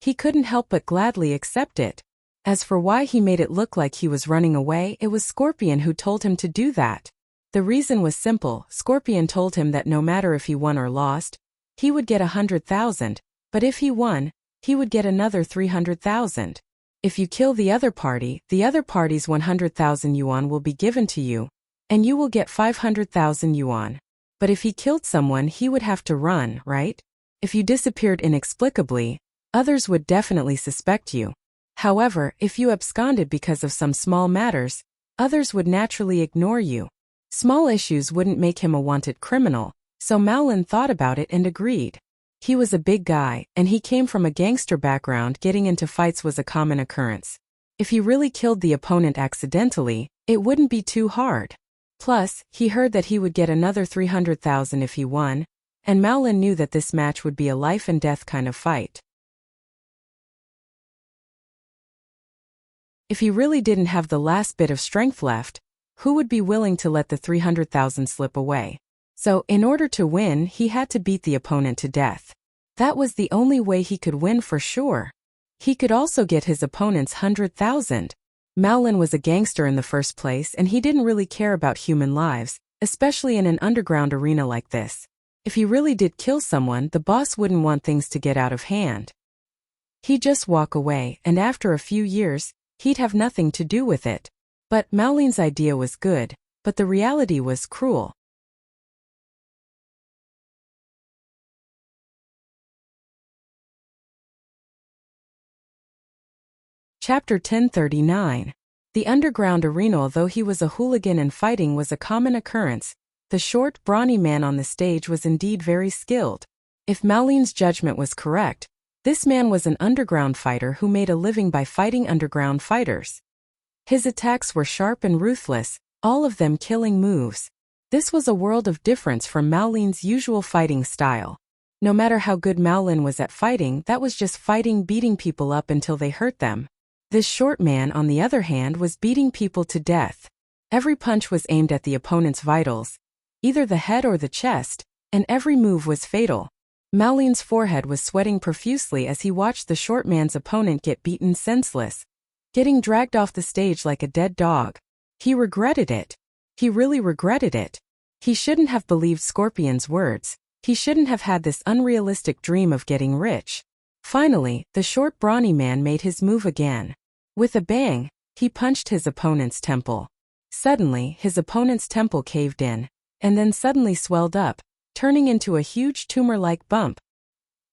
he couldn't help but gladly accept it. As for why he made it look like he was running away, it was Scorpion who told him to do that. The reason was simple. Scorpion told him that no matter if he won or lost, he would get 100,000, but if he won, he would get another 300,000. If you kill the other party's 100,000 yuan will be given to you, and you will get 500,000 yuan. But if he killed someone, he would have to run, right? If you disappeared inexplicably, others would definitely suspect you. However, if you absconded because of some small matters, others would naturally ignore you. Small issues wouldn't make him a wanted criminal, so Maolin thought about it and agreed. He was a big guy, and he came from a gangster background. Getting into fights was a common occurrence. If he really killed the opponent accidentally, it wouldn't be too hard. Plus, he heard that he would get another 300,000 if he won, and Maolin knew that this match would be a life and death kind of fight. If he really didn't have the last bit of strength left, who would be willing to let the 300,000 slip away? So, in order to win, he had to beat the opponent to death. That was the only way he could win for sure. He could also get his opponent's 100,000. Maolin was a gangster in the first place, and he didn't really care about human lives, especially in an underground arena like this. If he really did kill someone, the boss wouldn't want things to get out of hand. He'd just walk away, and after a few years, he'd have nothing to do with it. But Maolin's idea was good, but the reality was cruel. Chapter 1039. The underground arena. Although he was a hooligan and fighting was a common occurrence, the short, brawny man on the stage was indeed very skilled. If Maolin's judgment was correct, this man was an underground fighter who made a living by fighting underground fighters. His attacks were sharp and ruthless, all of them killing moves. This was a world of difference from Maolin's usual fighting style. No matter how good Maolin was at fighting, that was just fighting, beating people up until they hurt them. This short man, on the other hand, was beating people to death. Every punch was aimed at the opponent's vitals, either the head or the chest, and every move was fatal. Maolin's forehead was sweating profusely as he watched the short man's opponent get beaten senseless, getting dragged off the stage like a dead dog. He regretted it. He really regretted it. He shouldn't have believed Scorpion's words. He shouldn't have had this unrealistic dream of getting rich. Finally, the short brawny man made his move again. With a bang, he punched his opponent's temple. Suddenly, his opponent's temple caved in, and then suddenly swelled up, turning into a huge tumor-like bump.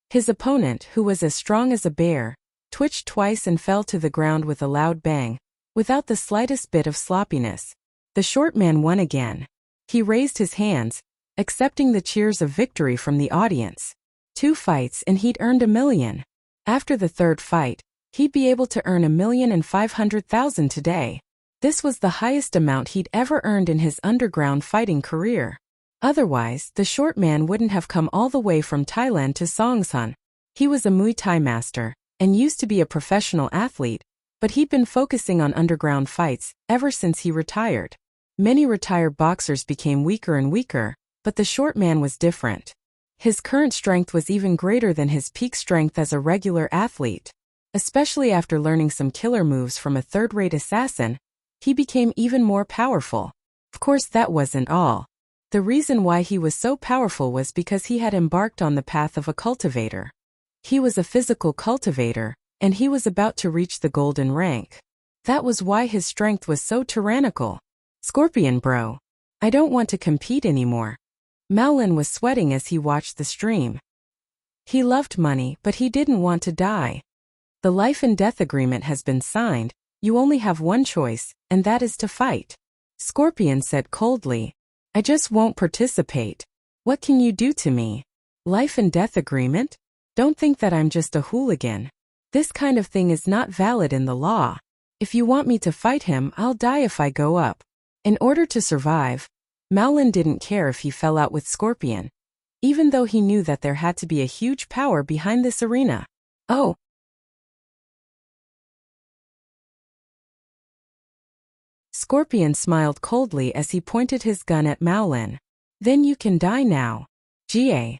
His opponent, who was as strong as a bear, twitched twice and fell to the ground with a loud bang, without the slightest bit of sloppiness. The short man won again. He raised his hands, accepting the cheers of victory from the audience. 2 fights and he'd earned $1 million. After the third fight, he'd be able to earn $1,500,000 today. This was the highest amount he'd ever earned in his underground fighting career. Otherwise, the short man wouldn't have come all the way from Thailand to Songsan. He was a Muay Thai master, and used to be a professional athlete, but he'd been focusing on underground fights ever since he retired. Many retired boxers became weaker and weaker, but the short man was different. His current strength was even greater than his peak strength as a regular athlete. Especially after learning some killer moves from a third-rate assassin, he became even more powerful. Of course, that wasn't all. The reason why he was so powerful was because he had embarked on the path of a cultivator. He was a physical cultivator, and he was about to reach the golden rank. That was why his strength was so tyrannical. Scorpion bro. I don't want to compete anymore. Maolin was sweating as he watched the stream. He loved money, but he didn't want to die. The life and death agreement has been signed. You only have one choice, and that is to fight. Scorpion said coldly, I just won't participate. What can you do to me? Life and death agreement? Don't think that I'm just a hooligan. This kind of thing is not valid in the law. If you want me to fight him, I'll die if I go up. In order to survive, Maolin didn't care if he fell out with Scorpion, even though he knew that there had to be a huge power behind this arena. Oh. Scorpion smiled coldly as he pointed his gun at Maolin. Then you can die now. Ga.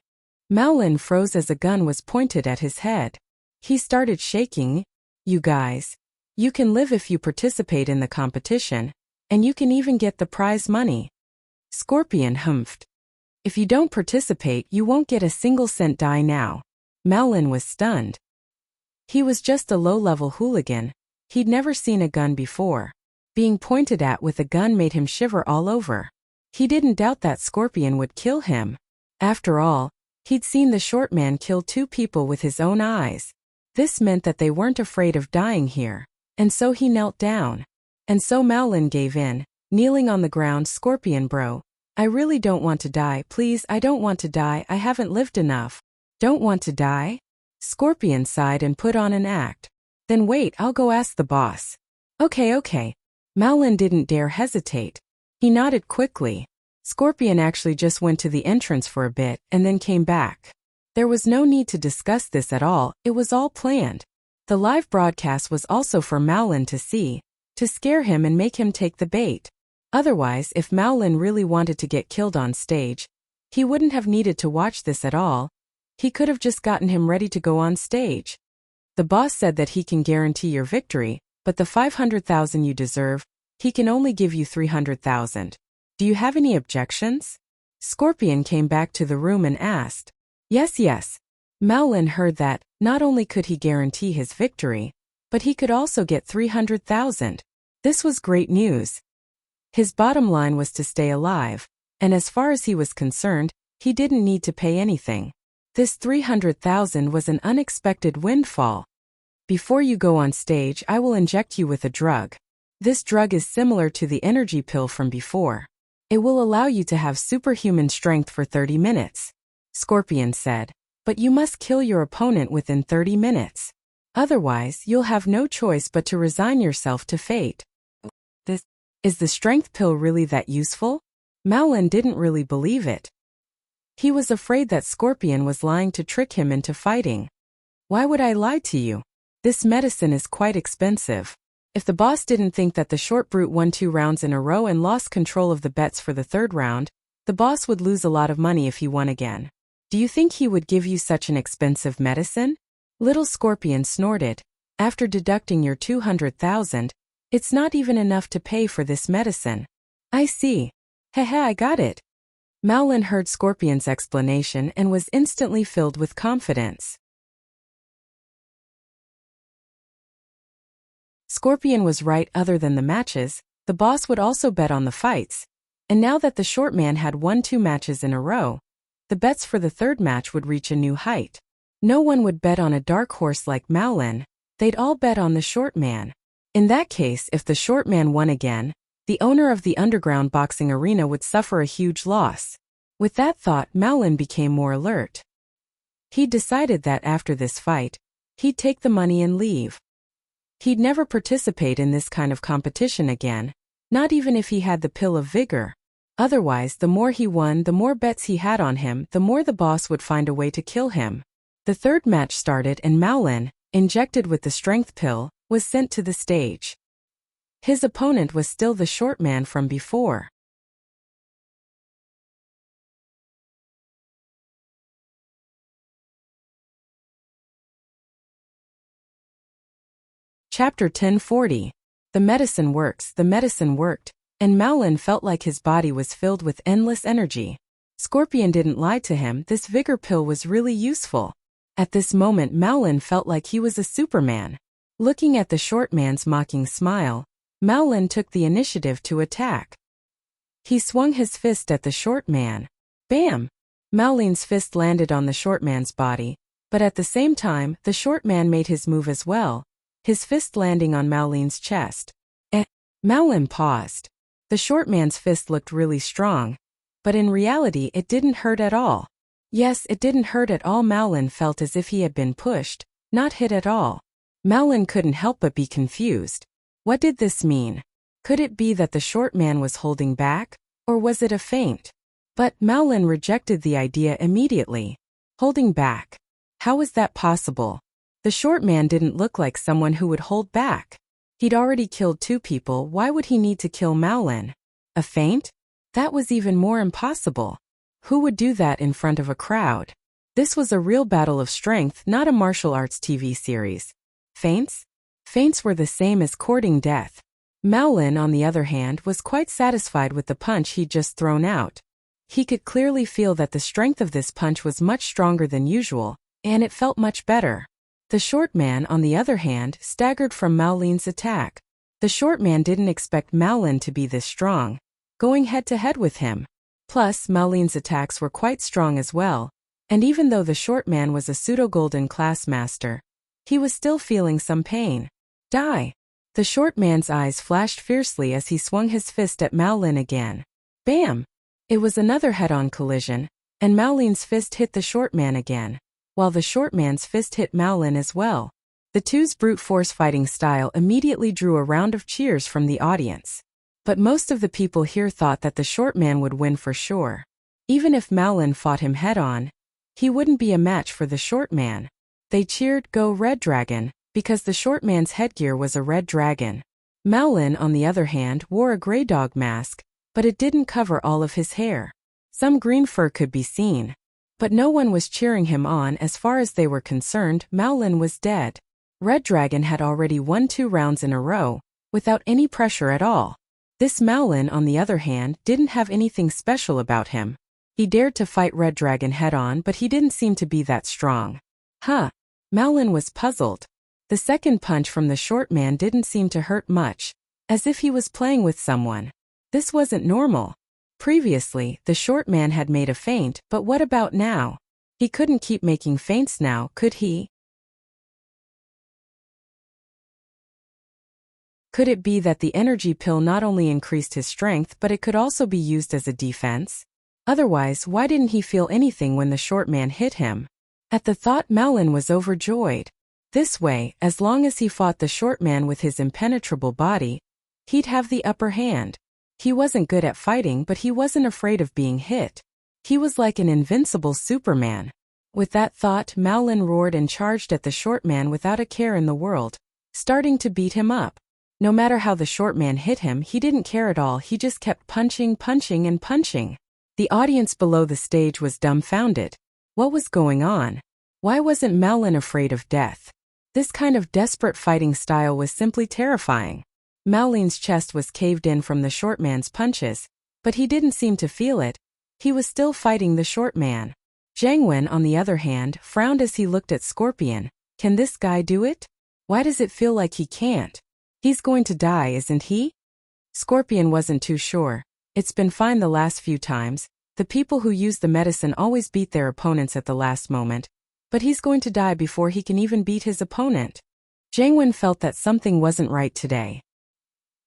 Maolin froze as a gun was pointed at his head. He started shaking. You guys. You can live if you participate in the competition, and you can even get the prize money. Scorpion humphed. If you don't participate, you won't get a single cent. Die now. Maolin was stunned. He was just a low-level hooligan. He'd never seen a gun before. Being pointed at with a gun made him shiver all over. He didn't doubt that Scorpion would kill him. After all, he'd seen the short man kill 2 people with his own eyes. This meant that they weren't afraid of dying here. And so he knelt down. And so Maolin gave in, kneeling on the ground. Scorpion bro. I really don't want to die. Please, I don't want to die. I haven't lived enough. Don't want to die? Scorpion sighed and put on an act. Then wait, I'll go ask the boss. Okay. Maolin didn't dare hesitate. He nodded quickly. Scorpion actually just went to the entrance for a bit and then came back. There was no need to discuss this at all, it was all planned. The live broadcast was also for Maolin to see, to scare him and make him take the bait. Otherwise, if Maolin really wanted to get killed on stage, he wouldn't have needed to watch this at all. He could have just gotten him ready to go on stage. The boss said that he can guarantee your victory, but the 500,000 you deserve, he can only give you 300,000. Do you have any objections? Scorpion came back to the room and asked. Yes. Maolin heard that, not only could he guarantee his victory, but he could also get 300,000. This was great news. His bottom line was to stay alive, and as far as he was concerned, he didn't need to pay anything. This 300,000 was an unexpected windfall. Before you go on stage, I will inject you with a drug. This drug is similar to the energy pill from before. It will allow you to have superhuman strength for 30 minutes. Scorpion said, but you must kill your opponent within 30 minutes. Otherwise, you'll have no choice but to resign yourself to fate. Is the strength pill really that useful? Maolin didn't really believe it. He was afraid that Scorpion was lying to trick him into fighting. Why would I lie to you? This medicine is quite expensive. If the boss didn't think that the short brute won 2 rounds in a row and lost control of the bets for the 3rd round, the boss would lose a lot of money if he won again. Do you think he would give you such an expensive medicine? Little Scorpion snorted. After deducting your 200,000, it's not even enough to pay for this medicine. I see. I got it. Maolin heard Scorpion's explanation and was instantly filled with confidence. Scorpion was right. Other than the matches, the boss would also bet on the fights. And now that the short man had won 2 matches in a row, the bets for the 3rd match would reach a new height. No one would bet on a dark horse like Maolin, they'd all bet on the short man. In that case, if the short man won again, the owner of the underground boxing arena would suffer a huge loss. With that thought, Maolin became more alert. He'd decided that after this fight, he'd take the money and leave. He'd never participate in this kind of competition again, not even if he had the pill of vigor. Otherwise, the more he won, the more bets he had on him, the more the boss would find a way to kill him. The 3rd match started and Maolin, injected with the strength pill, was sent to the stage. His opponent was still the short man from before. Chapter 1040. The medicine works. The medicine worked, and Maolin felt like his body was filled with endless energy. Scorpion didn't lie to him, this vigor pill was really useful. At this moment Maolin felt like he was a Superman. Looking at the short man's mocking smile, Maolin took the initiative to attack. He swung his fist at the short man. Bam! Maolin's fist landed on the short man's body, but at the same time, the short man made his move as well, his fist landing on Maolin's chest. Maolin paused. The short man's fist looked really strong, but in reality it didn't hurt at all. Yes, it didn't hurt at all. Maolin felt as if he had been pushed, not hit at all. Maolin couldn't help but be confused. What did this mean? Could it be that the short man was holding back, or was it a feint? But Maolin rejected the idea immediately. Holding back? How was that possible? The short man didn't look like someone who would hold back. He'd already killed 2 people, why would he need to kill Maolin? A feint? That was even more impossible. Who would do that in front of a crowd? This was a real battle of strength, not a martial arts TV series. Feints? Feints were the same as courting death. Maolin, on the other hand, was quite satisfied with the punch he'd just thrown out. He could clearly feel that the strength of this punch was much stronger than usual, and it felt much better. The short man, on the other hand, staggered from Maolin's attack. The short man didn't expect Maolin to be this strong, going head-to-head with him. Plus, Maolin's attacks were quite strong as well, and even though the short man was a pseudo-golden class master, he was still feeling some pain. Die! The short man's eyes flashed fiercely as he swung his fist at Maolin again. Bam! It was another head-on collision, and Maolin's fist hit the short man again, while the short man's fist hit Maolin as well. The two's brute force fighting style immediately drew a round of cheers from the audience. But most of the people here thought that the short man would win for sure. Even if Mowlin fought him head-on, he wouldn't be a match for the short man. They cheered, "Go Red Dragon," because the short man's headgear was a red dragon. Mowlin, on the other hand, wore a gray dog mask, but it didn't cover all of his hair. Some green fur could be seen. But no one was cheering him on. As far as they were concerned, Mowlin was dead. Red Dragon had already won 2 rounds in a row, without any pressure at all. This Mowlin, on the other hand, didn't have anything special about him. He dared to fight Red Dragon head-on, but he didn't seem to be that strong. Mowlin was puzzled. The second punch from the short man didn't seem to hurt much, as if he was playing with someone. This wasn't normal. Previously, the short man had made a feint, but what about now? He couldn't keep making feints now, could he? Could it be that the energy pill not only increased his strength but it could also be used as a defense? Otherwise, why didn't he feel anything when the short man hit him? At the thought, Mowlin was overjoyed. This way, as long as he fought the short man with his impenetrable body, he'd have the upper hand. He wasn't good at fighting, but he wasn't afraid of being hit. He was like an invincible Superman. With that thought, Mowlin roared and charged at the short man without a care in the world, starting to beat him up. No matter how the short man hit him, he didn't care at all. He just kept punching, punching, and punching. The audience below the stage was dumbfounded. What was going on? Why wasn't Mowlin afraid of death? This kind of desperate fighting style was simply terrifying. Mowlin's chest was caved in from the short man's punches, but he didn't seem to feel it. He was still fighting the short man. Jiang Wen, on the other hand, frowned as he looked at Scorpion. Can this guy do it? Why does it feel like he can't? He's going to die, isn't he? Scorpion wasn't too sure. It's been fine the last few times. The people who use the medicine always beat their opponents at the last moment. But he's going to die before he can even beat his opponent. Jiang Wen felt that something wasn't right today.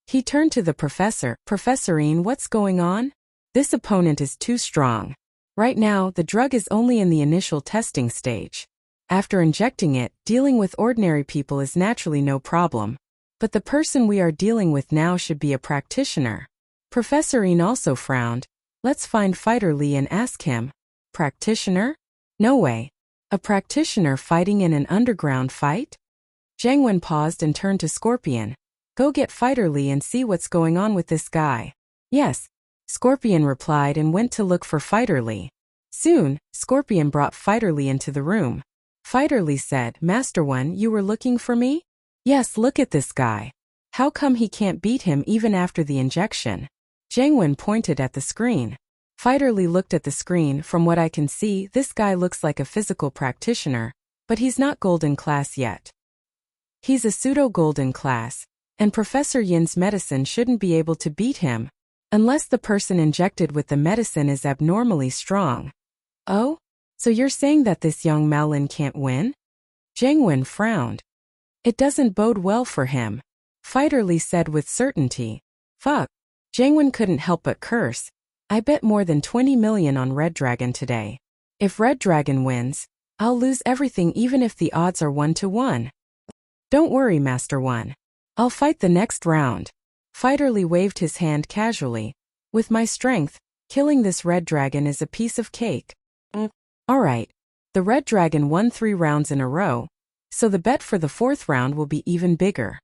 He turned to the professor. "Professorine, what's going on? This opponent is too strong. Right now, the drug is only in the initial testing stage. After injecting it, dealing with ordinary people is naturally no problem. But the person we are dealing with now should be a practitioner." Professorine also frowned. "Let's find Fighter Li and ask him." Practitioner? No way. A practitioner fighting in an underground fight? Jiang Wen paused and turned to Scorpion. "Go get Fighter Li and see what's going on with this guy." "Yes." Scorpion replied and went to look for Fighter Li. Soon, Scorpion brought Fighter Li into the room. Fighter Li said, "Master One, you were looking for me?" "Yes, look at this guy. How come he can't beat him even after the injection?" Jiang Wen pointed at the screen. Fighter Li looked at the screen. "From what I can see, this guy looks like a physical practitioner, but he's not golden class yet. He's a pseudo-golden class, and Professor Yin's medicine shouldn't be able to beat him, unless the person injected with the medicine is abnormally strong." "Oh? So you're saying that this young Mowlin can't win?" Jiang Wen frowned. "It doesn't bode well for him," Fighter Li said with certainty. "Fuck." Jiang Wen couldn't help but curse. "I bet more than 20 million on Red Dragon today. If Red Dragon wins, I'll lose everything even if the odds are 1-to-1. Don't worry, Master One. I'll fight the next round." Fighter Li waved his hand casually. "With my strength, killing this Red Dragon is a piece of cake." Alright. The Red Dragon won 3 rounds in a row, so the bet for the 4th round will be even bigger.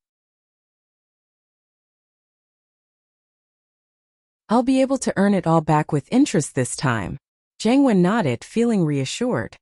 "I'll be able to earn it all back with interest this time." Jiang Wen nodded, feeling reassured.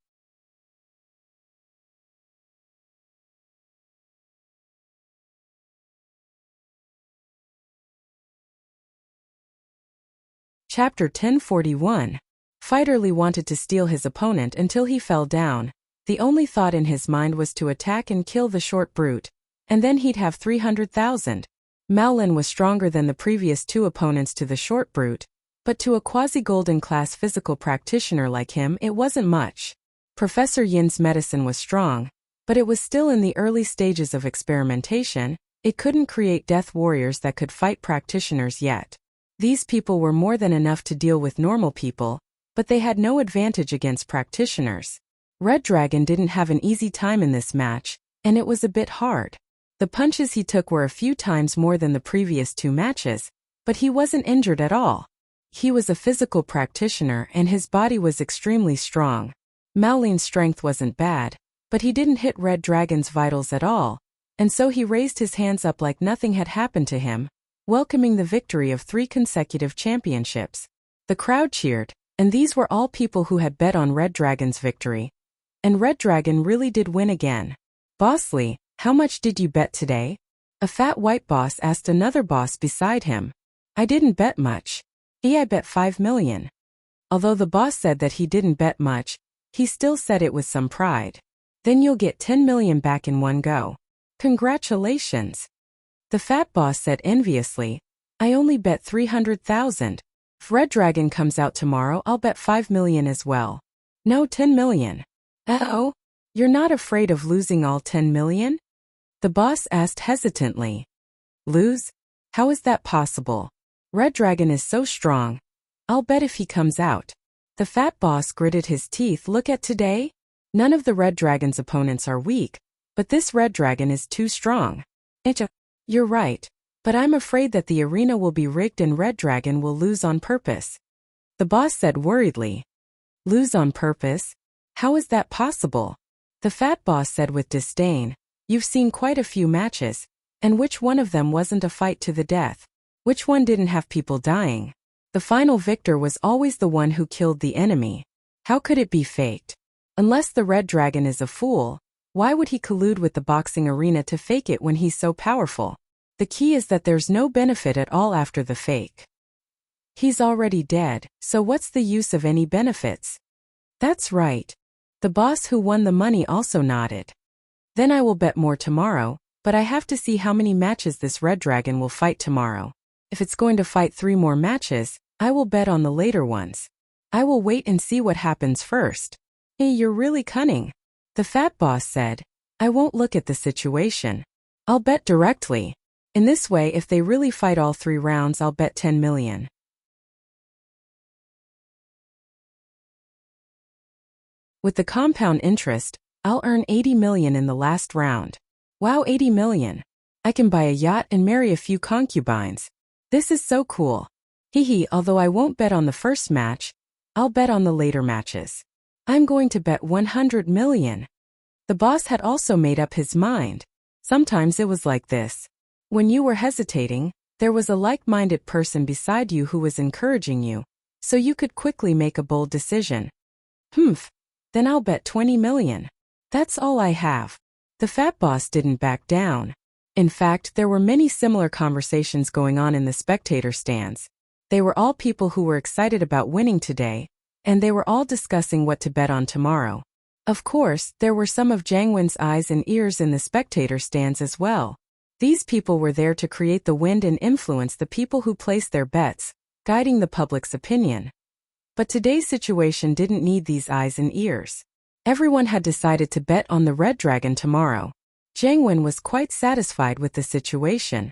Chapter 1041. Fighter Li wanted to steal his opponent until he fell down. The only thought in his mind was to attack and kill the short brute, and then he'd have 300,000. Mowlin was stronger than the previous 2 opponents to the short brute, but to a quasi-golden class physical practitioner like him it wasn't much. Professor Yin's medicine was strong, but it was still in the early stages of experimentation. It couldn't create death warriors that could fight practitioners yet. These people were more than enough to deal with normal people, but they had no advantage against practitioners. Red Dragon didn't have an easy time in this match. and it was a bit hard. The punches he took were a few times more than the previous 2 matches, but he wasn't injured at all. He was a physical practitioner and his body was extremely strong. Maoline's strength wasn't bad, but he didn't hit Red Dragon's vitals at all, and so he raised his hands up like nothing had happened to him, welcoming the victory of 3 consecutive championships. The crowd cheered, and these were all people who had bet on Red Dragon's victory. And Red Dragon really did win again. "Bossly, how much did you bet today?" A fat white boss asked another boss beside him. "I didn't bet much. I bet 5 million. Although the boss said that he didn't bet much, he still said it with some pride. "Then you'll get 10 million back in one go. Congratulations." The fat boss said enviously, "I only bet 300,000. If Red Dragon comes out tomorrow, I'll bet 5 million as well." "No, 10 million. "Oh? You're not afraid of losing all 10 million? The boss asked hesitantly. "Lose? How is that possible? Red Dragon is so strong. I'll bet if he comes out." The fat boss gritted his teeth. "Look at today. None of the Red Dragon's opponents are weak, but this Red Dragon is too strong." "You're right, but I'm afraid that the arena will be rigged and Red Dragon will lose on purpose." The boss said worriedly. "Lose on purpose? How is that possible?" The fat boss said with disdain. "You've seen quite a few matches, and which one of them wasn't a fight to the death? Which one didn't have people dying? The final victor was always the one who killed the enemy. How could it be faked? Unless the Red Dragon is a fool, why would he collude with the boxing arena to fake it when he's so powerful? The key is that there's no benefit at all after the fake. He's already dead, so what's the use of any benefits?" "That's right." The boss who won the money also nodded. "Then I will bet more tomorrow, but I have to see how many matches this Red Dragon will fight tomorrow. If it's going to fight 3 more matches, I will bet on the later ones. I will wait and see what happens first." "Hey, you're really cunning," the fat boss said. "I won't look at the situation. I'll bet directly. In this way, if they really fight all 3 rounds, I'll bet 10 million. With the compound interest, I'll earn 80 million in the last round. Wow, 80 million. I can buy a yacht and marry a few concubines. This is so cool. Hee, although I won't bet on the first match, I'll bet on the later matches. I'm going to bet 100 million. The boss had also made up his mind. Sometimes it was like this. When you were hesitating, there was a like-minded person beside you who was encouraging you, so you could quickly make a bold decision. Then I'll bet 20 million. That's all I have. The fat boss didn't back down. In fact, there were many similar conversations going on in the spectator stands. They were all people who were excited about winning today, and they were all discussing what to bet on tomorrow. Of course, there were some of Jiang Wen's eyes and ears in the spectator stands as well. These people were there to create the wind and influence the people who placed their bets, guiding the public's opinion. But today's situation didn't need these eyes and ears. Everyone had decided to bet on the Red Dragon tomorrow. Jiang Wen was quite satisfied with the situation.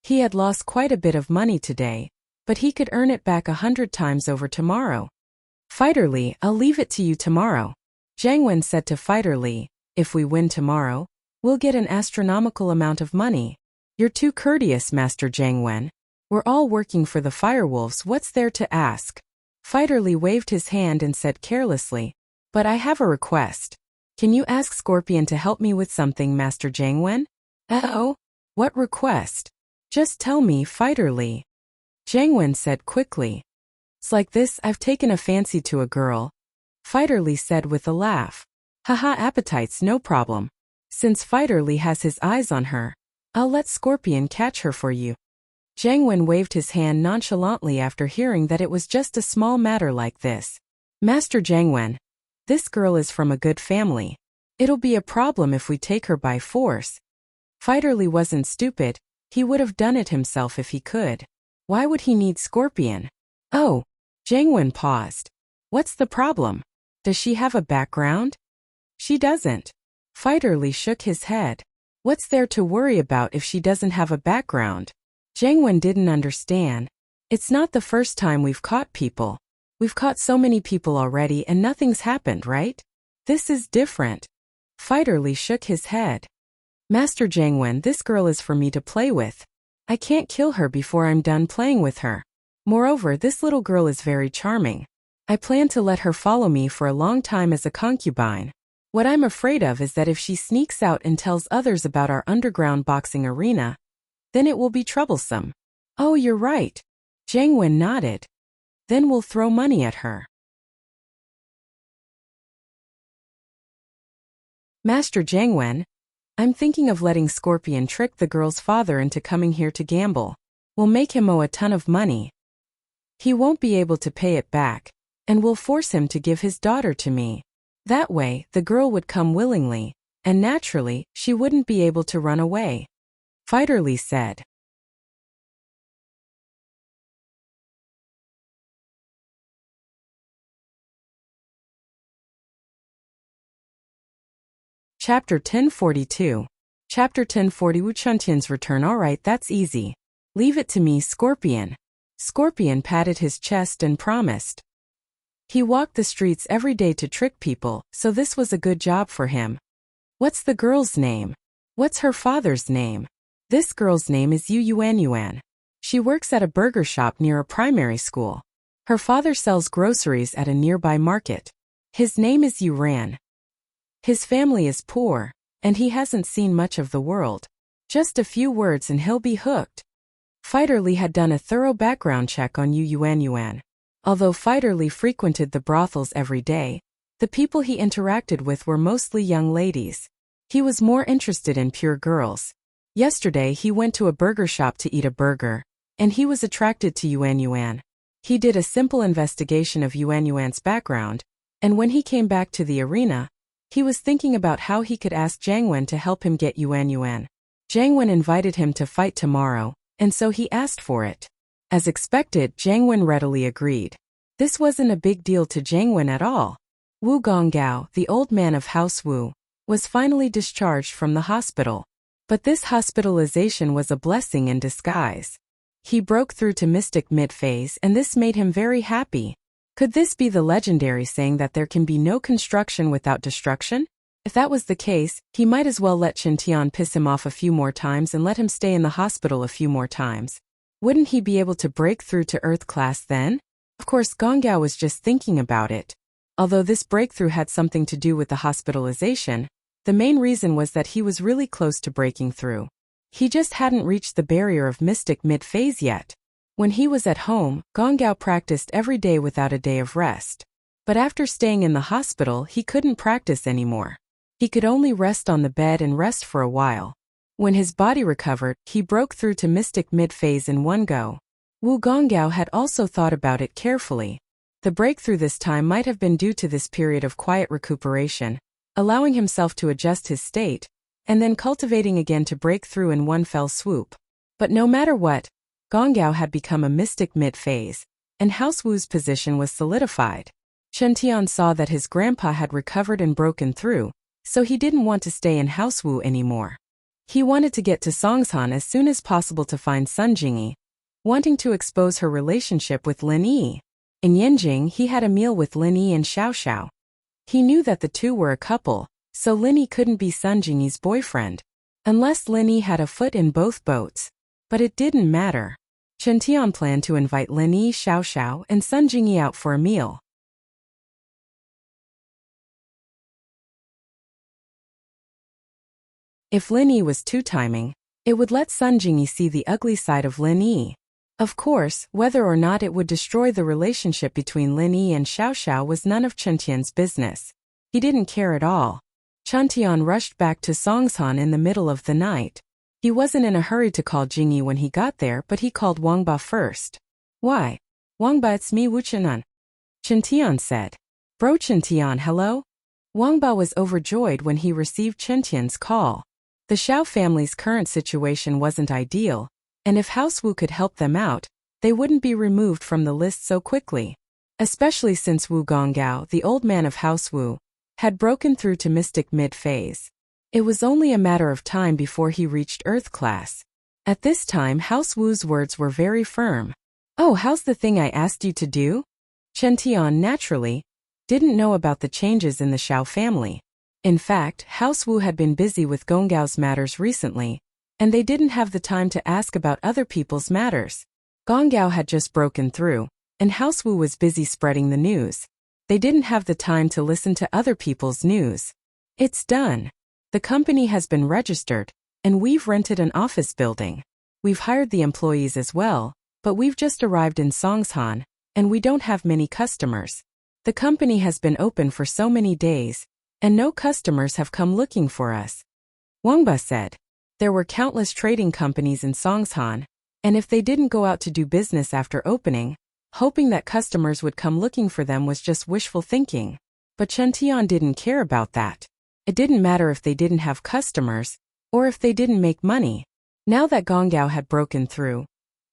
He had lost quite a bit of money today, but he could earn it back 100 times over tomorrow. "Fighter Li, I'll leave it to you tomorrow." Jiang Wen said to Fighter Li, "If we win tomorrow, we'll get an astronomical amount of money." "You're too courteous, Master Jiang Wen. We're all working for the Firewolves, what's there to ask?" Fighter Li waved his hand and said carelessly, "But I have a request. Can you ask Scorpion to help me with something, Master Jiang Wen?" "Oh? What request? Just tell me, Fighter Li." Jiang Wen said quickly. "It's like this, I've taken a fancy to a girl." Fighter Li said with a laugh. "Haha, appetites, no problem. Since Fighter Li has his eyes on her, I'll let Scorpion catch her for you." Jiang Wen waved his hand nonchalantly after hearing that it was just a small matter like this. "Master Jiang Wen, this girl is from a good family. It'll be a problem if we take her by force." Fighter Li wasn't stupid, he would have done it himself if he could. Why would he need Scorpion? "Oh." Jiang Wen paused. "What's the problem? Does she have a background?" "She doesn't." Fighter Li shook his head. "What's there to worry about if she doesn't have a background?" Jiang Wen didn't understand. "It's not the first time we've caught people. We've caught so many people already and nothing's happened, right? This is different." Fighter Li shook his head. Master Jiangwen, this girl is for me to play with. I can't kill her before I'm done playing with her. Moreover, this little girl is very charming. I plan to let her follow me for a long time as a concubine. What I'm afraid of is that if she sneaks out and tells others about our underground boxing arena, then it will be troublesome. Oh, you're right. Jiangwen nodded. Then we'll throw money at her. Master Jiangwen, I'm thinking of letting Scorpion trick the girl's father into coming here to gamble. We'll make him owe a ton of money. He won't be able to pay it back, and we'll force him to give his daughter to me. That way, the girl would come willingly, and naturally, she wouldn't be able to run away. Fighter Li said. Chapter 1042. Chapter 1040 Wu Chuntian's return. Alright, that's easy. Leave it to me, Scorpion. Scorpion patted his chest and promised. He walked the streets every day to trick people, so this was a good job for him. What's the girl's name? What's her father's name? This girl's name is Yu Yuan. She works at a burger shop near a primary school. Her father sells groceries at a nearby market. His name is Yu Ran. His family is poor, and he hasn't seen much of the world. Just a few words and he'll be hooked. Fighter Li had done a thorough background check on Yu Yuan. Although Fighter Li frequented the brothels every day, the people he interacted with were mostly young ladies. He was more interested in pure girls. Yesterday he went to a burger shop to eat a burger, and he was attracted to Yuan. He did a simple investigation of Yuan's background, and when he came back to the arena, he was thinking about how he could ask Jiangwen to help him get Yuan. Jiangwen invited him to fight tomorrow, and so he asked for it. As expected, Jiangwen readily agreed. This wasn't a big deal to Jiangwen at all. Wu Gonggao, the old man of House Wu, was finally discharged from the hospital. But this hospitalization was a blessing in disguise. He broke through to Mystic Mid-Phase, and this made him very happy. Could this be the legendary saying that there can be no construction without destruction? If that was the case, he might as well let Qintian piss him off a few more times and let him stay in the hospital a few more times. Wouldn't he be able to break through to Earth class then? Of course, Gonggao was just thinking about it. Although this breakthrough had something to do with the hospitalization, the main reason was that he was really close to breaking through. He just hadn't reached the barrier of Mystic Mid-Phase yet. When he was at home, Gonggao practiced every day without a day of rest. But after staying in the hospital, he couldn't practice anymore. He could only rest on the bed and rest for a while. When his body recovered, he broke through to Mystic Mid-Phase in one go. Wu Gonggao had also thought about it carefully. The breakthrough this time might have been due to this period of quiet recuperation, allowing himself to adjust his state, and then cultivating again to break through in one fell swoop. But no matter what, Gonggao had become a Mystic Mid-Phase, and House Wu's position was solidified. Qintian saw that his grandpa had recovered and broken through, so he didn't want to stay in House Wu anymore. He wanted to get to Songshan as soon as possible to find Sun Jingyi, wanting to expose her relationship with Lin Yi. In Yanjing, he had a meal with Lin Yi and Xiao Xiao. He knew that the two were a couple, so Lin Yi couldn't be Sun Jingyi's boyfriend, unless Lin Yi had a foot in both boats. But it didn't matter. Qintian planned to invite Lin Yi, Xiao Xiao, and Sun Jingyi out for a meal. If Lin Yi was two-timing, it would let Sun Jingyi see the ugly side of Lin Yi. Of course, whether or not it would destroy the relationship between Lin Yi and Xiao Xiao was none of Qintian's business. He didn't care at all. Qintian rushed back to Songshan in the middle of the night. He wasn't in a hurry to call Jingyi when he got there, but he called Wangba first. Why? Wangba, it's me, Wu Qinan. Qintian said. Bro Qintian, hello? Wangba was overjoyed when he received Qintian's call. The Xiao family's current situation wasn't ideal, and if House Wu could help them out, they wouldn't be removed from the list so quickly. Especially since Wu Gonggao, the old man of House Wu, had broken through to Mystic Mid-Phase. It was only a matter of time before he reached Earth class. At this time, House Wu's words were very firm. Oh, how's the thing I asked you to do? Qintian, naturally, didn't know about the changes in the Xiao family. In fact, House Wu had been busy with Gonggao's matters recently, and they didn't have the time to ask about other people's matters. Gonggao had just broken through, and House Wu was busy spreading the news. They didn't have the time to listen to other people's news. It's done. The company has been registered, and we've rented an office building. We've hired the employees as well, but we've just arrived in Songshan, and we don't have many customers. The company has been open for so many days, and no customers have come looking for us. Wangba said. There were countless trading companies in Songshan, and if they didn't go out to do business after opening, hoping that customers would come looking for them was just wishful thinking. But Chen Tian didn't care about that. It didn't matter if they didn't have customers, or if they didn't make money. Now that Gonggao had broken through,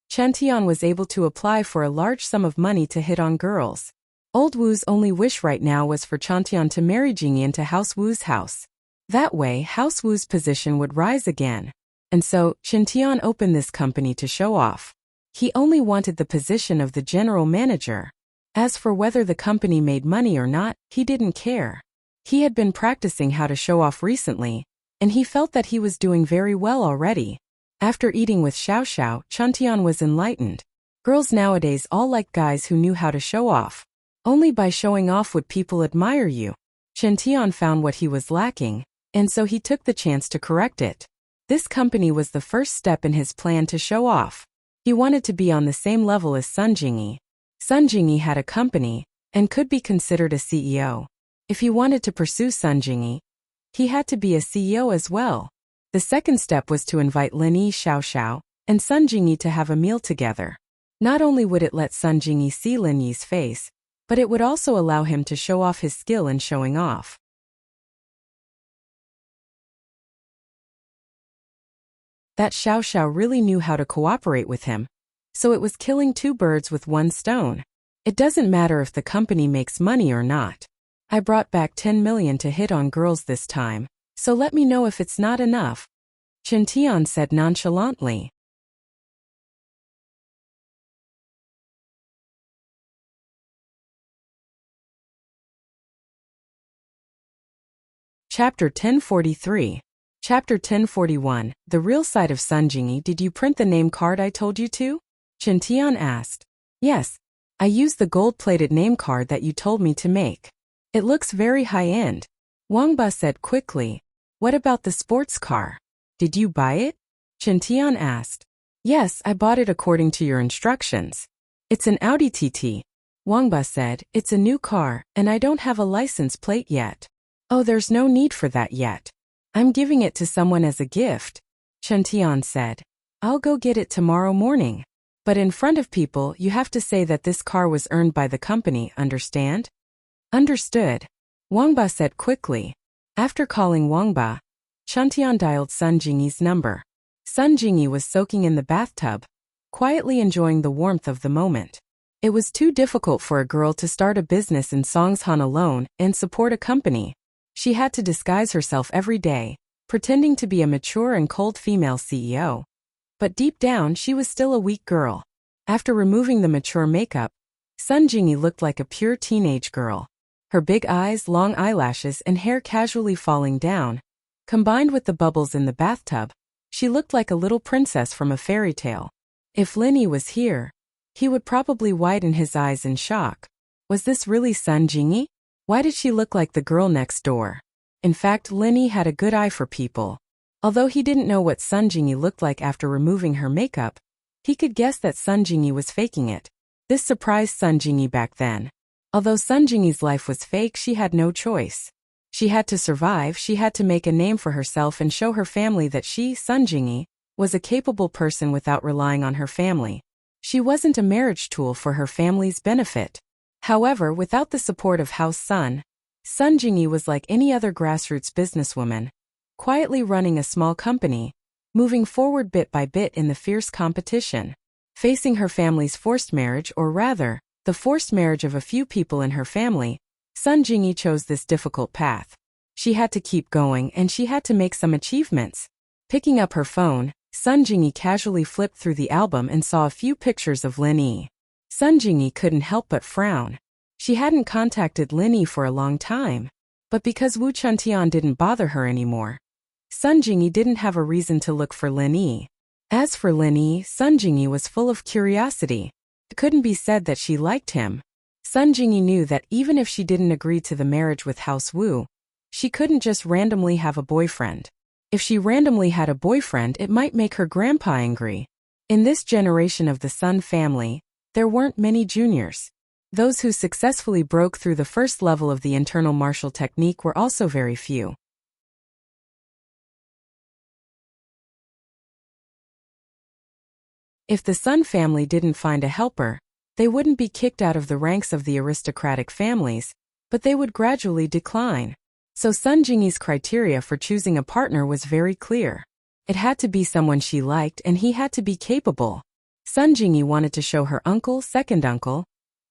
Chen Tian was able to apply for a large sum of money to hit on girls. Old Wu's only wish right now was for Chen Tian to marry Jingyi into House Wu's house. That way, House Wu's position would rise again. And so, Chen Tian opened this company to show off. He only wanted the position of the general manager. As for whether the company made money or not, he didn't care. He had been practicing how to show off recently, and he felt that he was doing very well already. After eating with Xiao Xiao, Chen Tian was enlightened. Girls nowadays all like guys who knew how to show off. Only by showing off would people admire you. Chen Tian found what he was lacking, and so he took the chance to correct it. This company was the first step in his plan to show off. He wanted to be on the same level as Sun Jingyi. Sun Jingyi had a company, and could be considered a CEO. If he wanted to pursue Sun Jingyi, he had to be a CEO as well. The second step was to invite Lin Yi, Xiao Xiao, and Sun Jingyi to have a meal together. Not only would it let Sun Jingyi see Lin Yi's face, but it would also allow him to show off his skill in showing off. That Xiao Xiao really knew how to cooperate with him, so it was killing two birds with one stone. It doesn't matter if the company makes money or not. I brought back 10 million to hit on girls this time, so let me know if it's not enough, Chen Tian said nonchalantly. Chapter 1043. Chapter 1041. The real side of Sun Jingyi. Did you print the name card I told you to? Chen Tian asked. Yes, I used the gold-plated name card that you told me to make. It looks very high-end. Wangba said quickly. What about the sports car? Did you buy it? Chen Tian asked. Yes, I bought it according to your instructions. It's an Audi TT. Wangba said. It's a new car, and I don't have a license plate yet. Oh, there's no need for that yet. I'm giving it to someone as a gift, Chen Tian said. I'll go get it tomorrow morning. But in front of people, you have to say that this car was earned by the company, understand? Understood. Wangba said quickly. After calling Wangba, Chen Tian dialed Sun Jingyi's number. Sun Jingyi was soaking in the bathtub, quietly enjoying the warmth of the moment. It was too difficult for a girl to start a business in Songshan alone and support a company. She had to disguise herself every day, pretending to be a mature and cold female CEO. But deep down, she was still a weak girl. After removing the mature makeup, Sun Jingyi looked like a pure teenage girl. Her big eyes, long eyelashes, and hair casually falling down, combined with the bubbles in the bathtub, she looked like a little princess from a fairy tale. If Lin Yi was here, he would probably widen his eyes in shock. Was this really Sun Jingyi? Why did she look like the girl next door? In fact, Lin Yi had a good eye for people. Although he didn't know what Sun Jingyi looked like after removing her makeup, he could guess that Sun Jingyi was faking it. This surprised Sun Jingyi back then. Although Sun Jingyi's life was fake, she had no choice. She had to survive, she had to make a name for herself and show her family that she, Sun Jingyi, was a capable person without relying on her family. She wasn't a marriage tool for her family's benefit. However, without the support of House Sun, Sun Jingyi was like any other grassroots businesswoman, quietly running a small company, moving forward bit by bit in the fierce competition. Facing her family's forced marriage, or rather, the forced marriage of a few people in her family, Sun Jingyi chose this difficult path. She had to keep going and she had to make some achievements. Picking up her phone, Sun Jingyi casually flipped through the album and saw a few pictures of Lin Yi. Sun Jingyi couldn't help but frown. She hadn't contacted Lin Yi for a long time. But because Wu Chuntian didn't bother her anymore, Sun Jingyi didn't have a reason to look for Lin Yi. As for Lin Yi, Sun Jingyi was full of curiosity. It couldn't be said that she liked him. Sun Jingyi knew that even if she didn't agree to the marriage with House Wu, she couldn't just randomly have a boyfriend. If she randomly had a boyfriend, it might make her grandpa angry. In this generation of the Sun family, there weren't many juniors. Those who successfully broke through the first level of the internal martial technique were also very few. If the Sun family didn't find a helper, they wouldn't be kicked out of the ranks of the aristocratic families, but they would gradually decline. So Sun Jingyi's criteria for choosing a partner was very clear. It had to be someone she liked and he had to be capable. Sun Jingyi wanted to show her uncle, second uncle,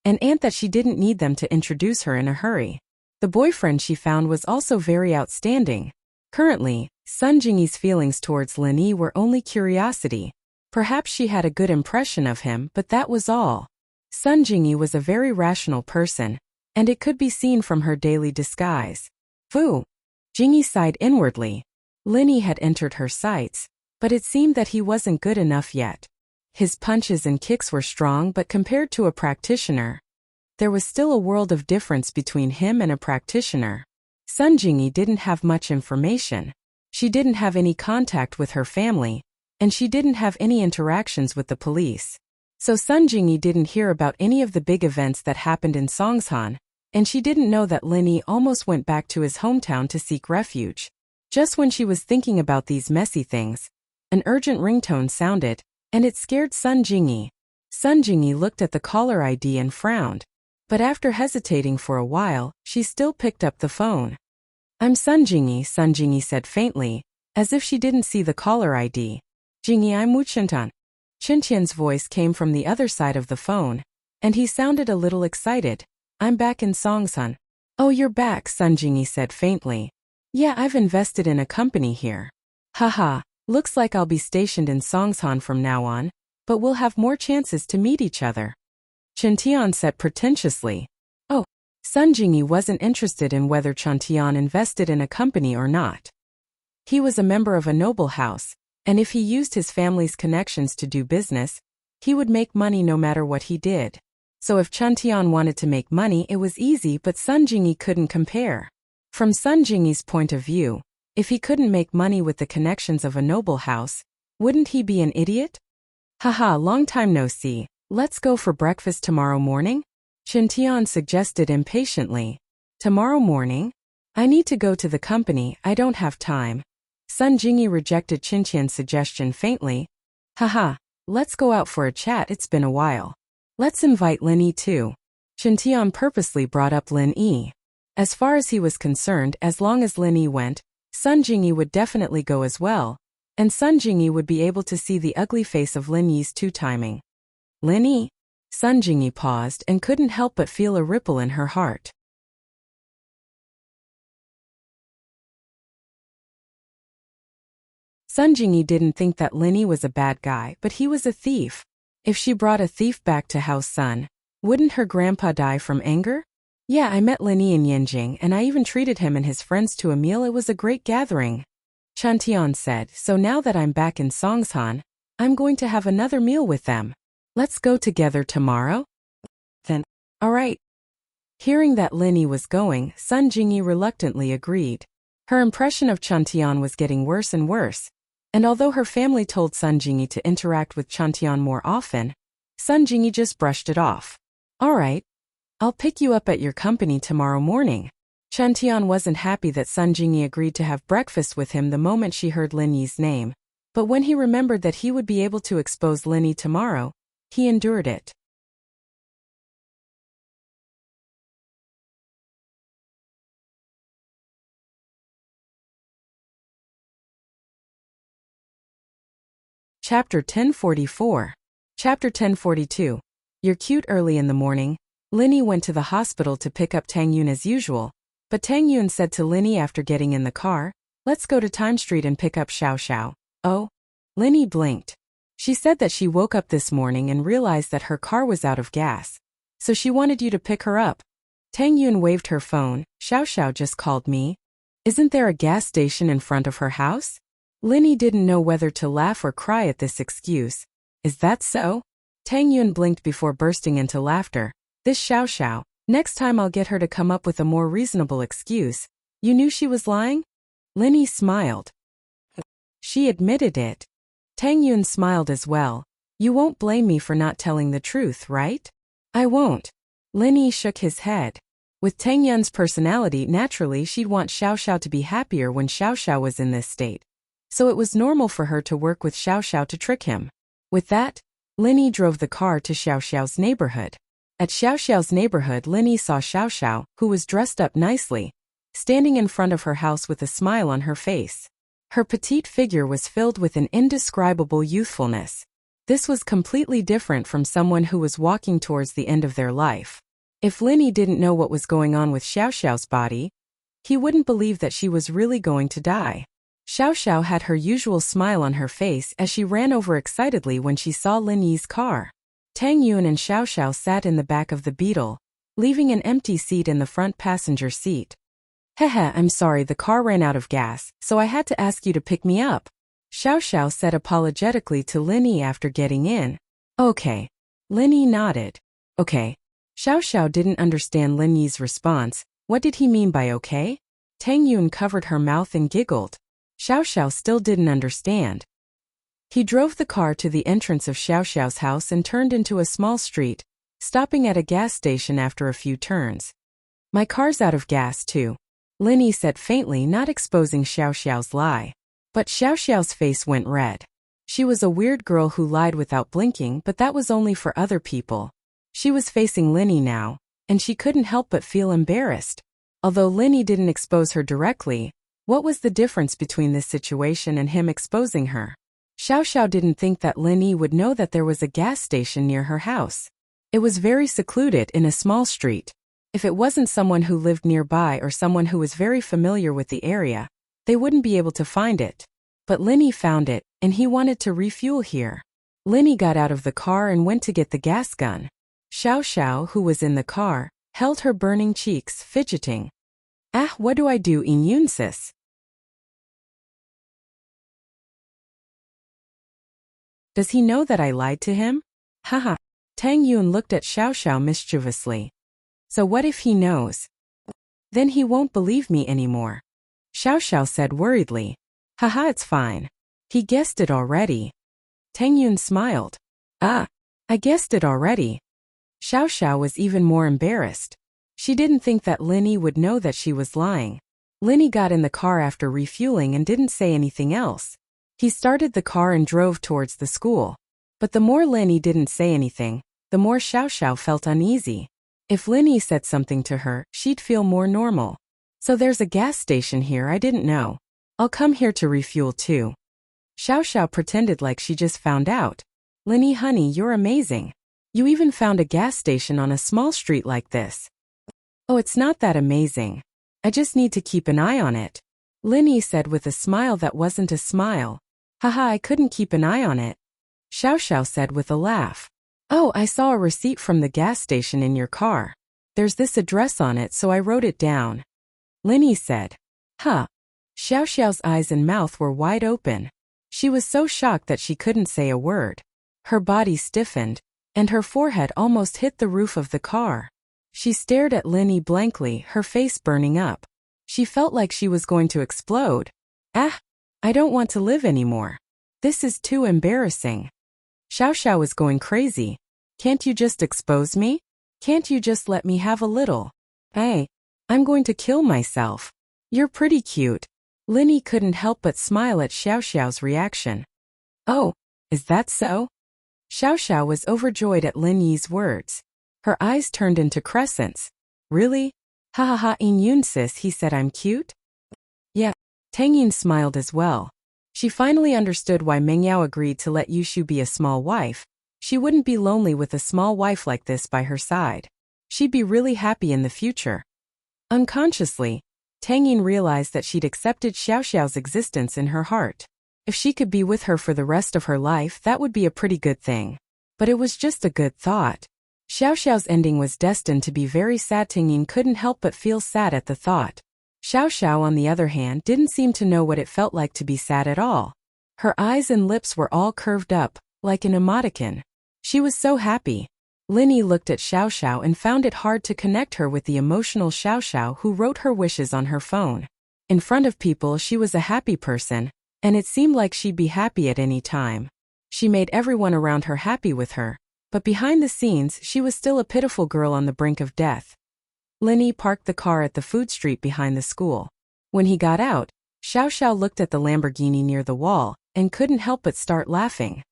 and aunt that she didn't need them to introduce her in a hurry. The boyfriend she found was also very outstanding. Currently, Sun Jingyi's feelings towards Lin Yi were only curiosity. Perhaps she had a good impression of him, but that was all. Sun Jingyi was a very rational person, and it could be seen from her daily disguise. Fu. Jingyi sighed inwardly. Lin Yi had entered her sights, but it seemed that he wasn't good enough yet. His punches and kicks were strong, but compared to a practitioner, there was still a world of difference between him and a practitioner. Sun Jingyi didn't have much information. She didn't have any contact with her family, and she didn't have any interactions with the police. So Sun Jingyi didn't hear about any of the big events that happened in Songshan, and she didn't know that Lin Yi almost went back to his hometown to seek refuge. Just when she was thinking about these messy things, an urgent ringtone sounded, and it scared Sun Jingyi. Sun Jingyi looked at the caller ID and frowned, but after hesitating for a while, she still picked up the phone. "I'm Sun Jingyi said faintly, as if she didn't see the caller ID. "Jingyi, I'm Wu Chintan." Qintian's voice came from the other side of the phone, and he sounded a little excited. "I'm back in Songshan." "Oh, you're back," Sun Jingyi said faintly. "Yeah, I've invested in a company here." "Haha, looks like I'll be stationed in Songshan from now on, but we'll have more chances to meet each other," Qintian said pretentiously. Oh, Sun Jingyi wasn't interested in whether Qintian invested in a company or not. He was a member of a noble house, and if he used his family's connections to do business, he would make money no matter what he did. So if Qintian wanted to make money, it was easy, but Sun Jingyi couldn't compare. From Sun Jingyi's point of view, if he couldn't make money with the connections of a noble house, wouldn't he be an idiot? "Haha, long time no see. Let's go for breakfast tomorrow morning?" Qintian suggested impatiently. "Tomorrow morning? I need to go to the company, I don't have time." Sun Jingyi rejected Qintian's suggestion faintly. "Haha, let's go out for a chat, it's been a while. Let's invite Lin Yi too." Qintian purposely brought up Lin Yi. As far as he was concerned, as long as Lin Yi went, Sun Jingyi would definitely go as well, and Sun Jingyi would be able to see the ugly face of Lin Yi's two-timing. "Lin Yi?" Sun Jingyi paused and couldn't help but feel a ripple in her heart. Sun Jingyi didn't think that Lin Yi was a bad guy, but he was a thief. If she brought a thief back to House Sun, wouldn't her grandpa die from anger? "Yeah, I met Lin Yi in Yanjing and I even treated him and his friends to a meal, it was a great gathering," Qintian said. "So now that I'm back in Songshan, I'm going to have another meal with them. Let's go together tomorrow?" "Then, all right." Hearing that Lin Yi was going, Sun Jingyi reluctantly agreed. Her impression of Qintian was getting worse and worse, and although her family told Sun Jingyi to interact with Qintian more often, Sun Jingyi just brushed it off. "All right. I'll pick you up at your company tomorrow morning." Qintian wasn't happy that Sun Jingyi agreed to have breakfast with him the moment she heard Lin Yi's name, but when he remembered that he would be able to expose Lin Yi tomorrow, he endured it. Chapter 1044. Chapter 1042. You're cute. Early in the morning, Lin Yi went to the hospital to pick up Tang Yun as usual, but Tang Yun said to Lin Yi after getting in the car, "Let's go to Time Street and pick up Xiao Xiao." "Oh?" Lin Yi blinked. She said that she woke up this morning and realized that her car was out of gas, so she wanted you to pick her up. Tang Yun waved her phone. Xiao Xiao just called me. Isn't there a gas station in front of her house? Linny didn't know whether to laugh or cry at this excuse. Is that so? Tang Yun blinked before bursting into laughter. This Xiao Xiao. Next time I'll get her to come up with a more reasonable excuse. You knew she was lying? Linny smiled. She admitted it. Tang Yun smiled as well. You won't blame me for not telling the truth, right? I won't. Linny shook his head. With Tang Yun's personality, naturally she'd want Xiao Xiao to be happier when Xiao Xiao was in this state. So it was normal for her to work with Xiao Xiao to trick him. With that, Linny drove the car to Xiao Xiao's neighborhood. At Xiao Xiao's neighborhood, Linny saw Xiao Xiao, who was dressed up nicely, standing in front of her house with a smile on her face. Her petite figure was filled with an indescribable youthfulness. This was completely different from someone who was walking towards the end of their life. If Linny didn't know what was going on with Xiao Xiao's body, he wouldn't believe that she was really going to die. Xiao Xiao had her usual smile on her face as she ran over excitedly when she saw Linny's car. Tang Yun and Xiao Xiao sat in the back of the Beetle, leaving an empty seat in the front passenger seat. Hehe, I'm sorry, the car ran out of gas, so I had to ask you to pick me up. Xiao Xiao said apologetically to Linny after getting in. Okay. Linny nodded. Okay. Xiao Xiao didn't understand Linny's response. What did he mean by okay? Tang Yun covered her mouth and giggled. Xiao Xiao still didn't understand. He drove the car to the entrance of Xiao Xiao's house and turned into a small street, stopping at a gas station after a few turns. My car's out of gas too, Linny said faintly, not exposing Xiao Xiao's lie. But Xiao Xiao's face went red. She was a weird girl who lied without blinking, but that was only for other people. She was facing Linny now, and she couldn't help but feel embarrassed. Although Linny didn't expose her directly, what was the difference between this situation and him exposing her? Xiao Xiao didn't think that Linny would know that there was a gas station near her house. It was very secluded in a small street. If it wasn't someone who lived nearby or someone who was very familiar with the area, they wouldn't be able to find it. But Linny found it, and he wanted to refuel here. Linny got out of the car and went to get the gas gun. Xiao Xiao, who was in the car, held her burning cheeks, fidgeting. Ah, what do I do, Yun sis? Does he know that I lied to him? Haha. Tang Yun looked at Xiao Xiao mischievously. So what if he knows? Then he won't believe me anymore. Xiao Xiao said worriedly. Haha, it's fine. He guessed it already. Tang Yun smiled. Ah, I guessed it already. Xiao Xiao was even more embarrassed. She didn't think that Linny would know that she was lying. Linny got in the car after refueling and didn't say anything else. He started the car and drove towards the school. But the more Linny didn't say anything, the more Xiao Xiao felt uneasy. If Linny said something to her, she'd feel more normal. So there's a gas station here, I didn't know. I'll come here to refuel too. Xiao Xiao pretended like she just found out. Linny honey, you're amazing. You even found a gas station on a small street like this. Oh, it's not that amazing. I just need to keep an eye on it. Linny said with a smile that wasn't a smile. Haha, I couldn't keep an eye on it. Xiao Xiao said with a laugh. Oh, I saw a receipt from the gas station in your car. There's this address on it, so I wrote it down. Linny said. Huh. Xiao Xiao's eyes and mouth were wide open. She was so shocked that she couldn't say a word. Her body stiffened, and her forehead almost hit the roof of the car. She stared at Linny blankly, her face burning up. She felt like she was going to explode. Ah, I don't want to live anymore. This is too embarrassing. Xiao Xiao was going crazy. Can't you just expose me? Can't you just let me have a little? Hey, I'm going to kill myself. You're pretty cute. Linny couldn't help but smile at Xiao Xiao's reaction. Oh, is that so? Xiao Xiao was overjoyed at Linny's words. Her eyes turned into crescents. Really? Ha ha ha, Yun sis, he said I'm cute? Yeah. Tang Yun smiled as well. She finally understood why Meng Yao agreed to let Yushu be a small wife. She wouldn't be lonely with a small wife like this by her side. She'd be really happy in the future. Unconsciously, Tang Yun realized that she'd accepted Xiao Xiao's existence in her heart. If she could be with her for the rest of her life, that would be a pretty good thing. But it was just a good thought. Xiao Xiao's ending was destined to be very sad. Tingyin couldn't help but feel sad at the thought. Xiao Xiao, on the other hand, didn't seem to know what it felt like to be sad at all. Her eyes and lips were all curved up, like an emoticon. She was so happy. Linny looked at Xiao Xiao and found it hard to connect her with the emotional Xiao Xiao who wrote her wishes on her phone. In front of people she was a happy person, and it seemed like she'd be happy at any time. She made everyone around her happy with her, but behind the scenes she was still a pitiful girl on the brink of death. Linny parked the car at the food street behind the school. When he got out, Xiao Xiao looked at the Lamborghini near the wall and couldn't help but start laughing.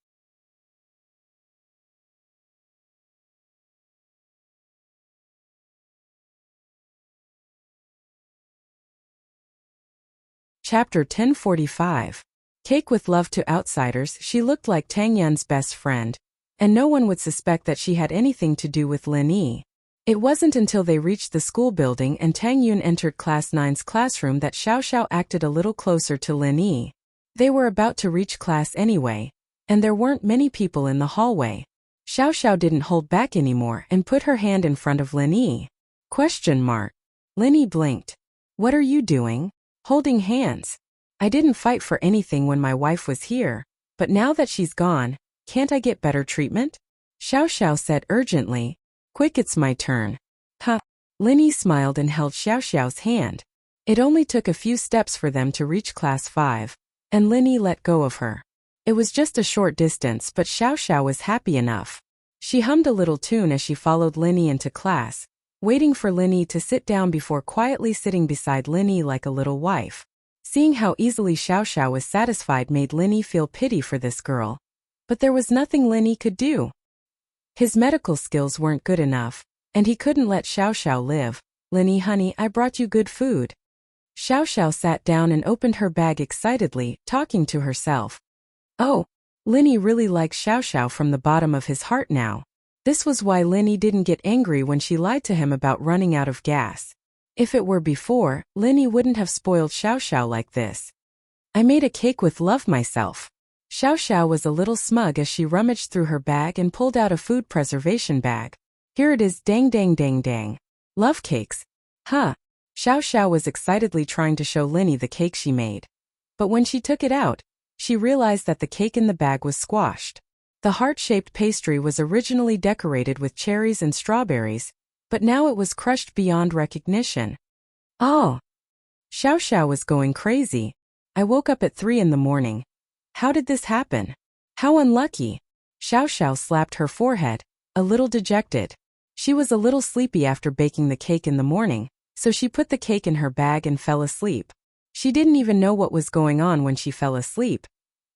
Chapter 1045. Cake with love to outsiders. She looked like Tang Yun's best friend, and no one would suspect that she had anything to do with Lin Yi. It wasn't until they reached the school building and Tang Yun entered Class 9's classroom that Xiao Xiao acted a little closer to Lin Yi. They were about to reach class anyway, and there weren't many people in the hallway. Xiao Xiao didn't hold back anymore and put her hand in front of Lin Yi. Lin Yi blinked. "What are you doing? Holding hands. I didn't fight for anything when my wife was here, but now that she's gone, can't I get better treatment?" Xiao Xiao said urgently. "Quick, it's my turn." "Huh." Lin Yi smiled and held Xiao Xiao's hand. It only took a few steps for them to reach Class 5, and Lin Yi let go of her. It was just a short distance, but Xiao Xiao was happy enough. She hummed a little tune as she followed Lin Yi into class, waiting for Lin Yi to sit down before quietly sitting beside Lin Yi like a little wife. Seeing how easily Xiao Xiao was satisfied made Lin Yi feel pity for this girl. But there was nothing Lin Yi could do. His medical skills weren't good enough, and he couldn't let Xiao Xiao live. "Lin Yi, honey, I brought you good food." Xiao Xiao sat down and opened her bag excitedly, talking to herself. Oh, Lin Yi really likes Xiao Xiao from the bottom of his heart now. This was why Lin Yi didn't get angry when she lied to him about running out of gas. If it were before, Lin Yi wouldn't have spoiled Xiao Xiao like this. "I made a cake with love myself." Xiao Xiao was a little smug as she rummaged through her bag and pulled out a food preservation bag. "Here it is, dang dang dang dang. Love cakes. Huh." Xiao Xiao was excitedly trying to show Lin Yi the cake she made. But when she took it out, she realized that the cake in the bag was squashed. The heart-shaped pastry was originally decorated with cherries and strawberries, but now it was crushed beyond recognition. Oh! Xiao Xiao was going crazy. "I woke up at 3 in the morning. How did this happen? How unlucky." Xiao Xiao slapped her forehead, a little dejected. She was a little sleepy after baking the cake in the morning, so she put the cake in her bag and fell asleep. She didn't even know what was going on when she fell asleep.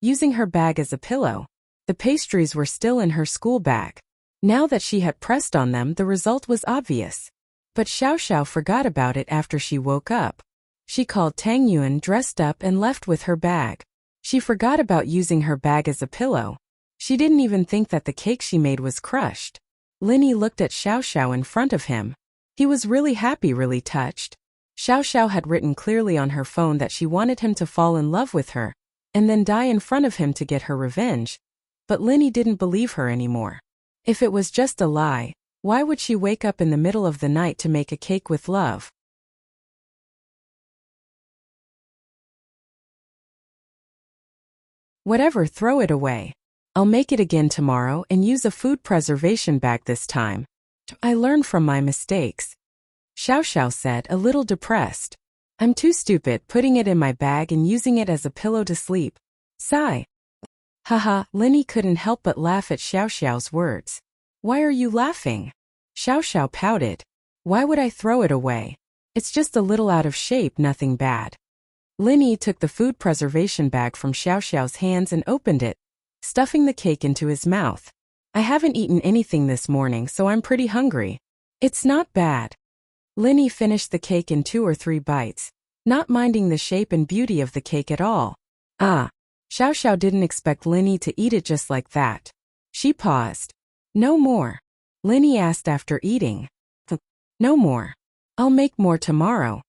Using her bag as a pillow, the pastries were still in her school bag. Now that she had pressed on them, the result was obvious. But Xiao Xiao forgot about it after she woke up. She called Tang Yun, dressed up, and left with her bag. She forgot about using her bag as a pillow. She didn't even think that the cake she made was crushed. Lin Yi looked at Xiao Xiao in front of him. He was really happy, really touched. Xiao Xiao had written clearly on her phone that she wanted him to fall in love with her, and then die in front of him to get her revenge. But Lin Yi didn't believe her anymore. If it was just a lie, why would she wake up in the middle of the night to make a cake with love? "Whatever, throw it away. I'll make it again tomorrow and use a food preservation bag this time. I learned from my mistakes." Xiao Xiao said, a little depressed. "I'm too stupid putting it in my bag and using it as a pillow to sleep." Sigh. Haha, Lin Yi couldn't help but laugh at Xiao Xiao's words. "Why are you laughing?" Xiao Xiao pouted. "Why would I throw it away? It's just a little out of shape, nothing bad." Lin Yi took the food preservation bag from Xiao Xiao's hands and opened it, stuffing the cake into his mouth. "I haven't eaten anything this morning, so I'm pretty hungry." "It's not bad." Lin Yi finished the cake in 2 or 3 bites, not minding the shape and beauty of the cake at all. Ah! Xiao Xiao didn't expect Lin Yi to eat it just like that. She paused. "No more?" Lin Yi asked after eating. "No more. I'll make more tomorrow."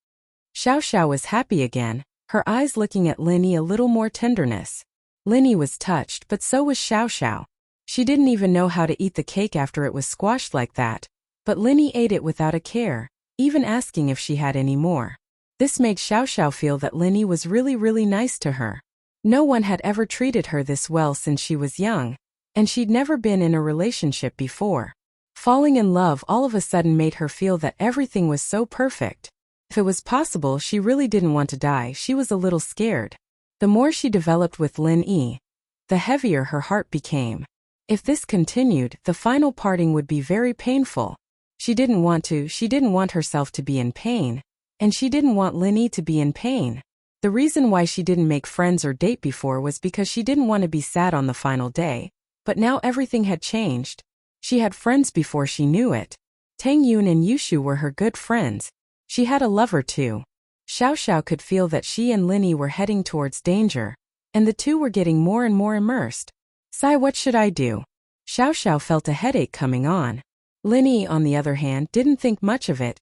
Xiao Xiao was happy again, her eyes looking at Lin Yi a little more tenderness. Lin Yi was touched, but so was Xiao Xiao. She didn't even know how to eat the cake after it was squashed like that, but Linny ate it without a care, even asking if she had any more. This made Xiao Xiao feel that Linny was really nice to her. No one had ever treated her this well since she was young, and she'd never been in a relationship before. Falling in love all of a sudden made her feel that everything was so perfect. If it was possible, she really didn't want to die. She was a little scared. The more she developed with Lin Yi, the heavier her heart became. If this continued, the final parting would be very painful. She didn't want herself to be in pain, and she didn't want Lin Yi to be in pain. The reason why she didn't make friends or date before was because she didn't want to be sad on the final day, but now everything had changed. She had friends before she knew it. Tang Yun and Yushu were her good friends. She had a lover too. Xiao Xiao could feel that she and Lin Yi were heading towards danger, and the two were getting more and more immersed. Sigh, what should I do? Xiao Xiao felt a headache coming on. Lin Yi, on the other hand, didn't think much of it.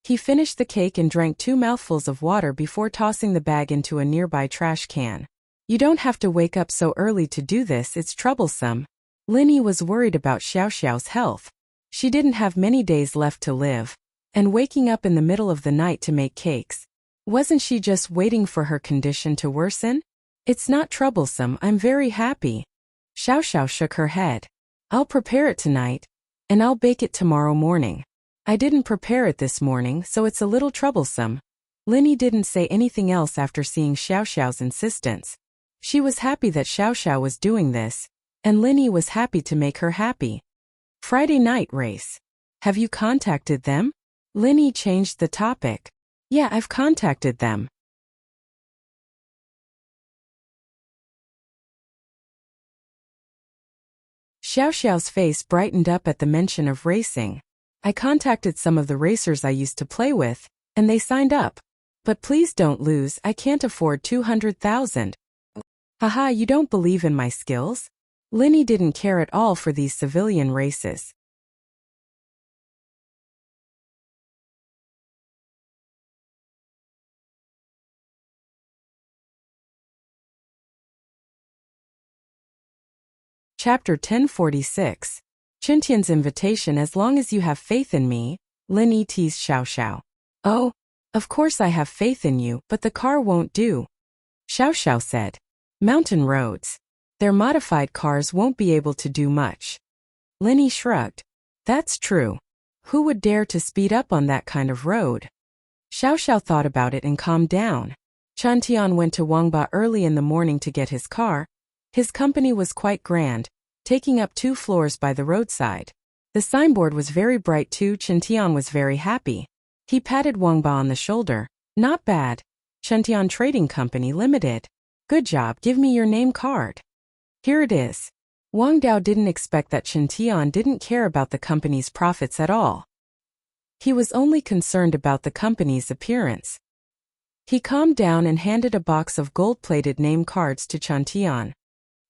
He finished the cake and drank 2 mouthfuls of water before tossing the bag into a nearby trash can. You don't have to wake up so early to do this, it's troublesome. Lin Yi was worried about Xiao Xiao's health. She didn't have many days left to live, and waking up in the middle of the night to make cakes. Wasn't she just waiting for her condition to worsen? It's not troublesome, I'm very happy. Xiao Xiao shook her head. I'll prepare it tonight, and I'll bake it tomorrow morning. I didn't prepare it this morning, so it's a little troublesome. Lin Yi didn't say anything else after seeing Xiao Xiao's insistence. She was happy that Xiao Xiao was doing this, and Lin Yi was happy to make her happy. Friday night race. Have you contacted them? Lin Yi changed the topic. Yeah, I've contacted them. Xiao Xiao's face brightened up at the mention of racing. I contacted some of the racers I used to play with, and they signed up. But please don't lose, I can't afford 200,000. Haha, you don't believe in my skills? Lin Yi didn't care at all for these civilian races. Chapter 1046. Qintian's invitation. As long as you have faith in me, Lin Yi teased Xiao Xiao. Oh, of course I have faith in you, but the car won't do. Xiao Xiao said. Mountain roads. Their modified cars won't be able to do much. Lin Yi shrugged. That's true. Who would dare to speed up on that kind of road? Xiao Xiao thought about it and calmed down. Qintian went to Wangba early in the morning to get his car. His company was quite grand, taking up 2 floors by the roadside. The signboard was very bright too. Qintian was very happy. He patted Wangba on the shoulder. Not bad. Qintian Trading Company Limited. Good job, give me your name card. Here it is. Wang Dao didn't expect that Qintian didn't care about the company's profits at all. He was only concerned about the company's appearance. He calmed down and handed a box of gold-plated name cards to Qintian.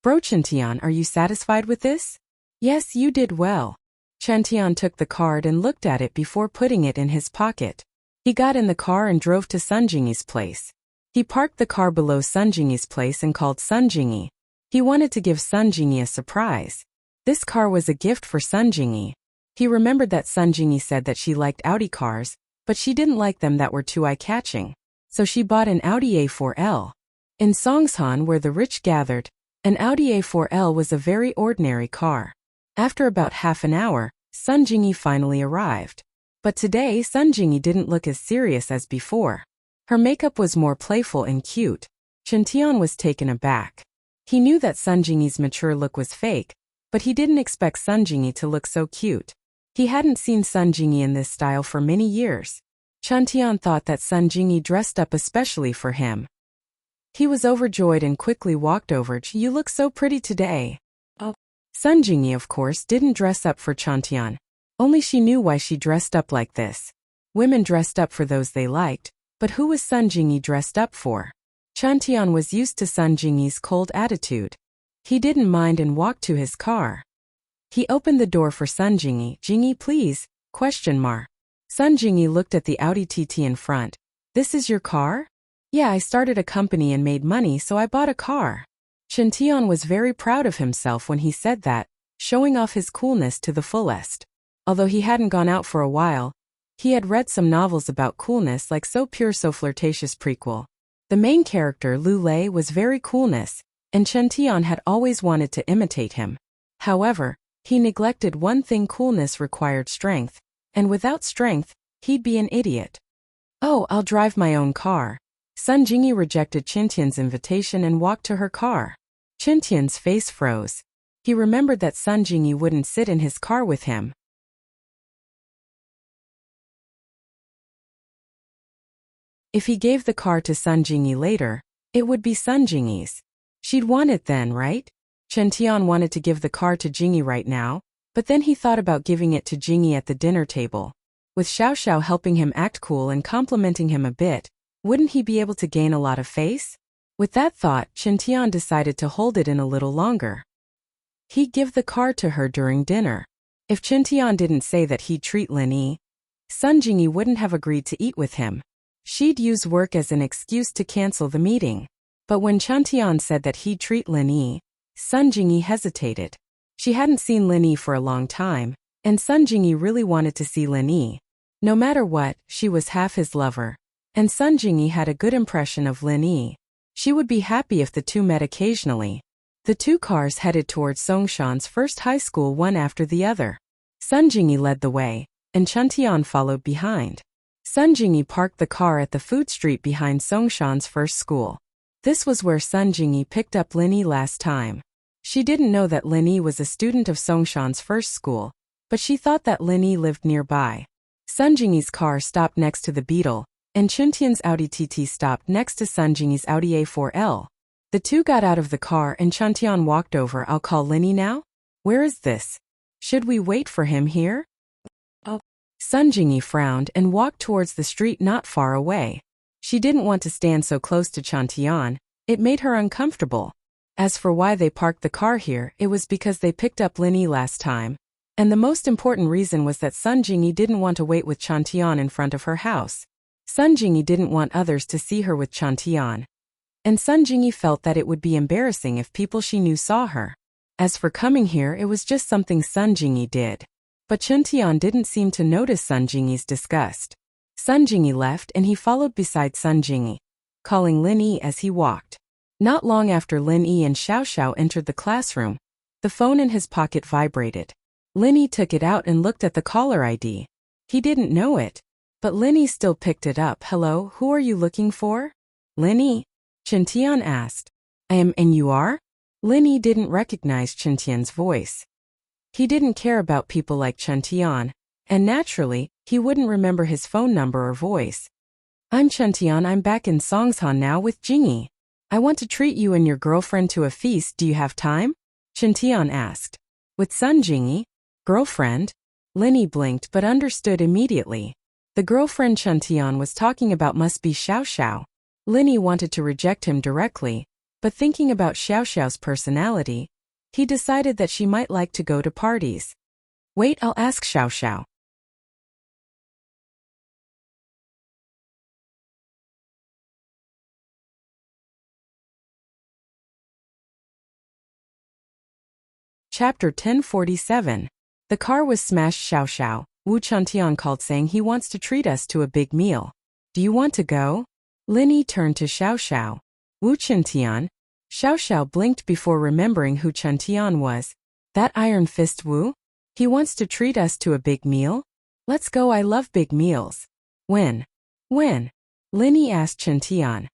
Bro Qintian, are you satisfied with this? Yes, you did well. Qintian took the card and looked at it before putting it in his pocket. He got in the car and drove to Sun Jingyi's place. He parked the car below Sun Jingyi's place and called Sun Jingyi. He wanted to give Sun Jingyi a surprise. This car was a gift for Sun Jingyi. He remembered that Sun Jingyi said that she liked Audi cars, but she didn't like them that were too eye-catching. So she bought an Audi A4L. In Songshan, where the rich gathered, an Audi A4L was a very ordinary car. After about half an hour, Sun Jingyi finally arrived. But today Sun Jingyi didn't look as serious as before. Her makeup was more playful and cute. Qintian was taken aback. He knew that Sun Jingyi's mature look was fake, but he didn't expect Sun Jingyi to look so cute. He hadn't seen Sun Jingyi in this style for many years. Qintian thought that Sun Jingyi dressed up especially for him. He was overjoyed and quickly walked over. You look so pretty today. Oh. Sun Jingyi, of course, didn't dress up for Qintian. Only she knew why she dressed up like this. Women dressed up for those they liked, but who was Sun Jingyi dressed up for? Qintian was used to Sun Jingyi's cold attitude. He didn't mind and walked to his car. He opened the door for Sun Jingyi. Jingyi, please? ? Sun Jingyi looked at the Audi TT in front. This is your car? Yeah, I started a company and made money, so I bought a car. Qintian was very proud of himself when he said that, showing off his coolness to the fullest. Although he hadn't gone out for a while, he had read some novels about coolness like So Pure So Flirtatious prequel. The main character, Lu Lei, was very coolness, and Chen Tian had always wanted to imitate him. However, he neglected one thing: coolness required strength, and without strength, he'd be an idiot. Oh, I'll drive my own car. Sun Jingyi rejected Chen Tian's invitation and walked to her car. Chen Tian's face froze. He remembered that Sun Jingyi wouldn't sit in his car with him. If he gave the car to Sun Jingyi later, it would be Sun Jingyi's. She'd want it then, right? Chen Tian wanted to give the car to Jingyi right now, but then he thought about giving it to Jingyi at the dinner table. With Xiao Xiao helping him act cool and complimenting him a bit, wouldn't he be able to gain a lot of face? With that thought, Chen Tian decided to hold it in a little longer. He'd give the car to her during dinner. If Chen Tian didn't say that he'd treat Lin Yi, Sun Jingyi wouldn't have agreed to eat with him. She'd use work as an excuse to cancel the meeting. But when Chen Tian said that he'd treat Lin Yi, Sun Jingyi hesitated. She hadn't seen Lin Yi for a long time, and Sun Jingyi really wanted to see Lin Yi. No matter what, she was half his lover, and Sun Jingyi had a good impression of Lin Yi. She would be happy if the two met occasionally. The two cars headed towards Songshan's first high school, one after the other. Sun Jingyi led the way, and Chen Tian followed behind. Sun Jingyi parked the car at the food street behind Songshan's first school. This was where Sun Jingyi picked up Lin Yi last time. She didn't know that Lin Yi was a student of Songshan's first school, but she thought that Lin Yi lived nearby. Sun Jingyi's car stopped next to the Beetle, and Chen Tian's Audi TT stopped next to Sun Jingyi's Audi A4L. The two got out of the car and Chen Tian walked over. I'll call Lin Yi now? Where is this? Should we wait for him here? Oh. Sun Jingyi frowned and walked towards the street not far away. She didn't want to stand so close to Chen Tian. It made her uncomfortable. As for why they parked the car here, it was because they picked up Lin Yi last time. And the most important reason was that Sun Jingyi didn't want to wait with Chen Tian in front of her house. Sun Jingyi didn't want others to see her with Chen Tian. And Sun Jingyi felt that it would be embarrassing if people she knew saw her. As for coming here, it was just something Sun Jingyi did. But Chen Tian didn't seem to notice Sun Jingyi's disgust. Sun Jingyi left and he followed beside Sun Jingyi, calling Lin Yi as he walked. Not long after Lin Yi and Xiao Xiao entered the classroom, the phone in his pocket vibrated. Lin Yi took it out and looked at the caller ID. He didn't know it, but Lin Yi still picked it up. Hello, who are you looking for? Lin Yi? Chen Tian asked. I am, and you are? Lin Yi didn't recognize Chen Tian's voice. He didn't care about people like Chen Tian, and naturally, he wouldn't remember his phone number or voice. I'm Chen Tian. I'm back in Songshan now with Jingyi. I want to treat you and your girlfriend to a feast. Do you have time? Chen Tian asked. With Sun Jingyi? Girlfriend? Lin Yi blinked but understood immediately. The girlfriend Chen Tian was talking about must be Xiao Xiao. Lin Yi wanted to reject him directly, but thinking about Xiao Xiao's personality, he decided that she might like to go to parties. Wait, I'll ask Xiao Xiao. Chapter 1047. The car was smashed. Xiao Xiao, Wu Chuntian called saying he wants to treat us to a big meal. Do you want to go? Lin Yi turned to Xiao Xiao. Wu Chuntian? Xiao Xiao blinked before remembering who Chen Tian was. That Iron Fist Wu? He wants to treat us to a big meal? Let's go, I love big meals. When? When? Lin Yi asked Chen Tian.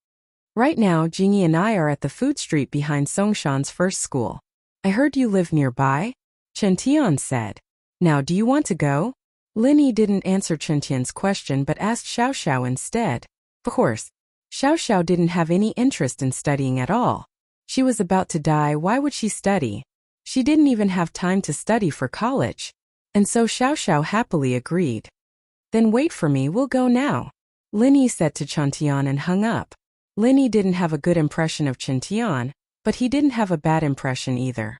Right now, Jingyi and I are at the food street behind Songshan's first school. I heard you live nearby? Chen Tian said. Now do you want to go? Lin Yi didn't answer Chen Tian's question but asked Xiao Xiao instead. Of course, Xiao Xiao didn't have any interest in studying at all. She was about to die. Why would she study? She didn't even have time to study for college. And so Xiao Xiao happily agreed. Then wait for me, we'll go now. Lin Yi said to Chen Tian and hung up. Lin Yi didn't have a good impression of Chen Tian, but he didn't have a bad impression either.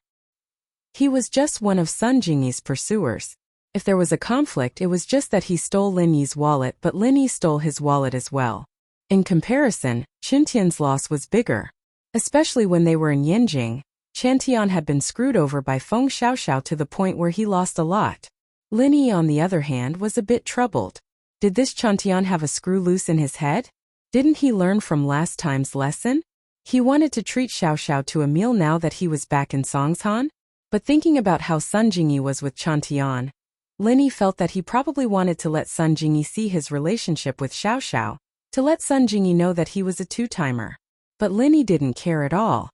He was just one of Sun Jingyi's pursuers. If there was a conflict, it was just that he stole Lin Yi's wallet, but Lin Yi stole his wallet as well. In comparison, Chen Tian's loss was bigger. Especially when they were in Yinjing, Chantian had been screwed over by Feng Xiaoxiao to the point where he lost a lot. Lin Yi, on the other hand, was a bit troubled. Did this Chantian have a screw loose in his head? Didn't he learn from last time's lesson? He wanted to treat Xiaoxiao to a meal now that he was back in Songshan. But thinking about how Sun Jingyi was with Chantian, Lin Yi felt that he probably wanted to let Sun Jingyi see his relationship with Xiaoxiao, to let Sun Jingyi know that he was a two-timer. But Lin Yi didn't care at all.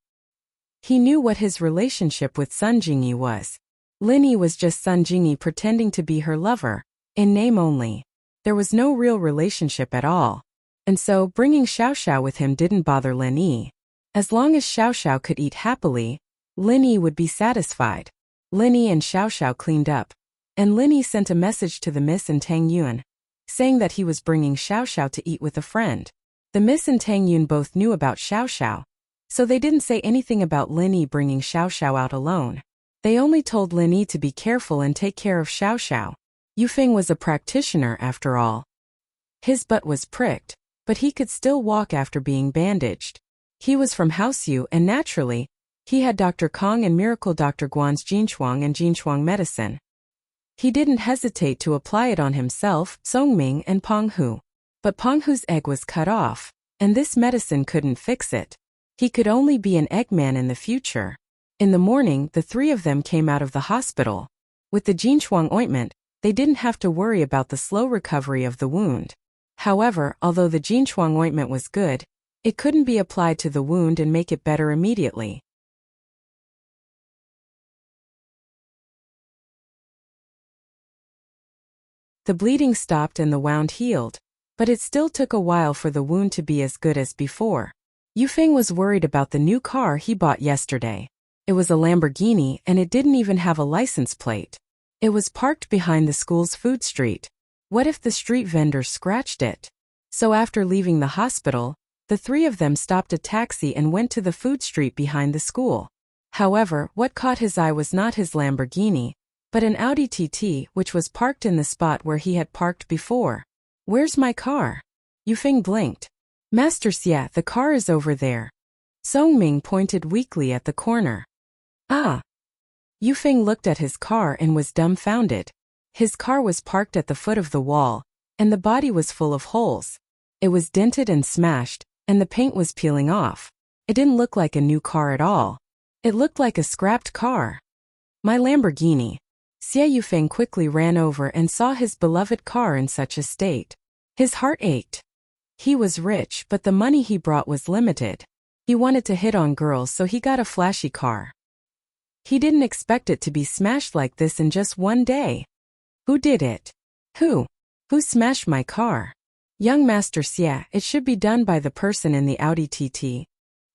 He knew what his relationship with Sun Jingyi was. Lin Yi was just Sun Jingyi pretending to be her lover, in name only. There was no real relationship at all. And so, bringing Xiaoxiao with him didn't bother Lin Yi. As long as Xiaoxiao could eat happily, Lin Yi would be satisfied. Lin Yi and Xiaoxiao cleaned up, and Lin Yi sent a message to the Miss and Tang Yun, saying that he was bringing Xiaoxiao to eat with a friend. The Miss and Tang Yun both knew about Xiaoxiao, so they didn't say anything about Lin Yi bringing Xiaoxiao out alone. They only told Lin Yi to be careful and take care of Xiaoxiao. Yufeng was a practitioner after all. His butt was pricked, but he could still walk after being bandaged. He was from Haosu and naturally, he had Dr. Kong and Miracle Dr. Guan's Jinchuang and Jinchuang medicine. He didn't hesitate to apply it on himself, Songming and Penghu. But Penghu's egg was cut off, and this medicine couldn't fix it. He could only be an Eggman in the future. In the morning, the three of them came out of the hospital. With the Jinchuang ointment, they didn't have to worry about the slow recovery of the wound. However, although the Jinchuang ointment was good, it couldn't be applied to the wound and make it better immediately. The bleeding stopped and the wound healed, but it still took a while for the wound to be as good as before. Yufeng was worried about the new car he bought yesterday. It was a Lamborghini and it didn't even have a license plate. It was parked behind the school's food street. What if the street vendors scratched it? So after leaving the hospital, the three of them stopped a taxi and went to the food street behind the school. However, what caught his eye was not his Lamborghini, but an Audi TT which was parked in the spot where he had parked before. "Where's my car?" Yufeng blinked. "Master Xia, the car is over there." Songming pointed weakly at the corner. "Ah." Yufeng looked at his car and was dumbfounded. His car was parked at the foot of the wall, and the body was full of holes. It was dented and smashed, and the paint was peeling off. It didn't look like a new car at all. It looked like a scrapped car. "My Lamborghini." Xie Yufeng quickly ran over and saw his beloved car in such a state. His heart ached. He was rich, but the money he brought was limited. He wanted to hit on girls, so he got a flashy car. He didn't expect it to be smashed like this in just one day. Who did it? Who smashed my car? Young Master Xia, it should be done by the person in the Audi TT.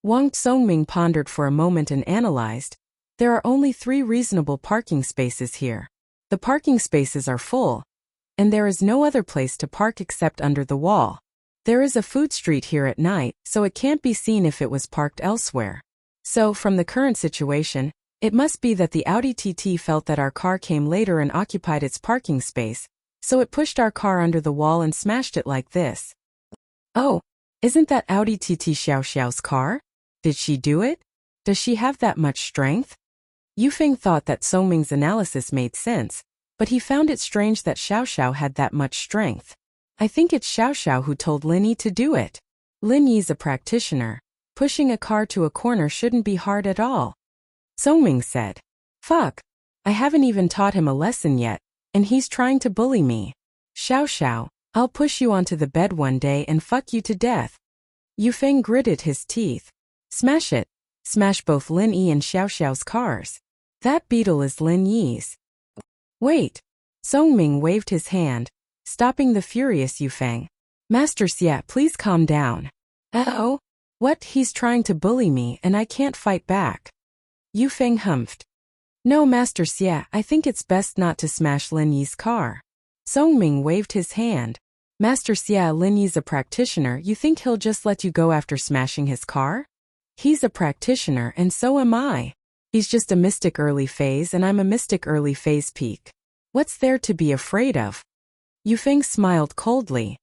Wang Songming pondered for a moment and analyzed. There are only 3 reasonable parking spaces here. The parking spaces are full, and there is no other place to park except under the wall. There is a food street here at night, so it can't be seen if it was parked elsewhere. So, from the current situation, it must be that the Audi TT felt that our car came later and occupied its parking space, so it pushed our car under the wall and smashed it like this. Oh, isn't that Audi TT Xiaoxiao's car? Did she do it? Does she have that much strength? Yufeng thought that Songming's analysis made sense, but he found it strange that Xiaoxiao had that much strength. I think it's Xiaoxiao who told Lin Yi to do it. Lin Yi's a practitioner. Pushing a car to a corner shouldn't be hard at all. Songming said. Fuck. I haven't even taught him a lesson yet, and he's trying to bully me. Xiaoxiao, I'll push you onto the bed one day and fuck you to death. Yufeng gritted his teeth. Smash it. Smash both Lin Yi and Xiaoxiao's cars. That beetle is Lin Yi's. Wait. Songming waved his hand, stopping the furious Yufeng. Master Xia, please calm down. Uh-oh. What? He's trying to bully me and I can't fight back. Yufeng humphed. No, Master Xia, I think it's best not to smash Lin Yi's car. Songming waved his hand. Master Xia, Lin Yi's a practitioner, you think he'll just let you go after smashing his car? He's a practitioner and so am I. He's just a mystic early phase and I'm a mystic early phase peak. What's there to be afraid of? Yufeng smiled coldly.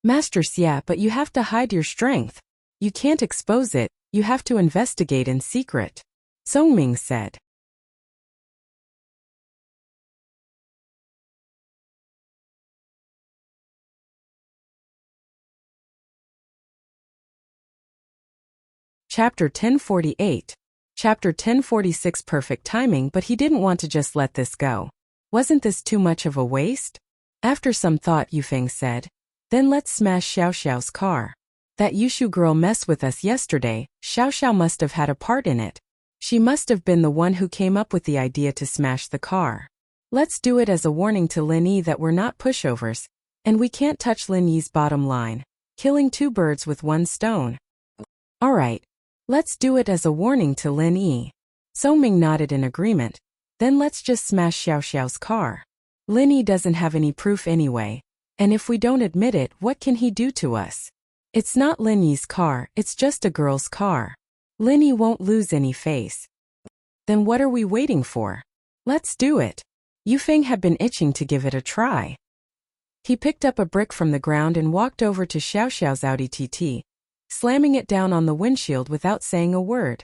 Master Xia, but you have to hide your strength. You can't expose it, you have to investigate in secret. Songming said. Chapter 1048. Chapter 1046. Perfect timing, but he didn't want to just let this go. Wasn't this too much of a waste? After some thought, Yufeng said, then let's smash Xiao Xiao's car. That Yushu girl messed with us yesterday. Xiao Xiao must have had a part in it. She must have been the one who came up with the idea to smash the car. Let's do it as a warning to Lin Yi that we're not pushovers, and we can't touch Lin Yi's bottom line. Killing two birds with one stone. Alright. Let's do it as a warning to Lin Yi. Songming nodded in agreement. Then let's just smash Xiao Xiao's car. Lin Yi doesn't have any proof anyway, and if we don't admit it, what can he do to us? It's not Lin Yi's car, it's just a girl's car. Lin Yi won't lose any face. Then what are we waiting for? Let's do it. Yufeng had been itching to give it a try. He picked up a brick from the ground and walked over to Xiao Xiao's Audi TT, slamming it down on the windshield without saying a word.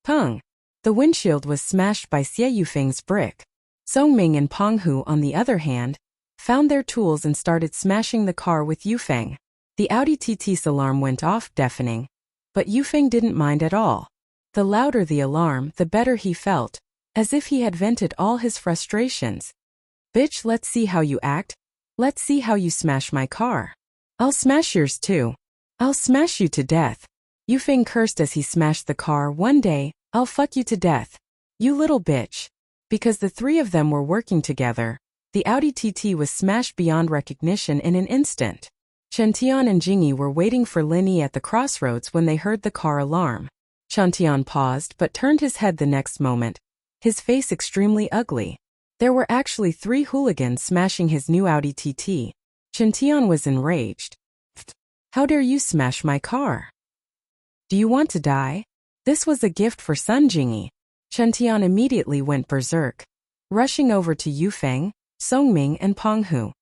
Peng! The windshield was smashed by Xie Yufeng's brick. Songming and Penghu, on the other hand, found their tools and started smashing the car with Yufeng. The Audi TT's alarm went off, deafening. But Yufeng didn't mind at all. The louder the alarm, the better he felt, as if he had vented all his frustrations. Bitch, let's see how you act. Let's see how you smash my car. I'll smash yours too. I'll smash you to death. Yufeng cursed as he smashed the car. One day, I'll fuck you to death. You little bitch. Because the three of them were working together, the Audi TT was smashed beyond recognition in an instant. Chentian and Jingyi were waiting for Lin Yi at the crossroads when they heard the car alarm. Chentian paused but turned his head the next moment, his face extremely ugly. There were actually 3 hooligans smashing his new Audi TT. Chentian was enraged. How dare you smash my car? Do you want to die? This was a gift for Sun Jingyi. Chentian immediately went berserk, rushing over to Yufeng, Songming and Penghu.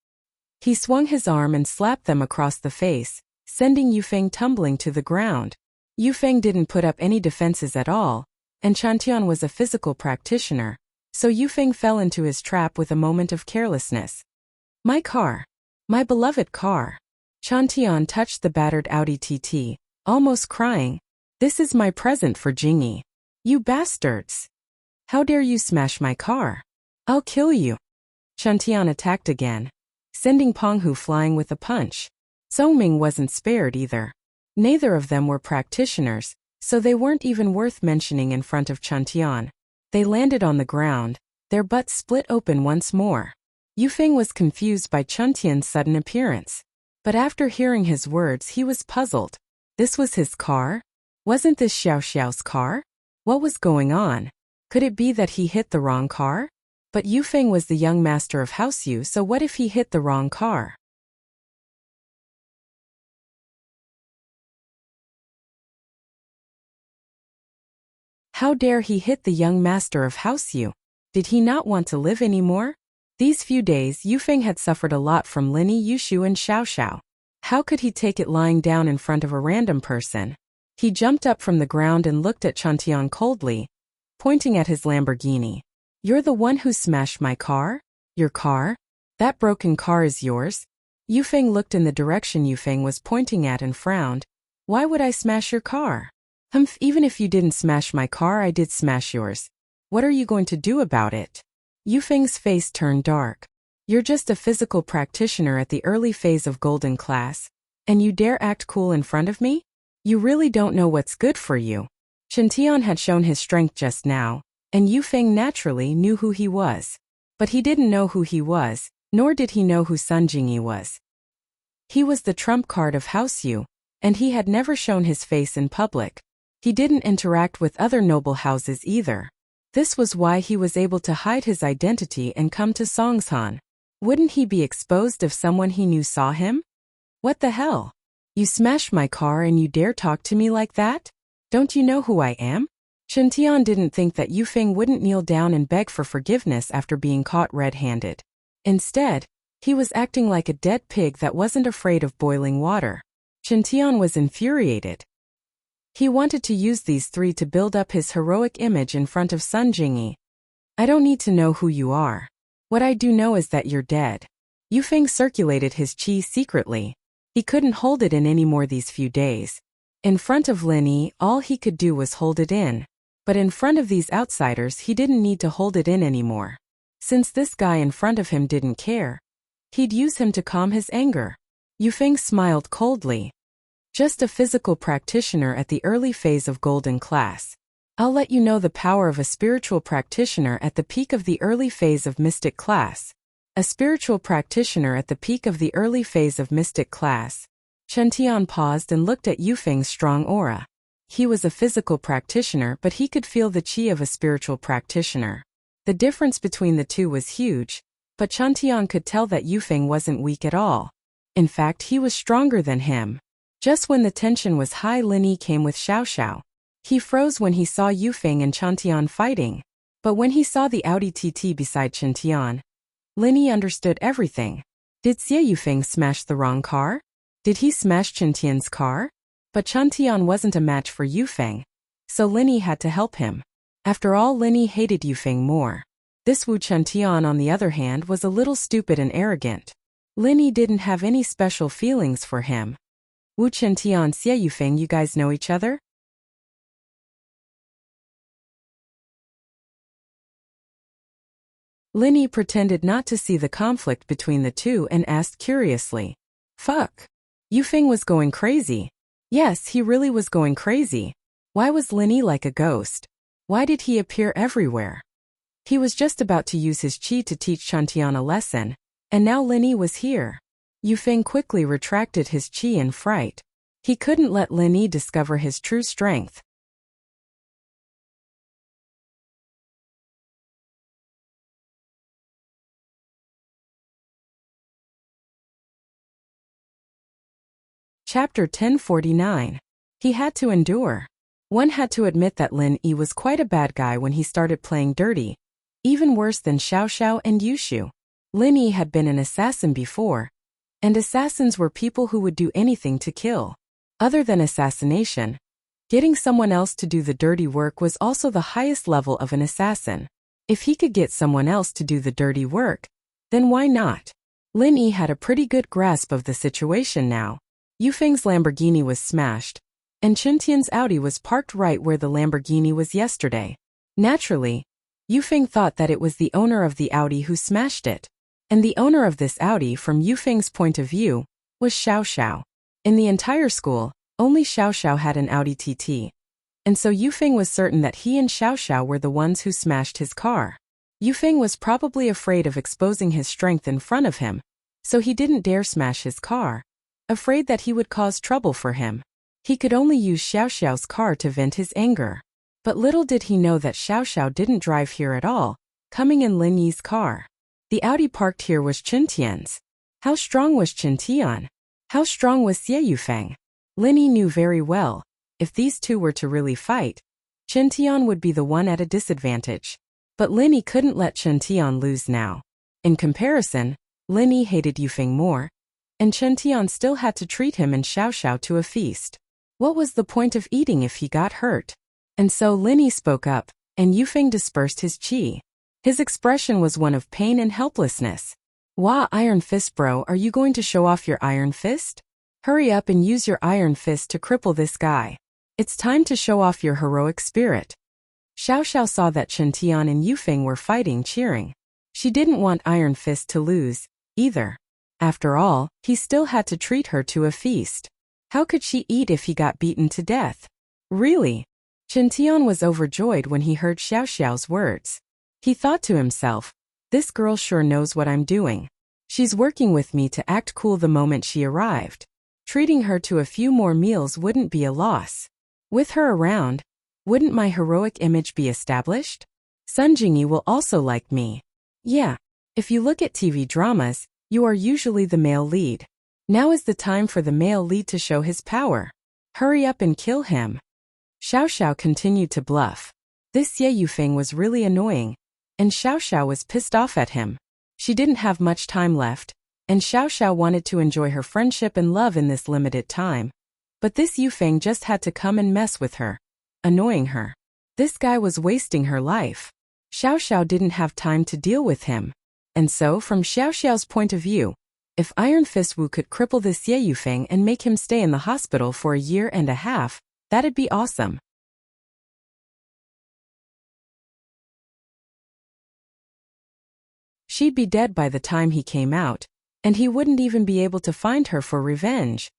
He swung his arm and slapped them across the face, sending Yufeng tumbling to the ground. Yufeng didn't put up any defenses at all, and Chentian was a physical practitioner, so Yufeng fell into his trap with a moment of carelessness. My car. My beloved car. Chentian touched the battered Audi TT, almost crying. This is my present for Jingyi. You bastards. How dare you smash my car? I'll kill you. Chentian attacked again, sending Penghu flying with a punch. Songming wasn't spared either. Neither of them were practitioners, so they weren't even worth mentioning in front of Chentian. They landed on the ground, their butts split open once more. Yufeng was confused by Chentian's sudden appearance. But after hearing his words, he was puzzled. This was his car? Wasn't this Xiao Xiao's car? What was going on? Could it be that he hit the wrong car? But Yufeng was the young master of House Yu, so what if he hit the wrong car? How dare he hit the young master of House Yu? Did he not want to live anymore? These few days Yufeng had suffered a lot from Lin Yi, Yushu and Xiao Xiao. How could he take it lying down in front of a random person? He jumped up from the ground and looked at Chentian coldly, pointing at his Lamborghini. You're the one who smashed my car? Your car? That broken car is yours? Yufeng looked in the direction Yufeng was pointing at and frowned. Why would I smash your car? Even if you didn't smash my car, I did smash yours. What are you going to do about it? Yufeng's face turned dark. You're just a physical practitioner at the early phase of golden class, and you dare act cool in front of me? You really don't know what's good for you. Chentian had shown his strength just now, and Yufeng naturally knew who he was. But he didn't know who he was, nor did he know who Sun Jingyi was. He was the trump card of House Yu, and he had never shown his face in public. He didn't interact with other noble houses either. This was why he was able to hide his identity and come to Songshan. Wouldn't he be exposed if someone he knew saw him? What the hell? You smashed my car and you dare talk to me like that? Don't you know who I am? Chentian didn't think that Yufeng wouldn't kneel down and beg for forgiveness after being caught red-handed. Instead, he was acting like a dead pig that wasn't afraid of boiling water. Chentian was infuriated. He wanted to use these 3 to build up his heroic image in front of Sun Jingyi. I don't need to know who you are. What I do know is that you're dead. Yufeng circulated his qi secretly. He couldn't hold it in anymore these few days. In front of Lin Yi, all he could do was hold it in. But in front of these outsiders he didn't need to hold it in anymore. Since this guy in front of him didn't care, he'd use him to calm his anger. Yufeng smiled coldly. Just a physical practitioner at the early phase of golden class. I'll let you know the power of a spiritual practitioner at the peak of the early phase of mystic class. A spiritual practitioner at the peak of the early phase of mystic class. Chen Tian paused and looked at Yufeng's strong aura. He was a physical practitioner, but he could feel the qi of a spiritual practitioner. The difference between the two was huge, but Chen Tian could tell that Yufeng wasn't weak at all. In fact, he was stronger than him. Just when the tension was high, Lin Yi came with Xiao. He froze when he saw Yufeng and Chen Tian fighting. But when he saw the Audi TT beside Chen Tian, Lin Yi understood everything. Did Xie Yufeng smash the wrong car? Did he smash Chen Tian's car? But Chen Tian wasn't a match for Yufeng, so Lin Yi had to help him. After all, Lin Yi hated Yufeng more. This Wu Chen Tian, on the other hand, was a little stupid and arrogant. Lin Yi didn't have any special feelings for him. Wu Chen Tian, Xie Yufeng, you guys know each other? Lin Yi pretended not to see the conflict between the two and asked curiously. Fuck. Yufeng was going crazy. Yes, he really was going crazy. Why was Lin Yi like a ghost? Why did he appear everywhere? He was just about to use his qi to teach Chen Tian a lesson, and now Lin Yi was here. Yufeng quickly retracted his qi in fright. He couldn't let Lin Yi discover his true strength. Chapter 1049. He had to endure. One had to admit that Lin Yi was quite a bad guy when he started playing dirty. Even worse than Xiao and Yushu. Lin Yi had been an assassin before, and assassins were people who would do anything to kill. Other than assassination, getting someone else to do the dirty work was also the highest level of an assassin. If he could get someone else to do the dirty work, then why not? Lin Yi had a pretty good grasp of the situation now. Yufeng's Lamborghini was smashed, and Chen Tian's Audi was parked right where the Lamborghini was yesterday. Naturally, Yufeng thought that it was the owner of the Audi who smashed it. And the owner of this Audi, from Yufeng's point of view, was Xiao. In the entire school, only Xiao had an Audi TT. And so Yufeng was certain that he and Xiao were the ones who smashed his car. Yufeng was probably afraid of exposing his strength in front of him, so he didn't dare smash his car. Afraid that he would cause trouble for him, he could only use Xiao's car to vent his anger. But little did he know that Xiao didn't drive here at all, coming in Lin Yi's car. The Audi parked here was Chen Tian's. How strong was Chen Tian? How strong was Xie Yufeng? Lin Yi knew very well, if these two were to really fight, Chen Tian would be the one at a disadvantage. But Lin Yi couldn't let Chen Tian lose now. In comparison, Lin Yi hated Yufeng more, and Chen Tian still had to treat him and Xiao to a feast. What was the point of eating if he got hurt? And so Lin Yi spoke up, and Yufeng dispersed his qi. His expression was one of pain and helplessness. Wah, Iron Fist bro, are you going to show off your Iron Fist? Hurry up and use your Iron Fist to cripple this guy. It's time to show off your heroic spirit. Xiao saw that Chen Tian and Yufeng were fighting, cheering. She didn't want Iron Fist to lose, either. After all, he still had to treat her to a feast. How could she eat if he got beaten to death? Really? Chen Tian was overjoyed when he heard Xiao's words. He thought to himself, this girl sure knows what I'm doing. She's working with me to act cool the moment she arrived. Treating her to a few more meals wouldn't be a loss. With her around, wouldn't my heroic image be established? Sun Jingyi will also like me. Yeah, if you look at TV dramas, you are usually the male lead. Now is the time for the male lead to show his power. Hurry up and kill him. Xiao continued to bluff. This Xie Yufeng was really annoying, and Xiao was pissed off at him. She didn't have much time left, and Xiao wanted to enjoy her friendship and love in this limited time. But this Yufeng just had to come and mess with her, annoying her. This guy was wasting her life. Xiao Xiao didn't have time to deal with him. And so, from Xiao Xiao's point of view, if Iron Fist Wu could cripple this Ye Yufeng and make him stay in the hospital for a year and a half, that'd be awesome. She'd be dead by the time he came out, and he wouldn't even be able to find her for revenge.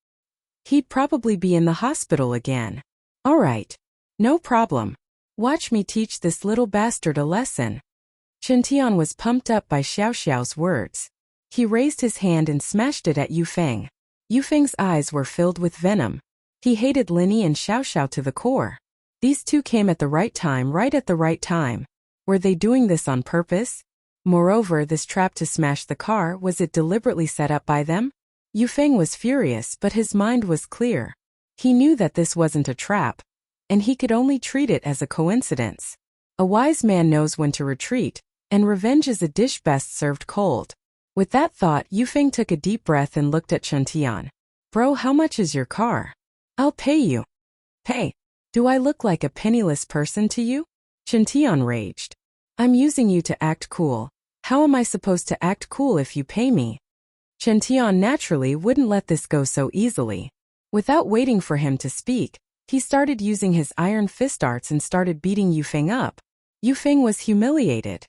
He'd probably be in the hospital again. All right. No problem. Watch me teach this little bastard a lesson. Chen Tian was pumped up by Xiao Xiao's words. He raised his hand and smashed it at Yufeng. Yufeng's eyes were filled with venom. He hated Linny and Xiao Xiao to the core. These two came at the right time, right at the right time. Were they doing this on purpose? Moreover, this trap to smash the car, was it deliberately set up by them? Yufeng was furious, but his mind was clear. He knew that this wasn't a trap, and he could only treat it as a coincidence. A wise man knows when to retreat, and revenge is a dish best served cold. With that thought, Yufeng took a deep breath and looked at Chen Tian. Bro, how much is your car? I'll pay you. Pay? Do I look like a penniless person to you? Chen Tian raged. I'm using you to act cool. How am I supposed to act cool if you pay me? Chen Tian naturally wouldn't let this go so easily. Without waiting for him to speak, he started using his iron fist arts and started beating Yufeng up. Yufeng was humiliated.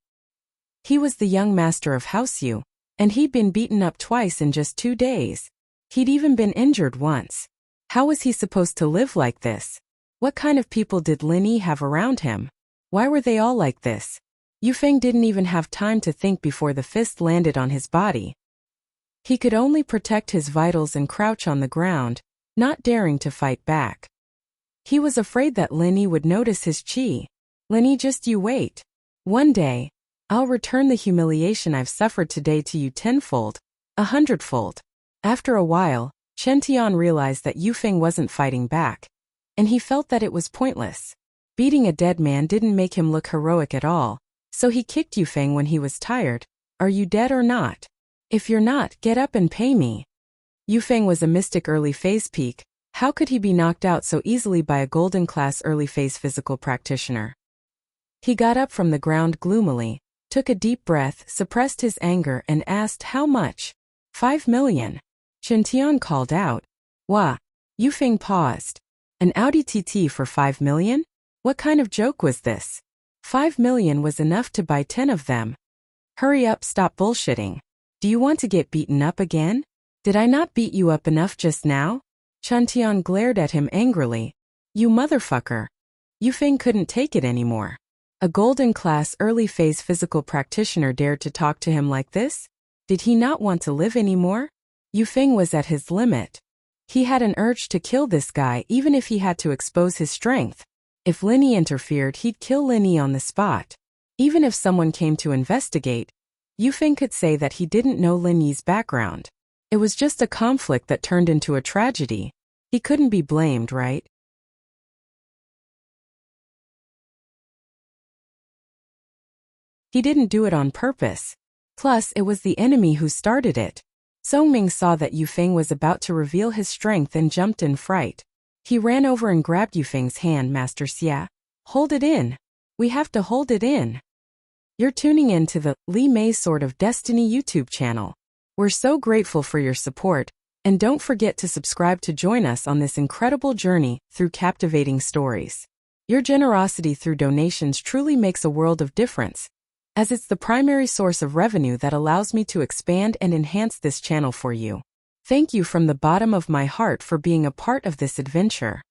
He was the young master of House Yu, and he'd been beaten up twice in just 2 days. He'd even been injured once. How was he supposed to live like this? What kind of people did Lin Yi have around him? Why were they all like this? Yufeng didn't even have time to think before the fist landed on his body. He could only protect his vitals and crouch on the ground, not daring to fight back. He was afraid that Lin Yi would notice his chi. Lin Yi, just you wait. One day, I'll return the humiliation I've suffered today to you tenfold, 100-fold. After a while, Chen Tian realized that Yufeng wasn't fighting back, and he felt that it was pointless. Beating a dead man didn't make him look heroic at all, so he kicked Yufeng when he was tired. Are you dead or not? If you're not, get up and pay me. Yufeng was a mystic early phase peak. How could he be knocked out so easily by a golden class early phase physical practitioner? He got up from the ground gloomily, took a deep breath, suppressed his anger, and asked how much? 5 million. Chen Tian called out. Wah. Yufeng paused. An Audi TT for 5 million? What kind of joke was this? 5 million was enough to buy 10 of them. Hurry up, stop bullshitting. Do you want to get beaten up again? Did I not beat you up enough just now? Chen Tian glared at him angrily. You motherfucker. Yufeng couldn't take it anymore. A golden class early phase physical practitioner dared to talk to him like this? Did he not want to live anymore? Yufeng was at his limit. He had an urge to kill this guy even if he had to expose his strength. If Lin Yi interfered, he'd kill Lin Yi on the spot. Even if someone came to investigate, Yufeng could say that he didn't know Lin Yi's background. It was just a conflict that turned into a tragedy. He couldn't be blamed, right? He didn't do it on purpose. Plus, it was the enemy who started it. Songming saw that Yufeng was about to reveal his strength and jumped in fright. He ran over and grabbed Yufeng's hand. Master Xia, hold it in. We have to hold it in. You're tuning in to the Li Mei Sword of Destiny YouTube channel. We're so grateful for your support, and don't forget to subscribe to join us on this incredible journey through captivating stories. Your generosity through donations truly makes a world of difference, as it's the primary source of revenue that allows me to expand and enhance this channel for you. Thank you from the bottom of my heart for being a part of this adventure.